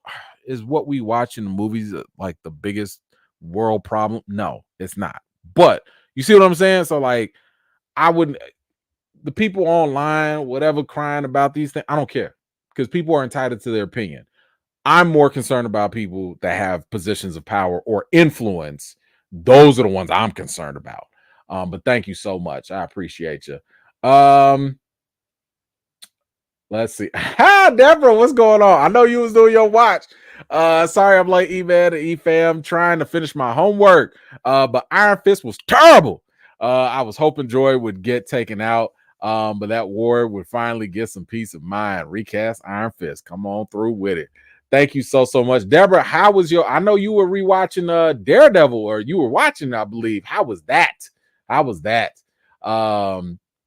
is what we watch in the movies like the biggest world problem? No, it's not. But you see what I'm saying? So like, the people online, whatever, crying about these things, I don't care because people are entitled to their opinion. I'm more concerned about people that have positions of power or influence. Those are the ones I'm concerned about. But thank you so much. I appreciate you. Let's see. Deborah, what's going on? I know you was doing your watch. Sorry, I'm late, E-Man and E-Fam, trying to finish my homework. But Iron Fist was terrible. I was hoping Joy would get taken out. But that war would finally get some peace of mind. Recast Iron Fist. Come on through with it. Thank you so much. Deborah, how was I know you were rewatching Daredevil, or you were watching, I believe. How was that?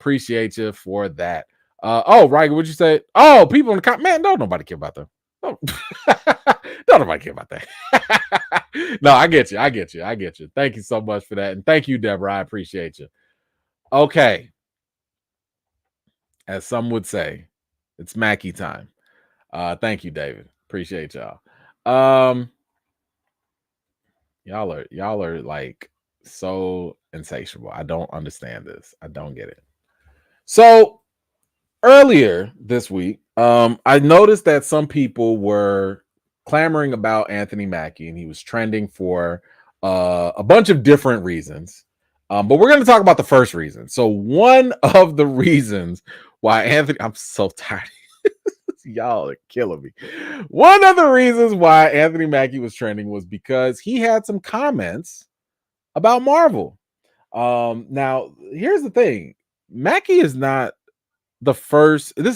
Appreciate you for that. Right, what'd you say? Oh, people in the comment, man, don't nobody care about them. Don't nobody care about that. No, I get you. Thank you so much for that. And thank you, Deborah. I appreciate you. Okay. As some would say, it's Mackie time. Thank you, David. Appreciate y'all. Y'all are like so insatiable. I don't understand this. I don't get it. So earlier this week, I noticed that some people were clamoring about Anthony Mackie, and he was trending for a bunch of different reasons. But we're going to talk about the first reason. So one of the reasons why I'm so tired. Y'all are killing me. One of the reasons why Anthony Mackie was trending was because he had some comments about Marvel. Now, here's the thing. Mackie is not this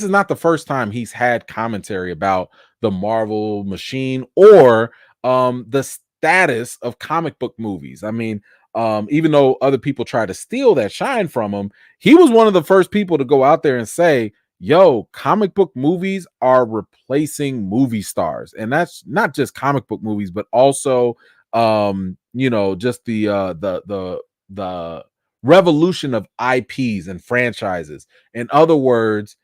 is not the first time he's had commentary about the Marvel machine or the status of comic book movies. I mean, even though other people try to steal that shine from him, he was one of the first people to go out there and say, yo, comic book movies are replacing movie stars. And that's not just comic book movies, but also just the revolution of IPs and franchises. In other words,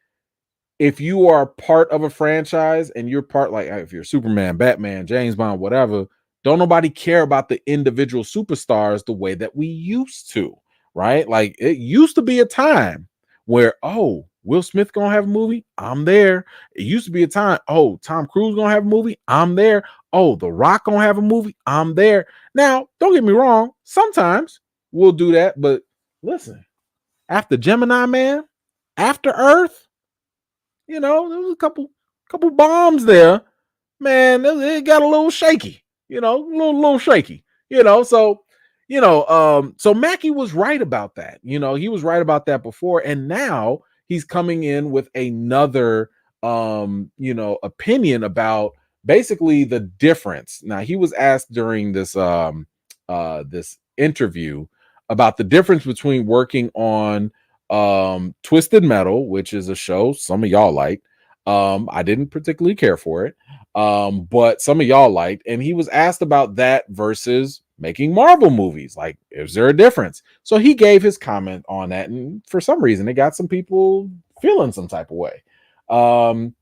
if you are part of a franchise and you're part, like if you're Superman, Batman, James Bond, whatever, don't nobody care about the individual superstars the way that we used to, right? Like it used to be a time where, oh, Will Smith gonna have a movie? I'm there. It used to be a time, oh, Tom Cruise gonna have a movie? I'm there. Oh, The Rock gonna have a movie? I'm there. Now, don't get me wrong. Sometimes we'll do that, but listen, after Gemini Man, After Earth, there was a couple bombs there. Man, it got a little shaky, a little shaky, so Mackie was right about that. He was right about that before, and now he's coming in with another opinion about basically the difference. Now, he was asked during this this interview about the difference between working on Twisted Metal, which is a show some of y'all liked. I didn't particularly care for it, but some of y'all liked, and he was asked about that versus making Marvel movies. Like, is there a difference? So he gave his comment on that, and for some reason, it got some people feeling some type of way. While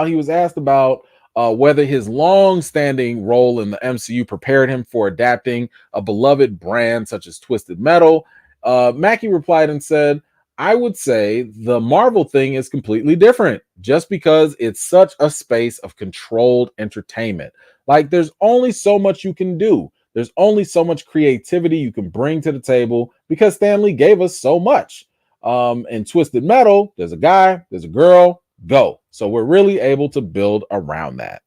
he was asked about whether his long-standing role in the MCU prepared him for adapting a beloved brand such as Twisted Metal, Mackie replied and said, I would say the Marvel thing is completely different just because it's such a space of controlled entertainment. Like, there's only so much you can do. There's only so much creativity you can bring to the table because Stan Lee gave us so much. In Twisted Metal, there's a guy, there's a girl, go. So we're really able to build around that.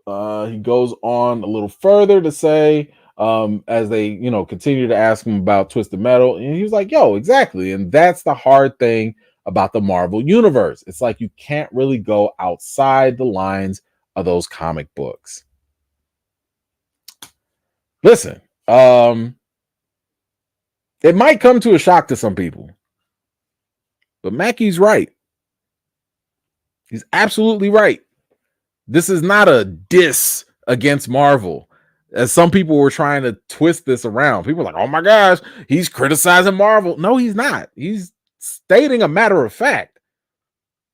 He goes on a little further to say, as they, continue to ask him about Twisted Metal, and he was like, yo, exactly. And that's the hard thing about the Marvel universe. It's like you can't really go outside the lines of those comic books. Listen, it might come to a shock to some people, but Mackie's right. He's absolutely right. This is not a diss against Marvel, as some people were trying to twist this around. People were like, oh my gosh, he's criticizing Marvel. No, he's not. He's stating a matter of fact.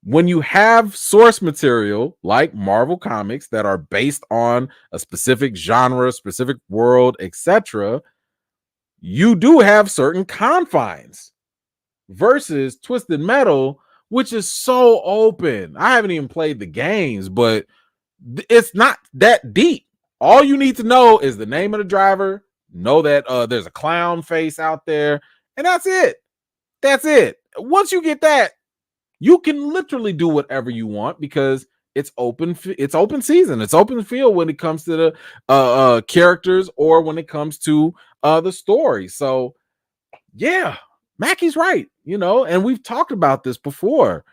When you have source material like Marvel Comics that are based on a specific genre, specific world, etc., you do have certain confines versus Twisted Metal, which is so open. I haven't even played the games, but it's not that deep. All you need to know is the name of the driver, know that there's a clown face out there, and that's it. That's it. Once you get that, you can literally do whatever you want because it's open season. It's open field when it comes to the characters or when it comes to the story. So yeah, Mackie's right, you know, and we've talked about this before.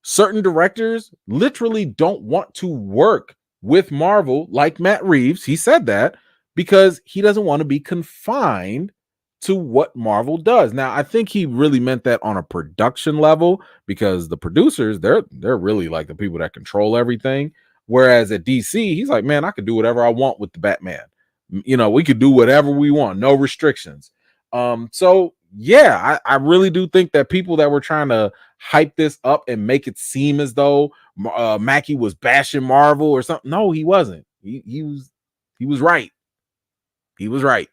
Certain directors literally don't want to work with Marvel, like Matt Reeves. He said that because he doesn't want to be confined to what Marvel does. Now, I think he really meant that on a production level, because the producers, they're really like the people that control everything. Whereas at DC, he's like, man, I could do whatever I want with the Batman. You know, we could do whatever we want, no restrictions. So yeah, I really do think that people that were trying to hype this up and make it seem as though Mackie was bashing Marvel or something. No, he wasn't. He was right. He was right.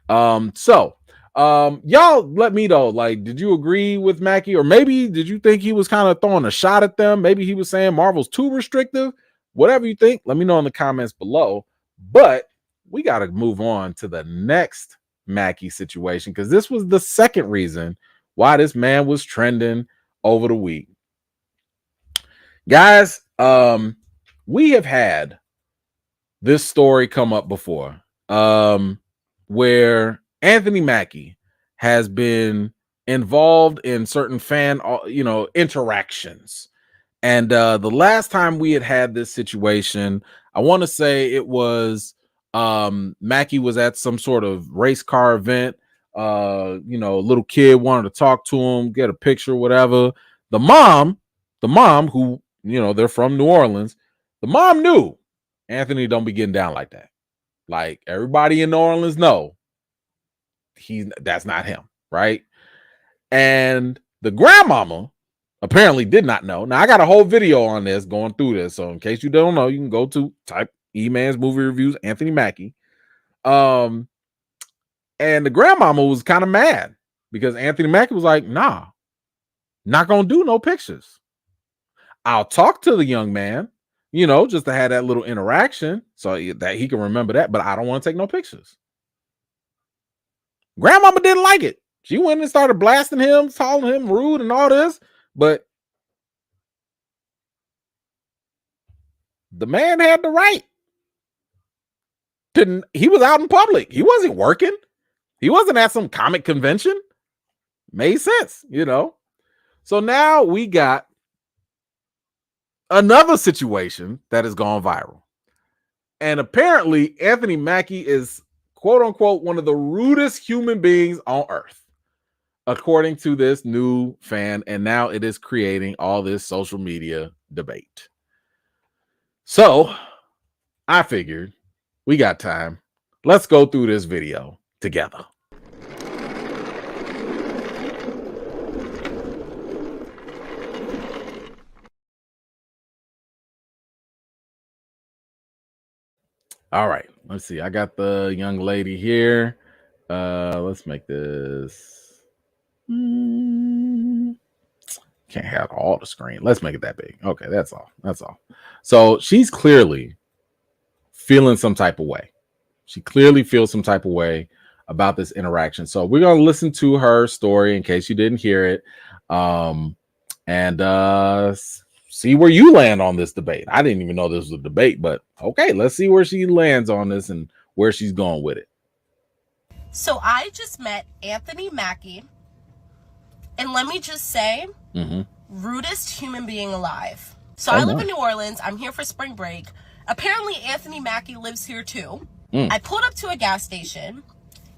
So y'all let me know, like, did you agree with Mackie, or maybe did you think he was kind of throwing a shot at them? Maybe he was saying Marvel's too restrictive. Whatever you think, let me know in the comments below. But we got to move on to the next Mackie situation, because this was the second reason why this man was trending over the week. Guys, we have had this story come up before, where Anthony Mackie has been involved in certain fan, interactions. And the last time we had this situation, I want to say it was Mackie was at some sort of race car event. A little kid wanted to talk to him, get a picture, whatever. The mom, who, they're from New Orleans, the mom knew Anthony don't be getting down like that. Like, everybody in New Orleans know that's not him, right? And the grandmama apparently did not know. Now, I got a whole video on this, going through this, so in case you don't know, you can go to type Eman's movie reviews Anthony Mackie. And the grandmama was kind of mad because Anthony Mackie was like, nah, not gonna do no pictures. I'll talk to the young man, just to have that little interaction so that he can remember that, but I don't want to take no pictures. Grandmama didn't like it. She went and started blasting him, calling him rude and all this, but the man had the right. He was out in public. He wasn't working. He wasn't at some comic convention. Made sense, So now we got another situation that has gone viral. And apparently Anthony Mackie is, quote unquote, one of the rudest human beings on earth, according to this new fan. And now it is creating all this social media debate. So I figured we got time. Let's go through this video together. All right, let's see. I got the young lady here. Let's make this. Can't have all the screen. Let's make it that big. Okay, that's all. That's all. So she's clearly feeling some type of way. She clearly feels some type of way about this interaction. So we're going to listen to her story in case you didn't hear it. And see where you land on this debate. I didn't even know this was a debate, but okay, let's see where she lands on this and where she's going with it. So I just met Anthony Mackie, and let me just say, rudest human being alive. So I live in New Orleans. I'm here for spring break. Apparently Anthony Mackie lives here too. I pulled up to a gas station.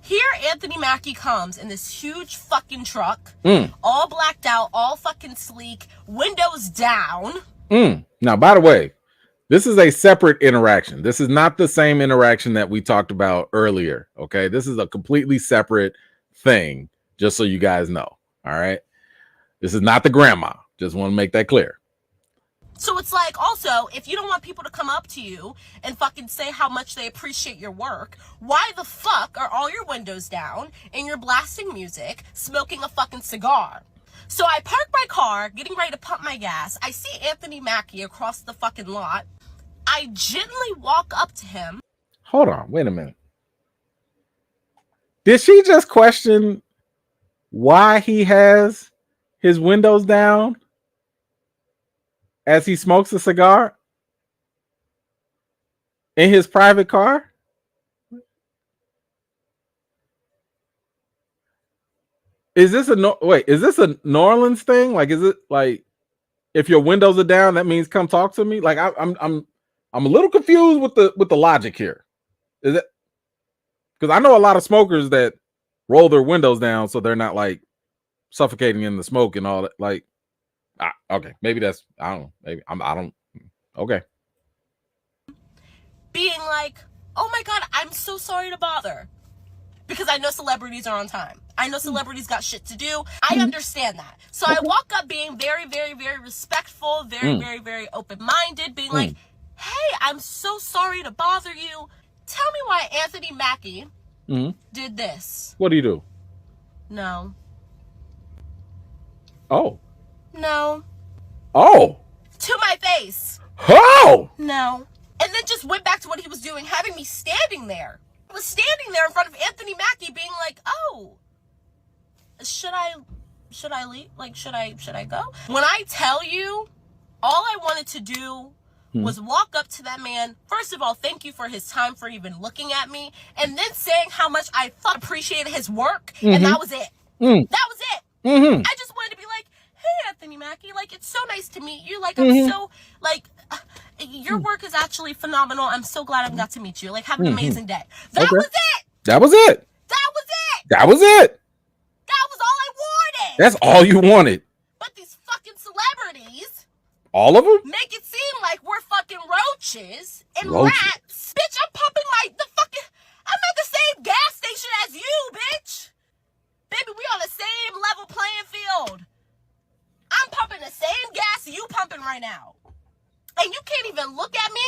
Here Anthony Mackie comes in this huge fucking truck, all blacked out, all fucking sleek, windows down. Now, by the way, this is a separate interaction. This is not the same interaction that we talked about earlier. Okay, this is a completely separate thing, just so you guys know. All right, this is not the grandma. Just want to make that clear. So it's like, also, if you don't want people to come up to you and fucking say how much they appreciate your work, why the fuck are all your windows down and you're blasting music, smoking a fucking cigar? So I park my car, getting ready to pump my gas. I see Anthony Mackie across the fucking lot. I gently walk up to him. Hold on, wait a minute. Did she just question why he has his windows down as he smokes a cigar in his private car? Is this is this a New Orleans thing? Like, is it like if your windows are down, that means come talk to me? Like, I'm a little confused with the logic here. Is it because I know a lot of smokers that roll their windows down so they're not like suffocating in the smoke and all that. Like, okay, maybe that's I don't know. Maybe I don't. Okay. Being like, oh my God, I'm so sorry to bother. Because I know celebrities are on time. I know celebrities got shit to do. I understand that. So I walk up being very, very, very respectful, very, very, very open-minded, being like, hey, I'm so sorry to bother you. Tell me why Anthony Mackie did this. What do you do? No. Oh. No. Oh. To my face. Oh. No. And then just went back to what he was doing, having me standing there. I was standing there in front of Anthony Mackie being like, oh, should I leave? Like, should I go? When I tell you, all I wanted to do was walk up to that man. First of all, thank you for his time, for even looking at me, and then saying how much I appreciated his work, and that was it. That was it. I just wanted to be like, hey, Anthony Mackie, like, it's so nice to meet you. Like, I'm so, like, your work is actually phenomenal. I'm so glad I got to meet you. Like, have an amazing day. That was it. That was it. That was it. That was it. That was all I wanted. That's all you wanted. But these fucking celebrities, all of them, make it seem like we're fucking roaches and rats. Bitch, I'm pumping I'm at the same gas station as you, bitch. Baby, we on the same level playing field. I'm pumping the same gas you pumping right now. And you can't even look at me.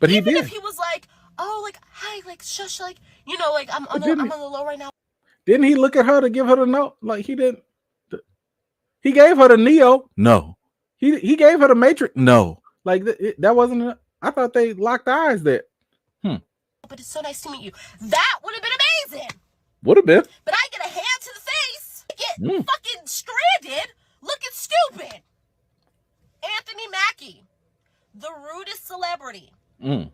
But he even did. If he was like, oh, like, hi, like, shush, like, you know, like, I'm on the low right now. Didn't he look at her to give her the note? Like, he didn't. He gave her the Neo. No. He gave her the Matrix. No. Like, that wasn't. I thought they locked eyes there. But it's so nice to meet you. That would have been amazing. Would have been. But I get a hand to the face, get fucking stranded, looking stupid. Anthony Mackie, the rudest celebrity. The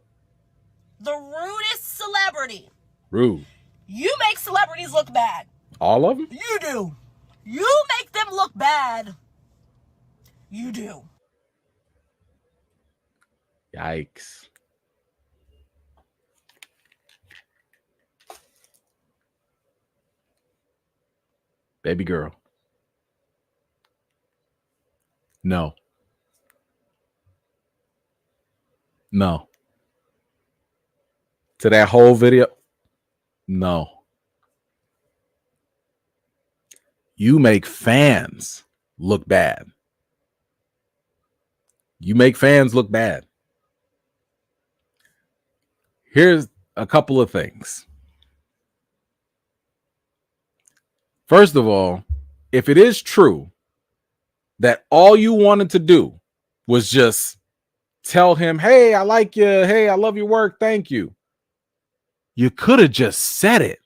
rudest celebrity. Rude. You make celebrities look bad. All of them? You do. You make them look bad. You do. Yikes. Baby girl. No. No. To that whole video? No. You make fans look bad. You make fans look bad. Here's a couple of things. First of all, if it is true that all you wanted to do was just tell him, hey, I like you. Hey, I love your work. Thank you. You could have just said it.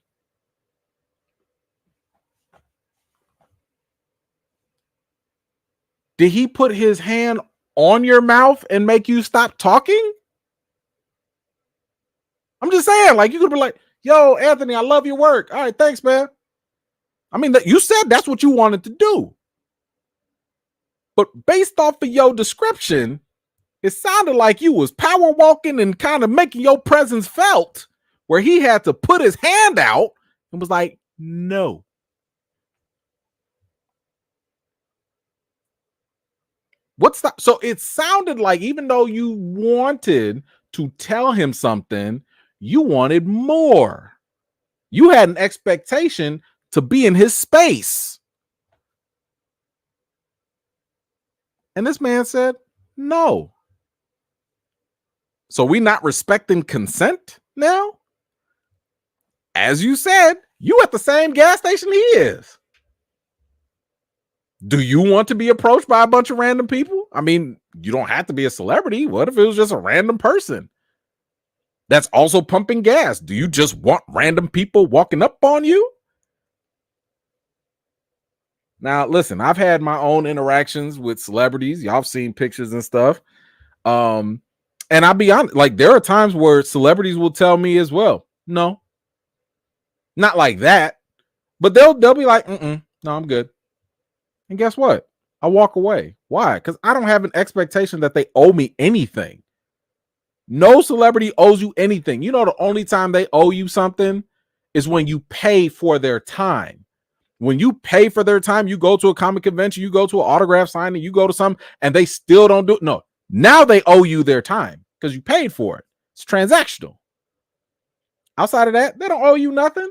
Did he put his hand on your mouth and make you stop talking? I'm just saying, like, you could be like, yo, Anthony, I love your work. All right, thanks, man. I mean, you said that's what you wanted to do. But based off of your description, it sounded like you was power walking and kind of making your presence felt, where he had to put his hand out and was like, no. What's that? So it sounded like even though you wanted to tell him something, you wanted more. You had an expectation to be in his space. And this man said, no. So we not respecting consent now? As you said, you at the same gas station he is. Do you want to be approached by a bunch of random people? I mean, you don't have to be a celebrity. What if it was just a random person that's also pumping gas? Do you just want random people walking up on you? Now, listen, I've had my own interactions with celebrities. Y'all have seen pictures and stuff. And I'll be honest, like, there are times where celebrities will tell me as well, no, not like that, but they'll be like, No, I'm good. And guess what? I walk away. Why? Because I don't have an expectation that they owe me anything. No celebrity owes you anything. You know, the only time they owe you something is when you pay for their time. When you pay for their time, you go to a comic convention, you go to an autograph signing, you go to some, and they still don't do it. No, now they owe you their time because you paid for it. It's transactional. Outside of that, they don't owe you nothing.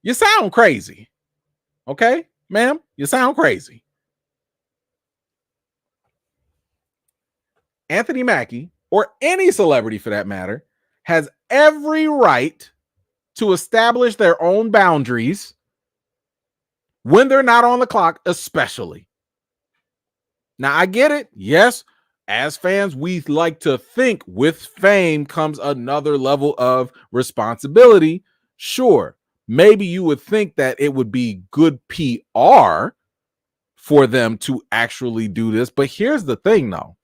You sound crazy. Okay, ma'am, you sound crazy. Anthony Mackie, or any celebrity for that matter, has every right to establish their own boundaries when they're not on the clock, especially. Now, I get it. Yes, as fans, we like to think with fame comes another level of responsibility. Sure, maybe you would think that it would be good PR for them to actually do this. But here's the thing, though.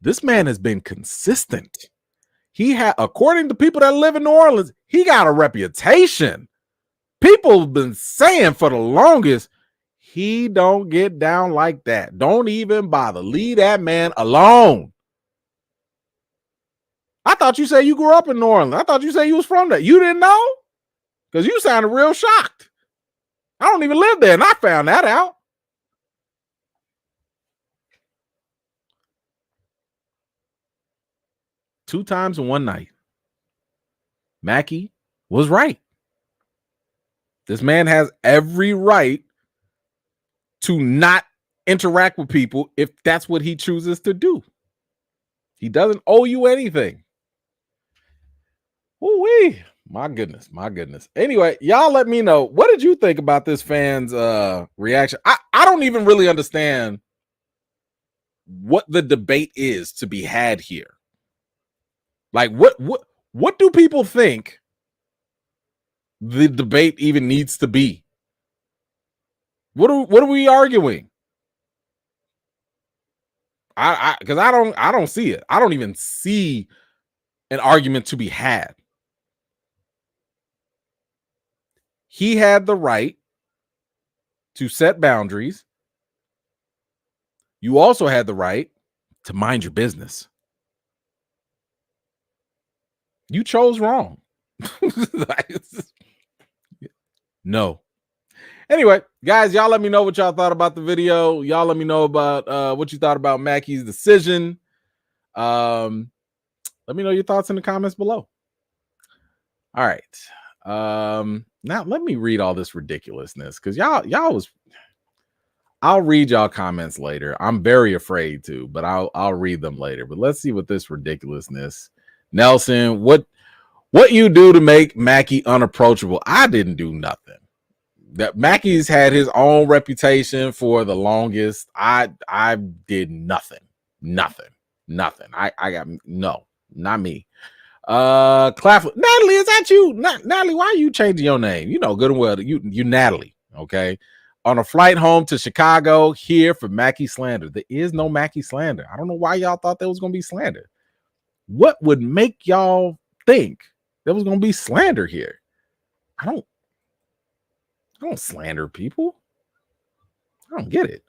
This man has been consistent. He had, according to people that live in New Orleans, he got a reputation. People have been saying for the longest, he don't get down like that. Don't even bother. Leave that man alone. I thought you said you grew up in New Orleans. I thought you said you was from there. You didn't know? Because you sounded real shocked. I don't even live there, and I found that out. Two times in one night. Mackie was right. This man has every right to not interact with people if that's what he chooses to do. He doesn't owe you anything. Ooh-wee. My goodness. Anyway, y'all let me know. What did you think about this fan's reaction? I don't even really understand what the debate is to be had here. Like, what do people think the debate even needs to be? What are we arguing? Because I don't see it. I don't even see an argument to be had. He had the right to set boundaries. You also had the right to mind your business. You chose wrong. No. Anyway, guys, y'all let me know what y'all thought about the video. Y'all let me know about what you thought about Mackie's decision. Let me know your thoughts in the comments below. All right. Now let me read all this ridiculousness because y'all was. I'll read y'all comments later. I'm very afraid to, but I'll read them later. But let's see what this ridiculousness. Nelson, what you do to make Mackie unapproachable? I didn't do nothing. That Mackie's had his own reputation for the longest. I did nothing. I got no, not me. Claflin, Natalie, is that you? Natalie, why are you changing your name? You know good and well you Natalie. Okay. On a flight home to Chicago here for Mackie slander. There is no Mackie slander. I don't know why y'all thought there was gonna be slander. What would make y'all think there was gonna be slander here? I don't slander people. I don't get it.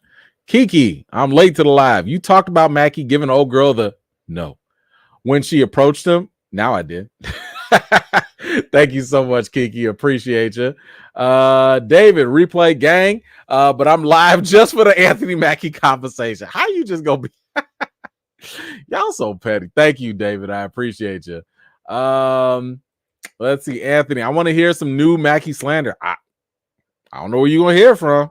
Kiki, I'm late to the live. You talked about Mackie giving old girl the no when she approached him. Now I did. Thank you so much, Kiki. Appreciate you. David, replay gang. But I'm live just for the Anthony Mackie conversation. How you just gonna be? Y'all so petty. Thank you, David. I appreciate you. Let's see, Anthony. I want to hear some new Mackie slander. I don't know where you're gonna hear from.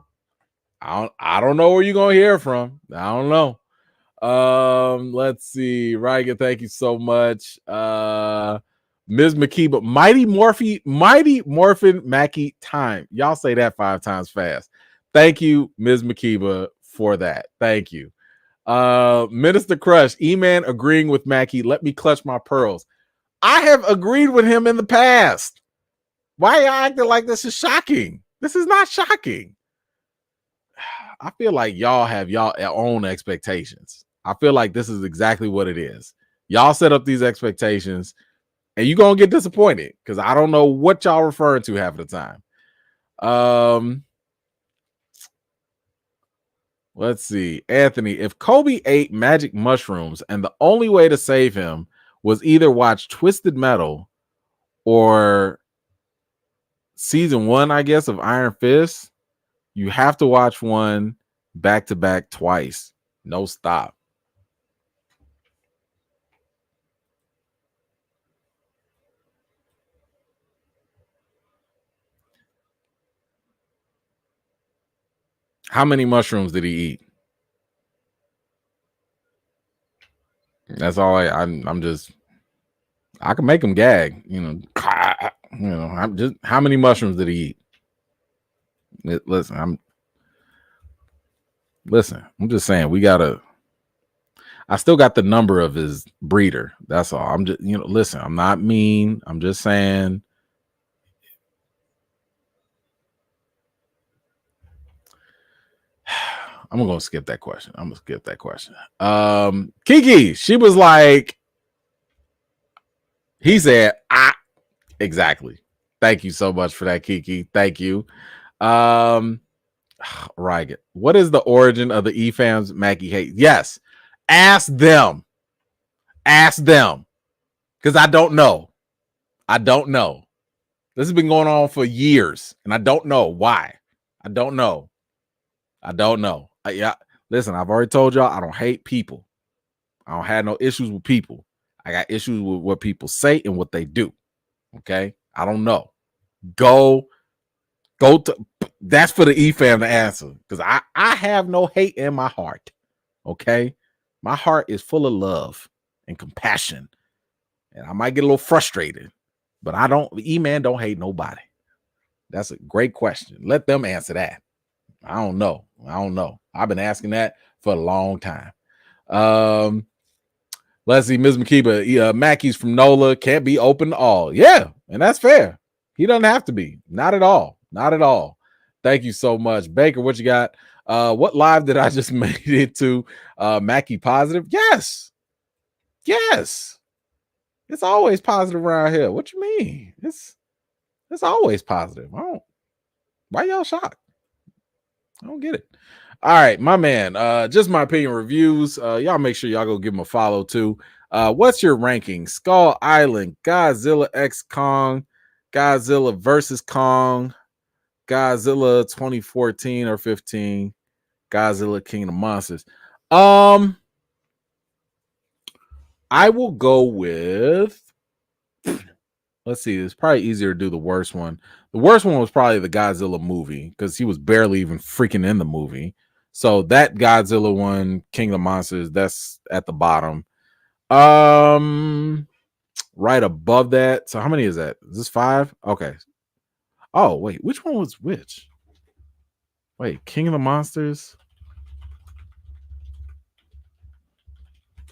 I don't know where you're gonna hear from. I don't know. Let's see. Riga, thank you so much. Ms. Makiba, Mighty Morphin Mackie time. Y'all say that 5 times fast. Thank you, Ms. Makiba, for that. Thank you. Minister Crush, E-Man agreeing with Mackie. Let me clutch my pearls. I have agreed with him in the past. Why are y'all acting like this is shocking? This is not shocking. I feel like y'all have y'all own expectations. I feel like this is exactly what it is. Y'all set up these expectations and you're going to get disappointed because I don't know what y'all referring to half of the time. Let's see. Anthony, if Kobe ate magic mushrooms and the only way to save him was either watch Twisted Metal or season 1, I guess, of Iron Fist, you have to watch one back to back twice. No stop. How many mushrooms did he eat? That's all I'm just, I can make him gag, I'm just, how many mushrooms did he eat? Listen, I'm just saying I still got the number of his breeder. That's all. I'm just, listen, I'm not mean. I'm just saying. I'm going to skip that question. Kiki, she was like, he said, exactly. Thank you so much for that, Kiki. Thank you. Right. What is the origin of the E-Fams Mackie hate? Yes. Ask them. Because I don't know. This has been going on for years, and I don't know why. I don't know. Listen, I've already told y'all I don't hate people. I don't have no issues with people. I got issues with what people say and what they do. Okay? I don't know. Go to, that's for the E-Fam to answer, because I have no hate in my heart. Okay? My heart is full of love and compassion. And I might get a little frustrated, but E-Man don't hate nobody. That's a great question. Let them answer that. I don't know. I've been asking that for a long time. Let's see, Ms. Makiba, Mackey's from NOLA, can't be open to all. Yeah, and that's fair. He doesn't have to be. Not at all. Thank you so much. Baker, what you got? What live did I just make it to? Mackie positive? Yes. It's always positive around here. What you mean? It's always positive. Why y'all shocked? I don't get it. All right, my man. Just my opinion reviews. Y'all make sure y'all go give him a follow too. What's your ranking? Skull Island, Godzilla X Kong, Godzilla versus Kong, Godzilla 2014 or 15, Godzilla King of Monsters. I will go with, let's see, it's probably easier to do the worst one. The worst one was probably the Godzilla movie, because he was barely even freaking in the movie. So that Godzilla one, King of Monsters, that's at the bottom. Right above that. So how many is that? Is this 5? Okay. Oh, wait, which one was which? Wait, King of the Monsters?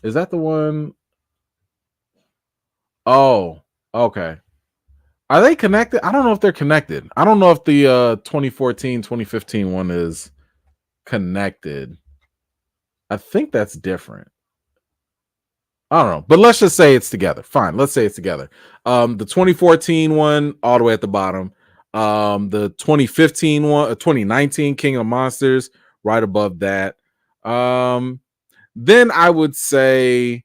Is that the one? Oh, okay. Are they connected? I don't know if they're connected. I don't know if the 2014, 2015 one is connected. I think that's different. I don't know, but let's just say it's together. Fine, let's say it's together. The 2014 one all the way at the bottom. The 2015 one, 2019 King of Monsters right above that. Then I would say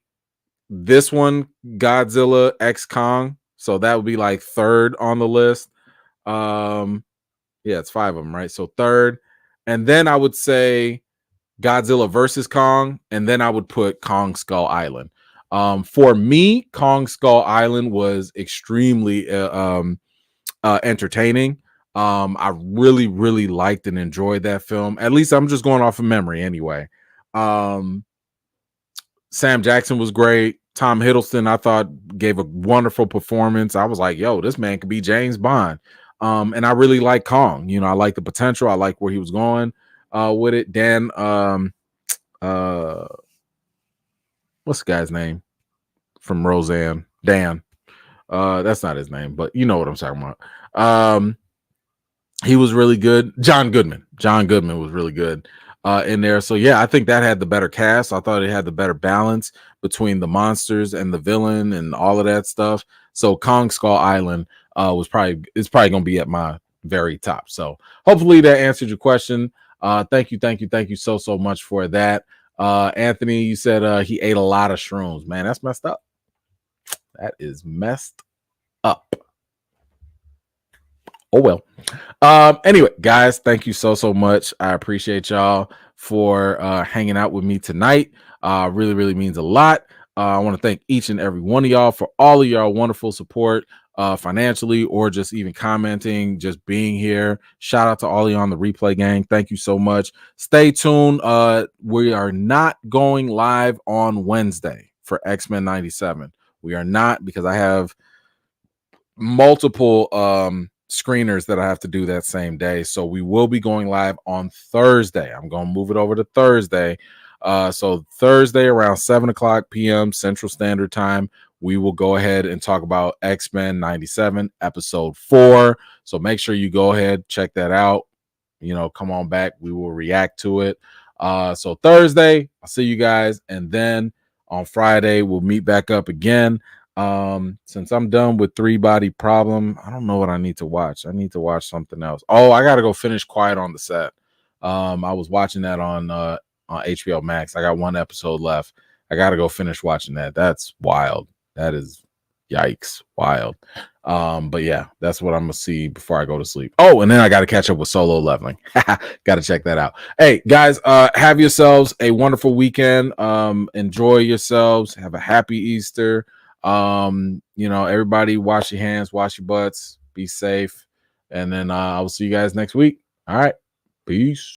this one, Godzilla X Kong. So that would be like 3rd on the list. Yeah, it's 5 of them, right? So 3rd. And then I would say Godzilla versus Kong. And then I would put Kong Skull Island. For me, Kong Skull Island was extremely entertaining. I really, really liked and enjoyed that film. At least I'm just going off of memory anyway. Sam Jackson was great. Tom Hiddleston, I thought, gave a wonderful performance. I was like, yo, this man could be James Bond. And I really like Kong. I like the potential. I like where he was going with it. Dan, what's the guy's name from Roseanne? Dan. That's not his name, but you know what I'm talking about. He was really good. John Goodman was really good in there. So yeah, I think that had the better cast. I thought it had the better balance between the monsters and the villain and all of that stuff. So Kong Skull Island it's probably gonna be at my very top. So hopefully that answered your question. Thank you so much for that. Anthony, you said he ate a lot of shrooms. Man, that's messed up. That is messed up. Oh well. Anyway, guys, thank you so much. I appreciate y'all for hanging out with me tonight. Really means a lot. I want to thank each and every one of y'all for all of y'all wonderful support, financially or just even commenting, just being here. Shout out to all of you on the replay gang. Thank you so much. Stay tuned. We are not going live on Wednesday for X-Men 97. We are not, because I have multiple screeners that I have to do that same day. So we will be going live on Thursday. I'm going to move it over to Thursday. So Thursday around 7:00 p.m. Central Standard Time, we will go ahead and talk about X-Men 97 episode 4. So make sure you go ahead, check that out. Come on back. We will react to it. So Thursday, I'll see you guys. And then on Friday, we'll meet back up again. Since I'm done with 3 Body Problem, I don't know what I need to watch. I need to watch something else. Oh, I got to go finish Quiet on the Set. I was watching that on HBO Max. I got 1 episode left. I got to go finish watching that. That's wild. That is yikes, wild. But yeah, that's what I'm gonna see before I go to sleep. Oh, and then I got to catch up with Solo Leveling. Got to check that out. Hey guys, have yourselves a wonderful weekend. Enjoy yourselves. Have a happy Easter. Everybody wash your hands, wash your butts, be safe, and then I will see you guys next week. All right, peace.